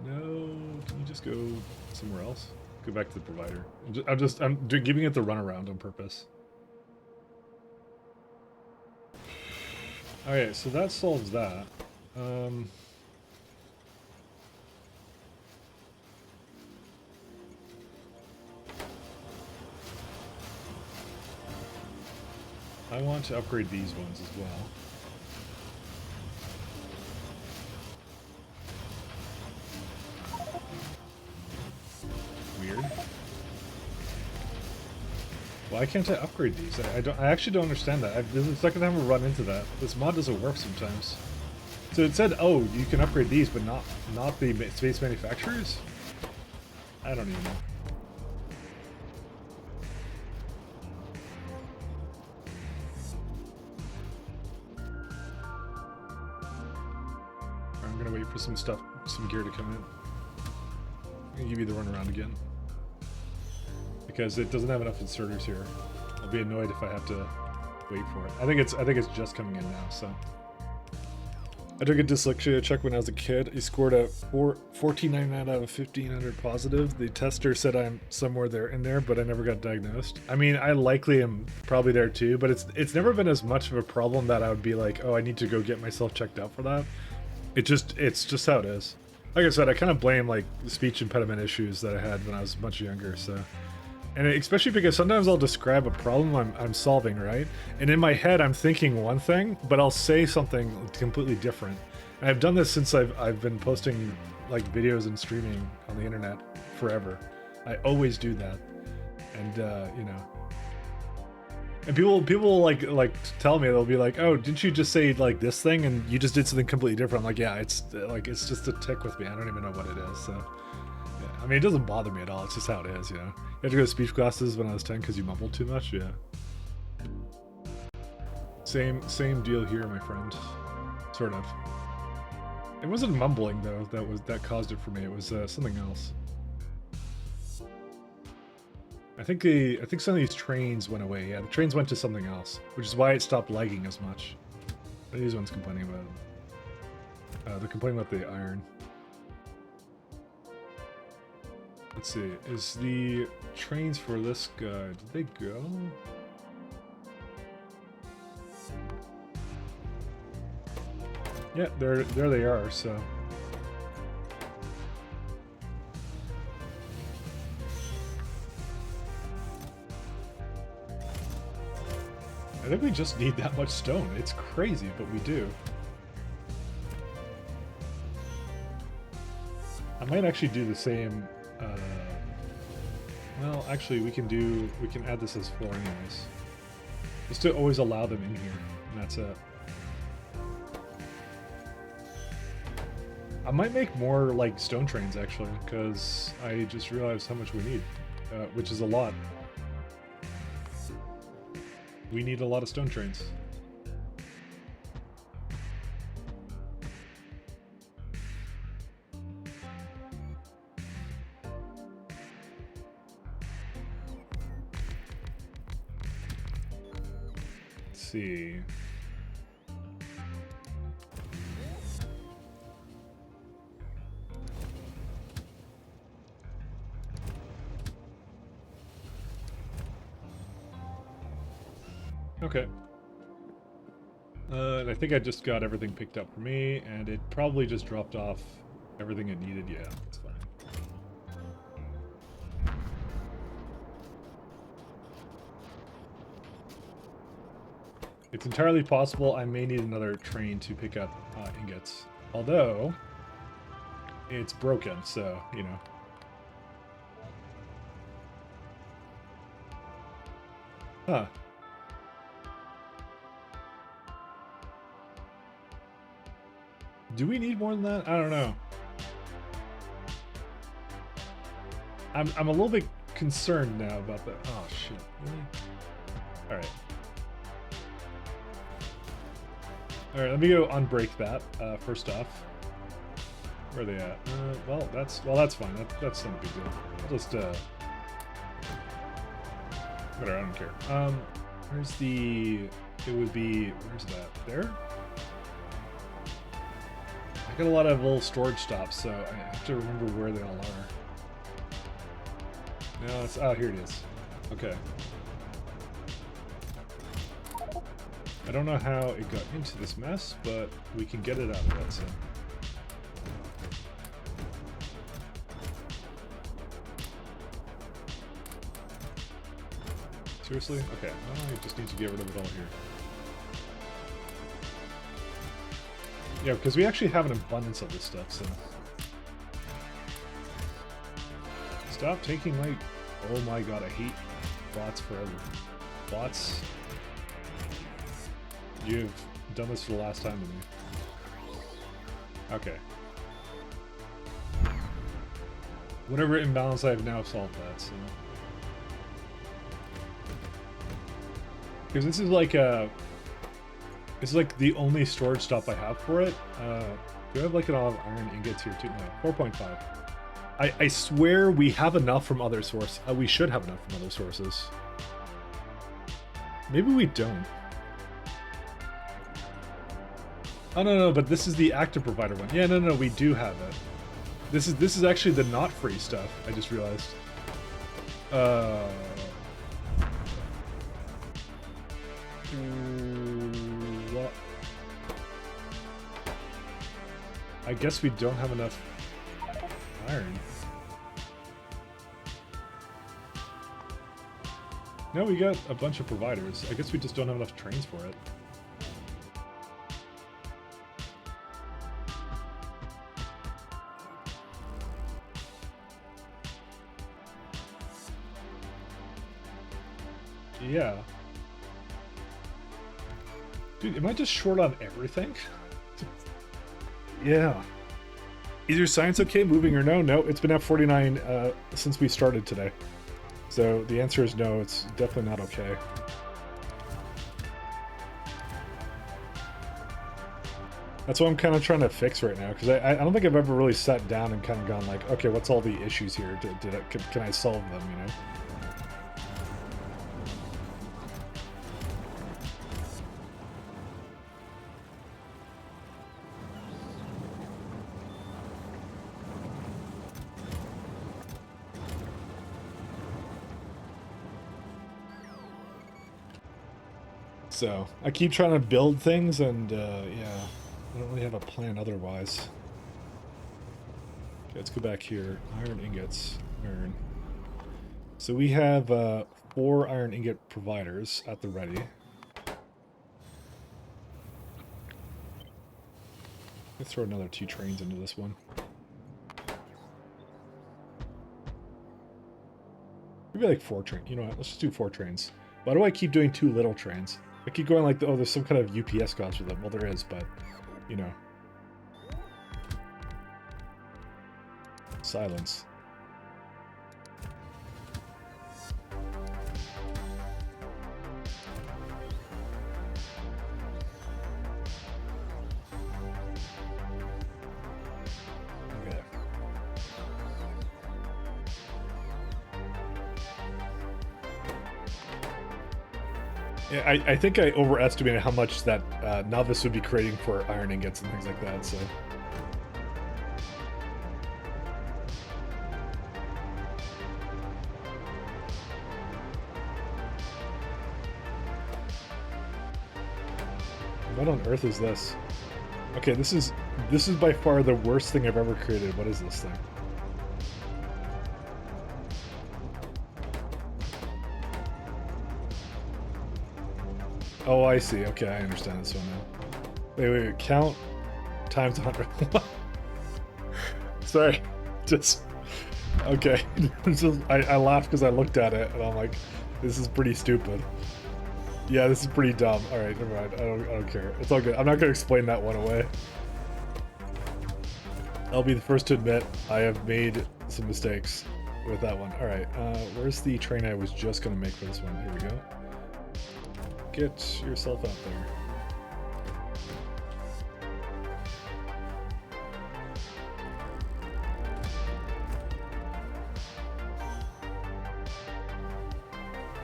No, can you just go somewhere else? Go back to the provider. I'm giving it the runaround on purpose. Okay, so that solves that. I want to upgrade these ones as well. Weird. Why can't I upgrade these? I actually don't understand that. This is the second time we run into that. This mod doesn't work sometimes. So it said, oh, you can upgrade these, but not the space manufacturers? I don't even know. I'm gonna wait for some gear to come in. I'm gonna give you the runaround again. Because it doesn't have enough inserters here. I'll be annoyed if I have to wait for it. I think it's just coming in now, so. I took a dyslexia check when I was a kid. He scored a 1499 out of 1500 positive. The tester said I'm somewhere there in there, but I never got diagnosed. I mean, I likely am probably there too, but it's never been as much of a problem that I would be like, oh, I need to go get myself checked out for that. It's just how it is. Like I said, I kind of blame like the speech impediment issues that I had when I was much younger, so. And especially because sometimes I'll describe a problem I'm solving, right? And in my head, I'm thinking one thing, but I'll say something completely different. And I've done this since I've been posting like videos and streaming on the internet forever. I always do that, and you know. And people will like tell me, they'll be like, "Oh, didn't you just say like this thing and you just did something completely different?" I'm like, "Yeah, it's just a tick with me. I don't even know what it is." So. I mean, it doesn't bother me at all. It's just how it is, you know? You had to go to speech classes when I was 10 because you mumbled too much? Yeah. Same deal here, my friend. Sort of. It wasn't mumbling, though, that caused it for me. It was something else. I think some of these trains went away. Yeah, the trains went to something else, which is why it stopped lagging as much. These ones complaining about it. They're complaining about the iron. Let's see, is the trains for this guy, did they go? Yeah, there they are, so. I think we just need that much stone. It's crazy, but we do. I might actually do the same. Well, actually, we can add this as 4 anyways. Just to always allow them in here, and that's it. I might make more like stone trains actually, because I just realized how much we need, which is a lot. We need a lot of stone trains. Let's see. Okay. And I think I just got everything picked up for me, and it probably just dropped off everything it needed. Yeah, that's fine. It's entirely possible I may need another train to pick up ingots. Although, it's broken, so, you know. Huh. Do we need more than that? I don't know. I'm a little bit concerned now about that. Oh shit. Really? Alright. Alright, let me go unbreak that first off. Where are they at? Well that's fine. That's not a big deal. I'll just whatever, I don't care. Where's the where's that? There? I got a lot of little storage stops, so I have to remember where they all are. No, it's here it is. Okay. I don't know how it got into this mess, but we can get it out of it, so. Seriously? Okay. I just need to get rid of it all here. Yeah, because we actually have an abundance of this stuff, so. Stop taking my... Oh my god, I hate bots forever. Bots. You've done this for the last time to me. Okay. Whatever imbalance I have now solved that, so. Because this is like a... It's like the only storage stop I have for it. Do I have like a lot of iron ingots here too? No, 4.5. I swear we have enough from other sources. We should have enough from other sources. Maybe we don't. Oh no, but this is the active provider one. Yeah, no, we do have it. This is actually the not free stuff. I just realized. What? I guess we don't have enough iron. No, we got a bunch of providers. I guess we just don't have enough trains for it. Yeah. Dude, am I just short on everything? Yeah. Is your science okay, moving or no? No, it's been at 49 since we started today. So the answer is no, it's definitely not okay. That's what I'm kind of trying to fix right now, because I don't think I've ever really sat down and kind of gone like, okay, what's all the issues here? Can I solve them, you know? So, I keep trying to build things, and, yeah, I don't really have a plan otherwise. Okay, let's go back here. Iron ingots. Iron. So we have 4 iron ingot providers at the ready. Let's throw another 2 trains into this one. Maybe like 4 trains. You know what? Let's just do 4 trains. Why do I keep doing 2 little trains? I keep going like, oh, there's some kind of UPS gods with them. Well, there is, but, you know. Silence. Okay. Yeah, I think I overestimated how much that novice would be creating for iron ingots and things like that, so... What on earth is this? Okay, this is by far the worst thing I've ever created. What is this thing? Oh, I see. Okay, I understand this one now. Wait. Count times 100. Sorry. Just... Okay. I laughed because I looked at it, and I'm like, this is pretty stupid. Yeah, this is pretty dumb. Alright, never mind. I don't care. It's all good. I'm not going to explain that one away. I'll be the first to admit I have made some mistakes with that one. Alright, where's the train I was just going to make for this one? Here we go. Get yourself out there.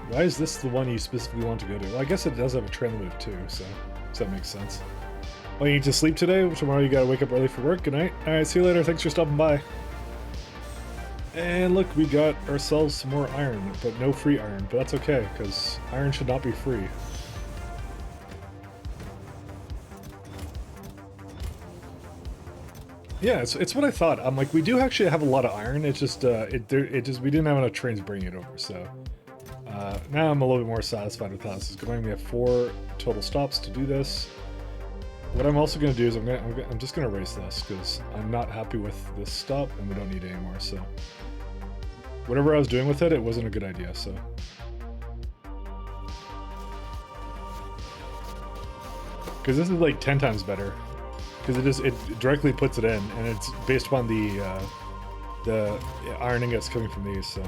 Why is this the one you specifically want to go to? Well, I guess it does have a train move too, so that makes sense. Well, you need to sleep today. Tomorrow you gotta wake up early for work. Good night. Alright, see you later. Thanks for stopping by. And look, we got ourselves some more iron, but no free iron. But that's okay, because iron should not be free. Yeah, it's what I thought. I'm like, we do actually have a lot of iron. It's just, we didn't have enough trains bringing it over, so... now I'm a little bit more satisfied with how this is going. We have 4 total stops to do this. What I'm also going to do is I'm just going to erase this because I'm not happy with this stop and we don't need it anymore. So whatever I was doing with it, it wasn't a good idea. So because this is like 10 times better because it directly puts it in and it's based upon the iron ingots coming from these. So.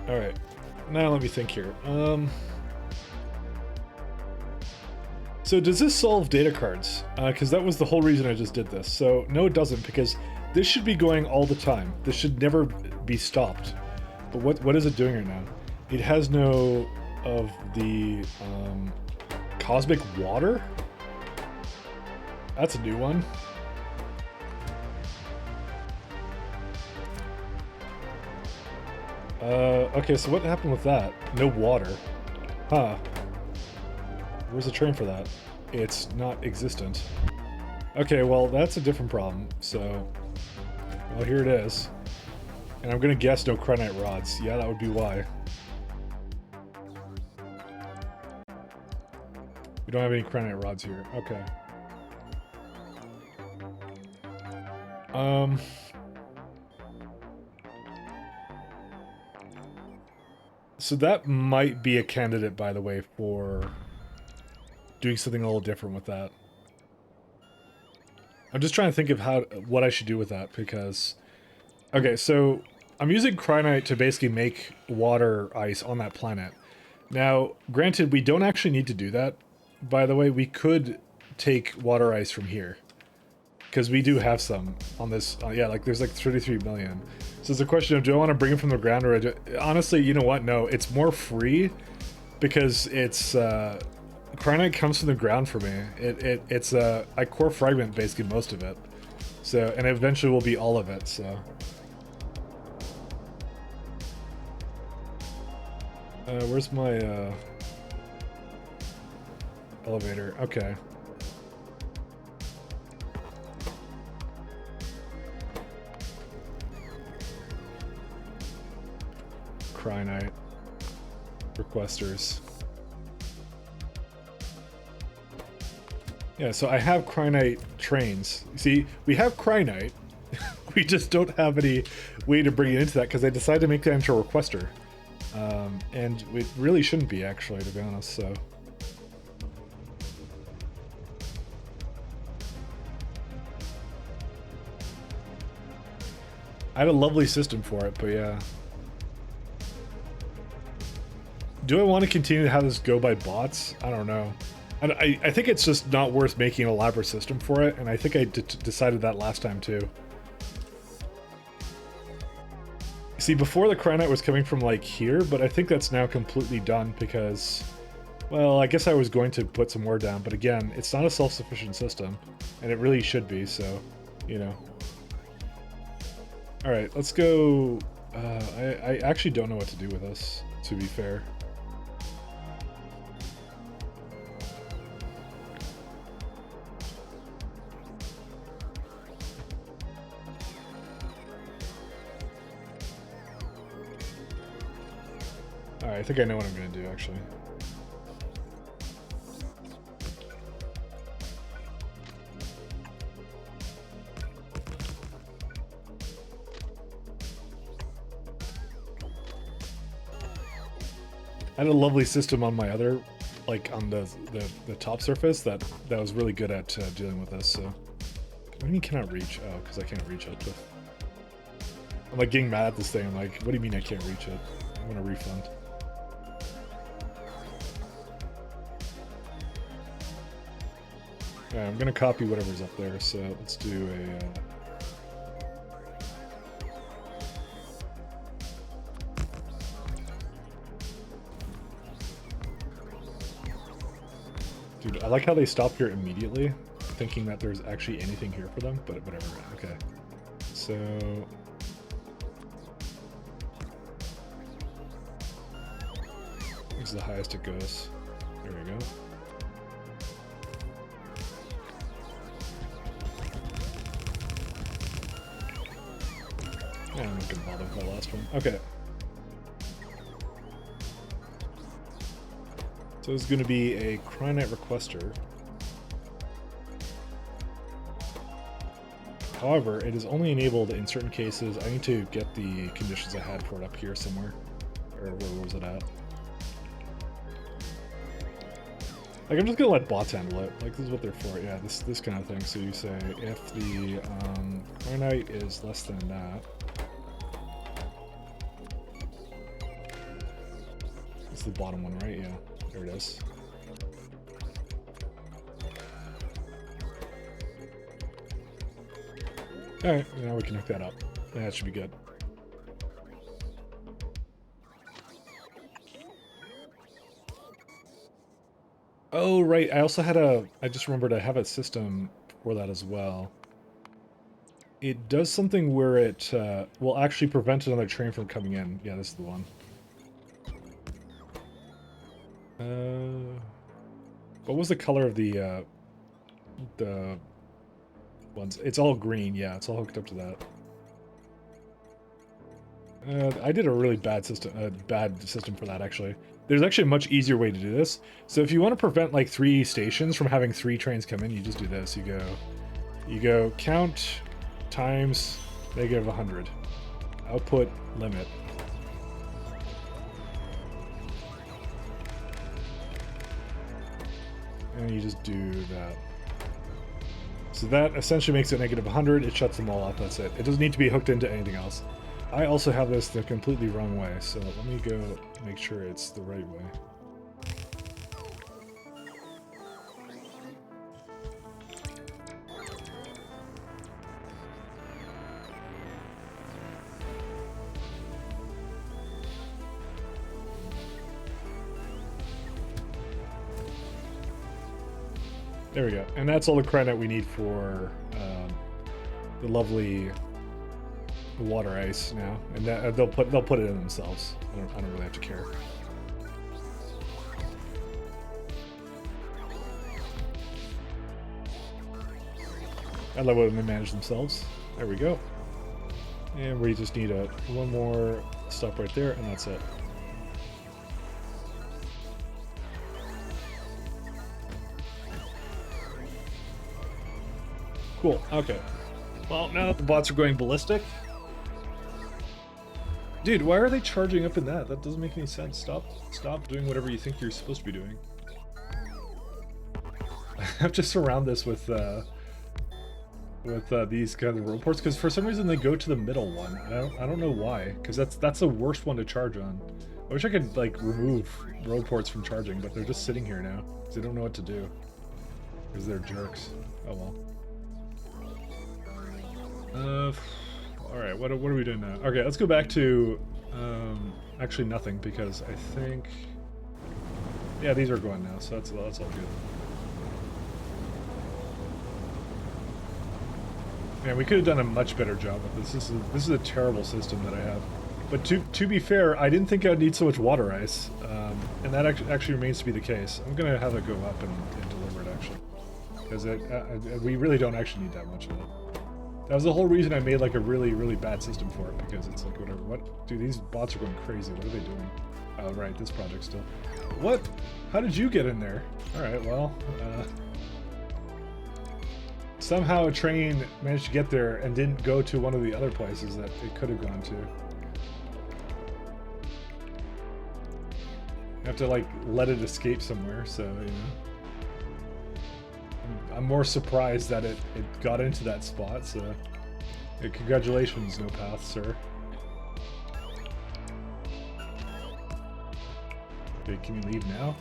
Alright, now let me think here. So does this solve data cards? Because that was the whole reason I just did this. So no it doesn't, because this should be going all the time. This should never be stopped. But what is it doing right now? It has no of the cosmic water? That's a new one. Okay, so what happened with that? No water. Huh. Where's the train for that? It's not existent. Okay, well, that's a different problem, so... Well, here it is. And I'm gonna guess no crenite rods. Yeah, that would be why. We don't have any crenite rods here. Okay. So that might be a candidate, by the way, for doing something a little different with that. I'm just trying to think of what I should do with that, because... Okay, so I'm using crinite to basically make water ice on that planet. Now, granted, we don't actually need to do that, by the way. We could take water ice from here. Because we do have some on this, yeah, like there's like 33 million. So it's a question of, do I want to bring it from the ground or honestly, you know what? No, it's more free because it's, crinite comes from the ground for me. It's I core fragment basically most of it. So, and eventually will be all of it, so. Where's my, elevator? Okay. Crinite requesters. Yeah, so I have crinite trains. See, we have crinite. We just don't have any way to bring it into that because I decided to make that into a requester. And it really shouldn't be, actually, to be honest, so... I had a lovely system for it, but yeah. Do I want to continue to have this go by bots? I don't know. I think it's just not worth making an elaborate system for it, and I think I decided that last time too. See, before the Cryonite was coming from like here, but I think that's now completely done because, well, I guess I was going to put some more down, but again, it's not a self-sufficient system, and it really should be, so, you know. Alright, let's go... I actually don't know what to do with this, to be fair. Alright, I think I know what I'm going to do, actually. I had a lovely system on my other, like on the top surface that was really good at dealing with this, so... What do you mean cannot reach? Oh, because I can't reach it. I'm like getting mad at this thing, I'm like, what do you mean I can't reach it? I want a refund. Alright, I'm gonna copy whatever's up there, so let's do a... Dude, I like how they stopped here immediately, thinking that there's actually anything here for them, but whatever. Okay. So... this is the highest it goes. There we go. Yeah, I'm not gonna bother with my last one. Okay. So it's going to be a Cryonite requester. However, it is only enabled in certain cases. I need to get the conditions I had for it up here somewhere. Or where was it at? Like, I'm just going to let bots handle it. Like, this is what they're for. Yeah, this kind of thing. So you say, if the Cryonite is less than that. It's the bottom one, right? Yeah. There it is. Alright, now we can hook that up. That should be good. Oh, right. I also had I just remembered I have a system for that as well. It does something where it will actually prevent another train from coming in. Yeah, this is the one. What was the color of the ones? It's all green, yeah, it's all hooked up to that. I did a really bad system for that, actually. There's actually a much easier way to do this. So if you want to prevent like 3 stations from having 3 trains come in, you just do this. You go count times -100. Output limit. And you just do that. So that essentially makes it -100. It shuts them all off. That's it. It doesn't need to be hooked into anything else. I also have this the completely wrong way, so let me go make sure it's the right way. There we go. And that's all the Cryonite we need for the lovely water ice now. And that, they'll put it in themselves. I don't really have to care. I love when they manage themselves. There we go. And we just need one more stop right there, and that's it. Cool, okay. Well, now that the bots are going ballistic, Dude, why are they charging up in that? That doesn't make any sense. Stop doing whatever you think you're supposed to be doing. I have to surround this with these kind of road ports because for some reason they go to the middle one. I don't know why, because that's the worst one to charge on. I wish I could like remove road ports from charging, but they're just sitting here now because they don't know what to do because they're jerks. Oh well. All right, what are we doing now? Okay, let's go back to actually nothing because I think yeah, these are going now, so that's all good. Man, we could have done a much better job with this. This is a terrible system that I have. But to be fair, I didn't think I'd need so much water ice, and that actually remains to be the case. I'm gonna have it go up and deliver it actually, because we really don't actually need that much of it. That was the whole reason I made like a really bad system for it, because it's like whatever. What? Dude, these bots are going crazy. What are they doing? Oh right, this project still. What? How did you get in there? All right, well. Somehow a train managed to get there and didn't go to one of the other places that it could have gone to. You have to like let it escape somewhere, so you know. I'm more surprised that it got into that spot, so yeah, congratulations, No Path, sir. Okay, can you leave now?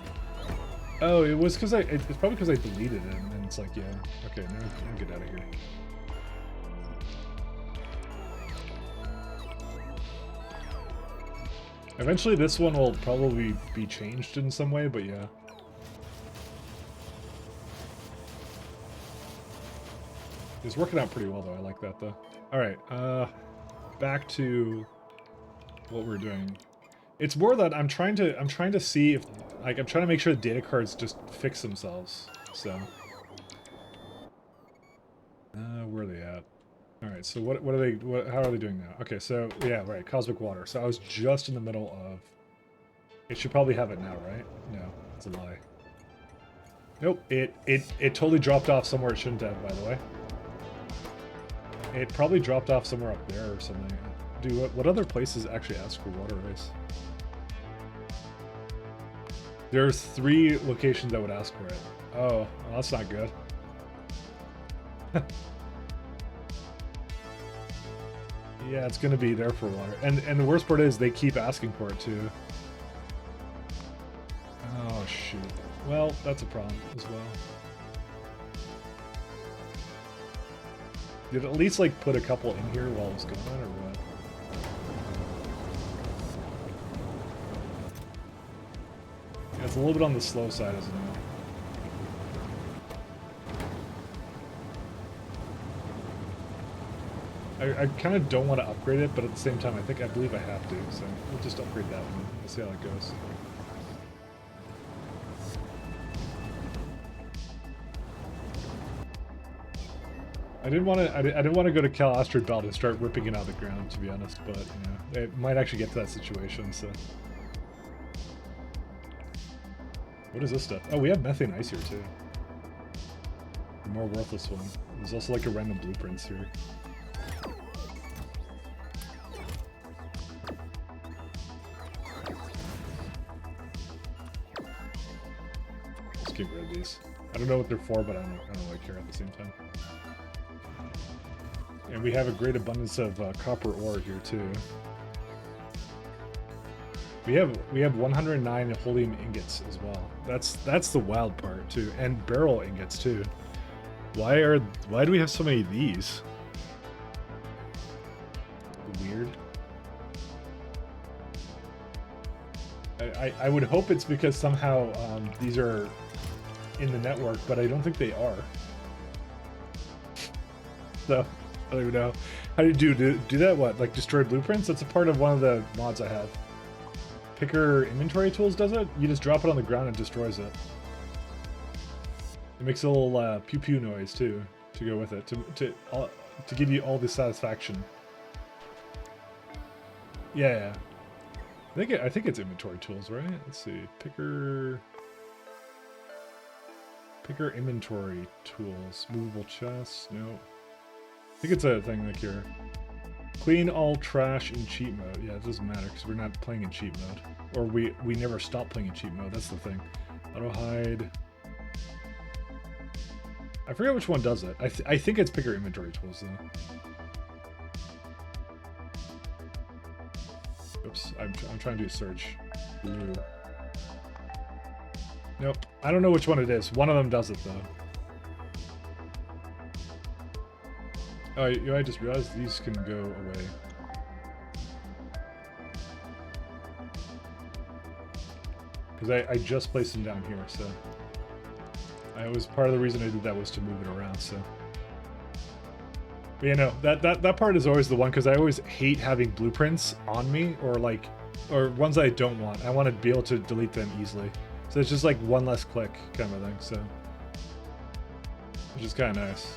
Oh, it was because it's probably because I deleted it, and it's like, yeah, okay, now I can get out of here. Eventually this one will probably be changed in some way, but yeah. It's working out pretty well though, I like that though. Alright, back to what we're doing. It's more that I'm trying to see if, like, I'm trying to make sure the data cards just fix themselves, so. Where are they at? Alright, so how are they doing now? Okay, so, yeah, right, Cosmic Water. So I was just in the middle of, it should probably have it now, right? No, it's a lie. Nope, it totally dropped off somewhere it shouldn't have, by the way. It probably dropped off somewhere up there or something. Dude, what other places actually ask for water ice? There's 3 locations that would ask for it. Oh, well, that's not good. Yeah, it's gonna be there for water. And the worst part is they keep asking for it too. Oh shoot. Well, that's a problem as well. Did at least like put a couple in here while it was going on, or what? Yeah, it's a little bit on the slow side, isn't it? I kind of don't want to upgrade it, but at the same time, I believe I have to, so we'll just upgrade that one. We'll see how it goes. I didn't want to go to Cal Asteroid Belt and start ripping it out of the ground, to be honest, but you know, it might actually get to that situation, so. What is this stuff? Oh, we have methane ice here too. The more worthless one. There's also like a random blueprints here. Let's get rid of these. I don't know what they're for, but I don't really care at the same time. And we have a great abundance of copper ore here too. We have 109 helium ingots as well. That's the wild part too, and beryl ingots too. Why do we have so many of these? Weird. I would hope it's because somehow these are in the network, but I don't think they are. So I don't even know. How do you do that? What, like destroy blueprints? That's a part of one of the mods I have. Picker inventory tools does it? You just drop it on the ground and destroys it. It makes a little pew pew noise too to go with it to give you all the satisfaction. Yeah. I think it's inventory tools, right? Let's see. Picker inventory tools. Movable chests. No. I think it's a thing like here. Clean all trash in cheat mode. Yeah, it doesn't matter because we're not playing in cheat mode. Or we never stop playing in cheat mode, that's the thing. Auto hide. I forget which one does it. I think it's picker inventory tools though. Oops, I'm trying to do a search. Blue. Nope, I don't know which one it is. One of them does it though. Oh, I just realized these can go away. Because I just placed them down here, so... I was part of the reason I did that was to move it around, so... But you know, that part is always the one, because I always hate having blueprints on me, or like... Or ones I don't want. I want to be able to delete them easily. So it's just like one less click kind of thing, so... Which is kind of nice.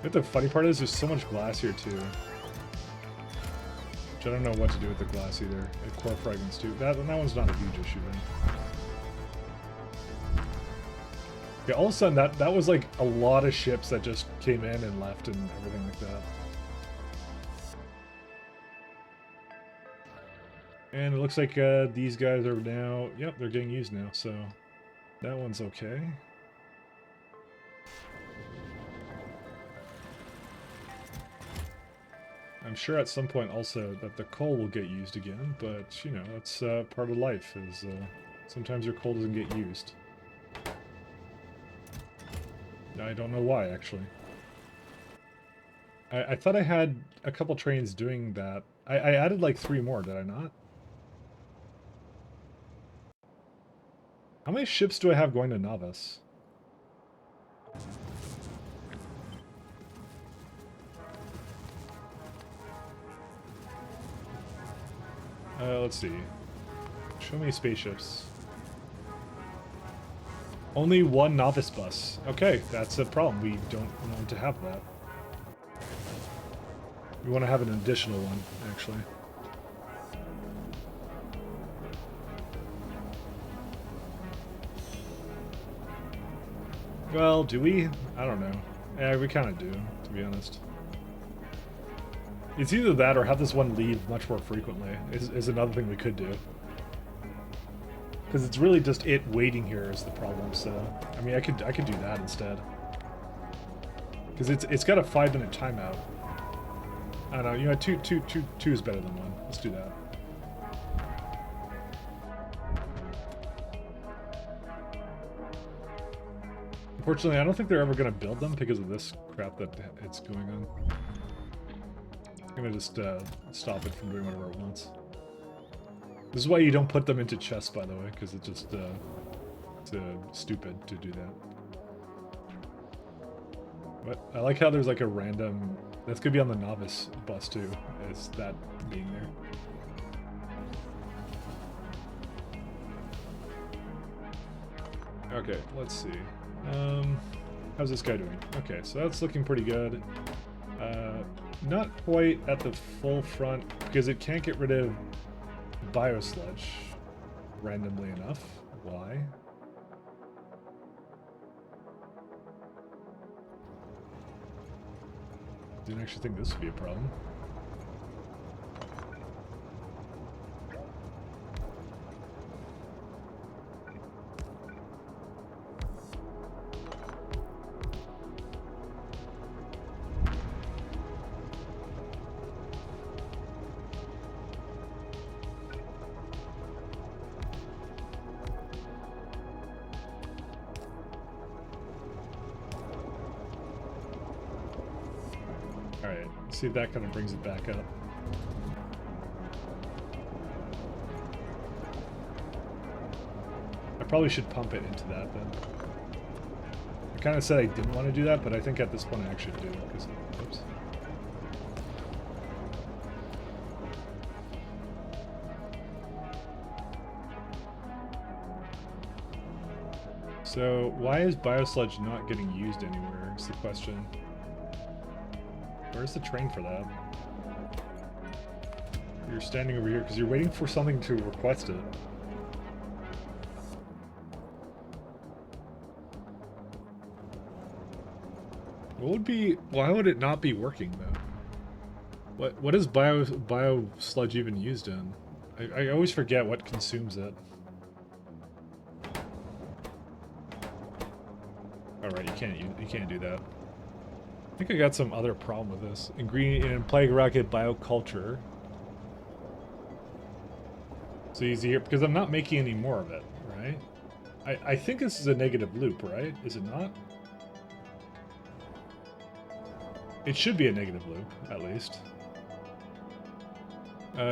But the funny part is there's so much glass here too. Which I don't know what to do with the glass either. And core fragments too. That one's not a huge issue then. Yeah, all of a sudden that was like a lot of ships that just came in and left and everything like that. And it looks like these guys are now, yep, they're getting used now, so that one's okay. I'm sure at some point also that the coal will get used again, but you know, that's part of life, is sometimes your coal doesn't get used. I don't know why, actually. I thought I had a couple trains doing that. I added like 3 more, did I not? How many ships do I have going to Navas? Let's see. Show me spaceships. Only 1 novice bus. Okay, that's a problem. We don't want to have that. We want to have an additional one, actually. Well, do we? I don't know. Yeah, we kind of do, to be honest. It's either that or have this one leave much more frequently is another thing we could do. Because it's really just it waiting here is the problem, so... I mean, I could do that instead. Because it's got a 5-minute timeout. I don't know, you know, two is better than 1. Let's do that. Unfortunately, I don't think they're ever going to build them because of this crap that it's going on. I'm going to just stop it from doing whatever it wants. This is why you don't put them into chests, by the way, because it's just it's stupid to do that. But I like how there's like a random... That's going to be on the novice bus too, is that being there. Okay, let's see. How's this guy doing? Okay, so that's looking pretty good. Not quite at the full front, because it can't get rid of biosludge randomly enough. Why? Didn't actually think this would be a problem. Alright, see if that kind of brings it back up. I probably should pump it into that then. I kind of said I didn't want to do that, but I think at this point I actually do, because... Oops. So, why is biosludge not getting used anywhere, is the question. Where's the train for that? You're standing over here because you're waiting for something to request it. What would be... Why would it not be working, though? What is bio sludge even used in? I always forget what consumes it. All right, you can't do that. I think I got some other problem with this. Ingredient in plague rocket bioculture. So easy here because I'm not making any more of it, right? I think this is a negative loop, right? Is it not? It should be a negative loop, at least.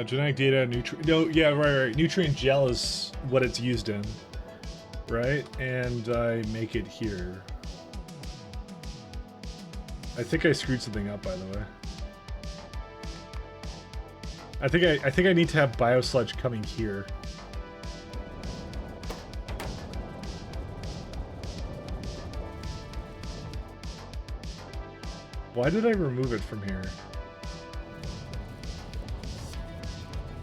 Genetic data, nutrient... No, yeah, right. Nutrient gel is what it's used in. Right? And I make it here. I think I screwed something up, by the way. I think I need to have biosludge coming here. Why did I remove it from here?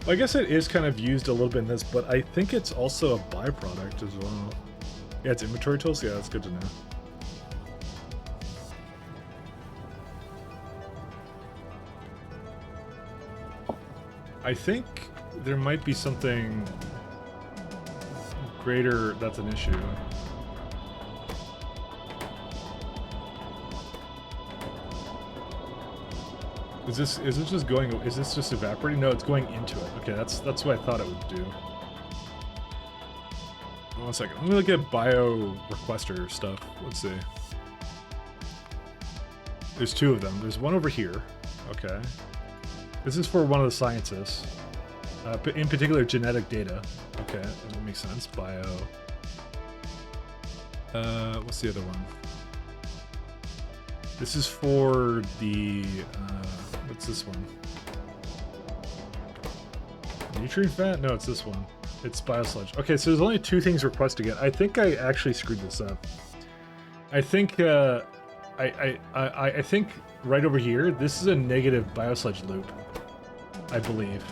Well, I guess it is kind of used a little bit in this, but I think it's also a byproduct as well. Yeah, it's inventory tools? Yeah, that's good to know. I think there might be something greater that's an issue. Is this just going? Is this just evaporating? No, it's going into it. Okay, that's what I thought it would do. 1 second. Let me look at bio requester stuff. Let's see. There's 2 of them. There's one over here. Okay. This is for one of the scientists. In particular, genetic data. Okay, that makes sense. Bio. What's the other one? This is for the. What's this one? Nutrient fat? No, it's this one. It's biosludge. Okay, so there's only 2 things requested to get. I think I actually screwed this up. I think I think right over here, this is a negative biosludge loop. I believe.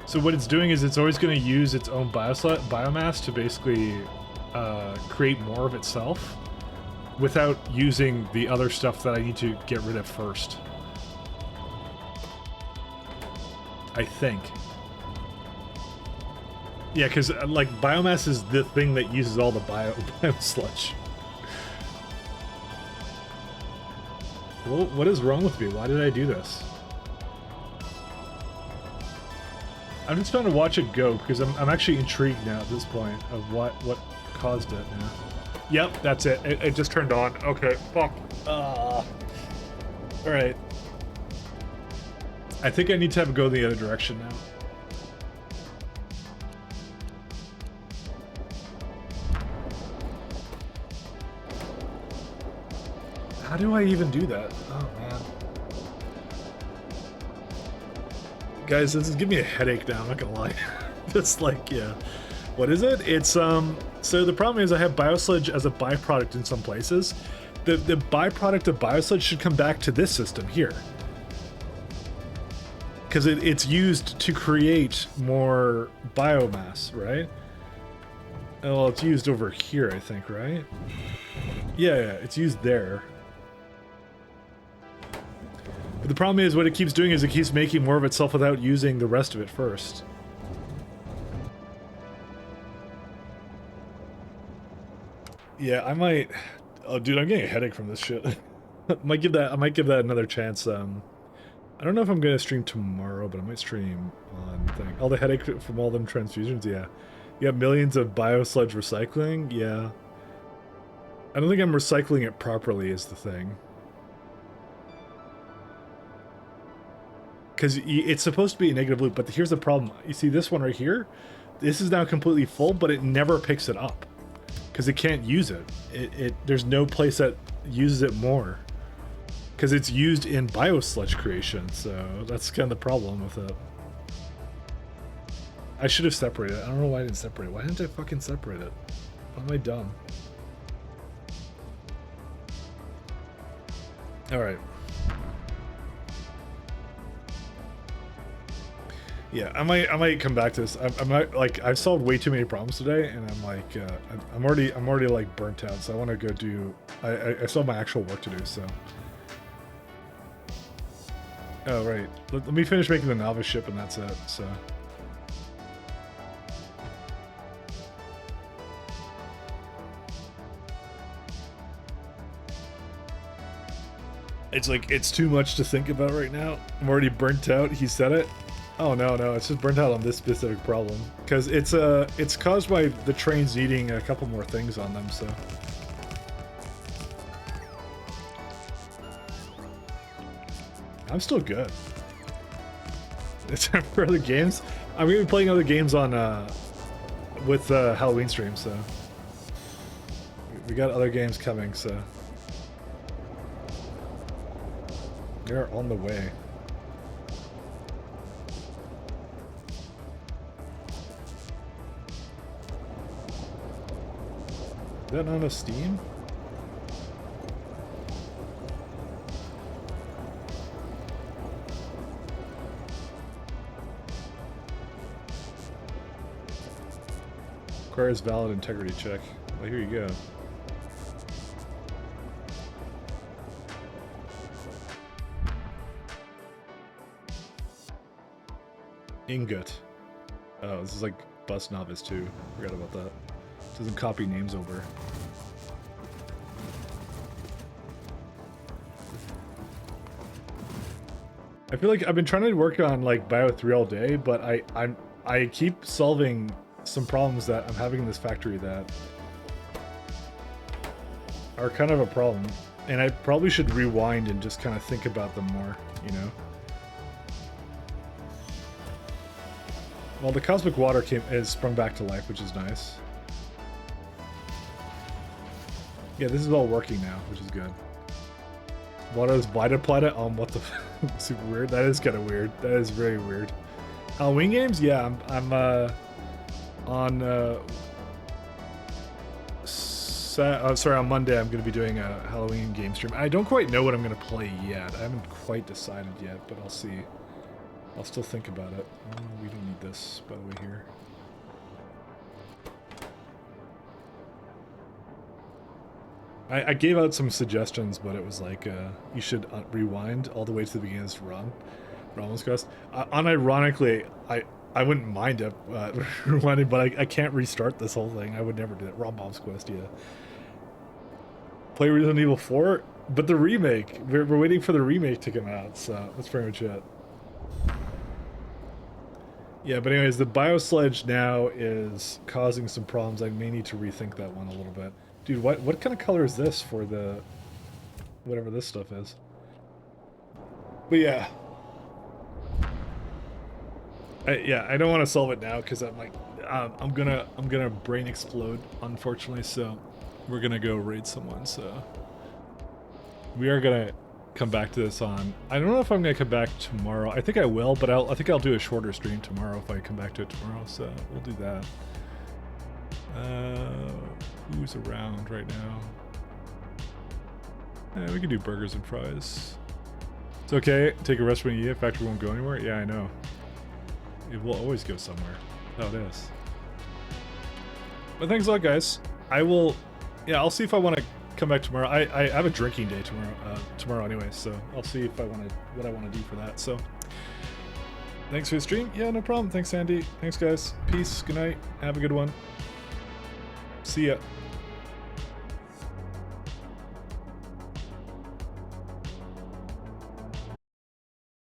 So what it's doing is it's always going to use its own biomass to basically create more of itself without using the other stuff that I need to get rid of first. I think. Yeah, because like biomass is the thing that uses all the bio sludge. Well, what is wrong with me? Why did I do this? I'm just trying to watch it go because I'm actually intrigued now at this point of what caused it. Yeah. Yep, that's it. It just turned on. Okay, fuck. All right. I think I need to have it go the other direction now. How do I even do that? Oh, man. Guys, this is giving me a headache now, I'm not gonna lie. It's like, yeah. What is it? It's, so the problem is I have biosludge as a byproduct in some places. The byproduct of biosludge should come back to this system here. Because it's used to create more biomass, right? Well, it's used over here, I think, right? Yeah, it's used there. But the problem is what it keeps doing is it keeps making more of itself without using the rest of it first. Yeah, I might... Oh, dude, I'm getting a headache from this shit. I might give that another chance. I don't know if I'm gonna stream tomorrow, but I might stream on thing. All the headache from all them transfusions, yeah. You got millions of biosludge recycling, yeah. I don't think I'm recycling it properly is the thing. Because it's supposed to be a negative loop, but here's the problem. You see this one right here? This is now completely full, but it never picks it up. Because it can't use it. There's no place that uses it more. Because it's used in biosludge creation, so that's kind of the problem with it. I should have separated it. I don't know why I didn't separate it. Why didn't I fucking separate it? Why am I dumb? Alright. Yeah, I might come back to this. I've solved way too many problems today, and I'm like, I'm already like burnt out. So I want to go do. I still have my actual work to do. So Oh, right. Let me finish making the novice ship and that's it, so. It's like, it's too much to think about right now. I'm already burnt out, he said it. Oh no, it's just burnt out on this specific problem. Because it's caused by the trains needing a couple more things on them, so. I'm still good. It's time for other games. I'm gonna be playing other games on with Halloween stream, so we got other games coming, so they're on the way. Is that on a Steam? Requires valid integrity check. Well, here you go. Ingot. Oh, this is like Bus Novice too. Forgot about that. Doesn't copy names over. I feel like I've been trying to work on like Bio 3 all day, but I keep solving some problems that I'm having in this factory that are kind of a problem, and I probably should rewind and just kind of think about them more, you know? Well, the cosmic water is sprung back to life, which is nice. Yeah, this is all working now, which is good. What is Vita Planet? What the super weird. That is kind of weird. That is very weird. Halloween games? Yeah, I'm on on Monday I'm going to be doing a Halloween game stream. I don't quite know what I'm going to play yet. I haven't quite decided yet, but I'll see. I'll still think about it. Oh, we don't need this, by the way, here. I gave out some suggestions, but it was like, you should rewind all the way to the beginning of this run. Ramos Quest. Unironically, I wouldn't mind it rewinding, but I can't restart this whole thing. I would never do that. Rambom's Quest, yeah. Play Resident Evil 4, but the remake. We're waiting for the remake to come out, so that's pretty much it. Yeah, but anyways, the Biosledge now is causing some problems. I may need to rethink that one a little bit. Dude, what kind of color is this for the... whatever this stuff is? But yeah. I don't want to solve it now because I'm like, I'm gonna brain explode, unfortunately, so we're gonna go raid someone, so... We are gonna come back to this on... I don't know if I'm gonna come back tomorrow. I think I will, but I think I'll do a shorter stream tomorrow if I come back to it tomorrow, so we'll do that. Who's around right now? Yeah, we can do burgers and fries. It's okay, take a rest when you eat. Factory won't go anywhere. Yeah, I know. It will always go somewhere. That's how it is. But thanks a lot, guys. I will... Yeah, I'll see if I want to come back tomorrow. I have a drinking day tomorrow anyway, so I'll see if I want to... what I want to do for that, so... Thanks for the stream. Yeah, no problem. Thanks, Andy. Thanks, guys. Peace. Good night. Have a good one. See ya.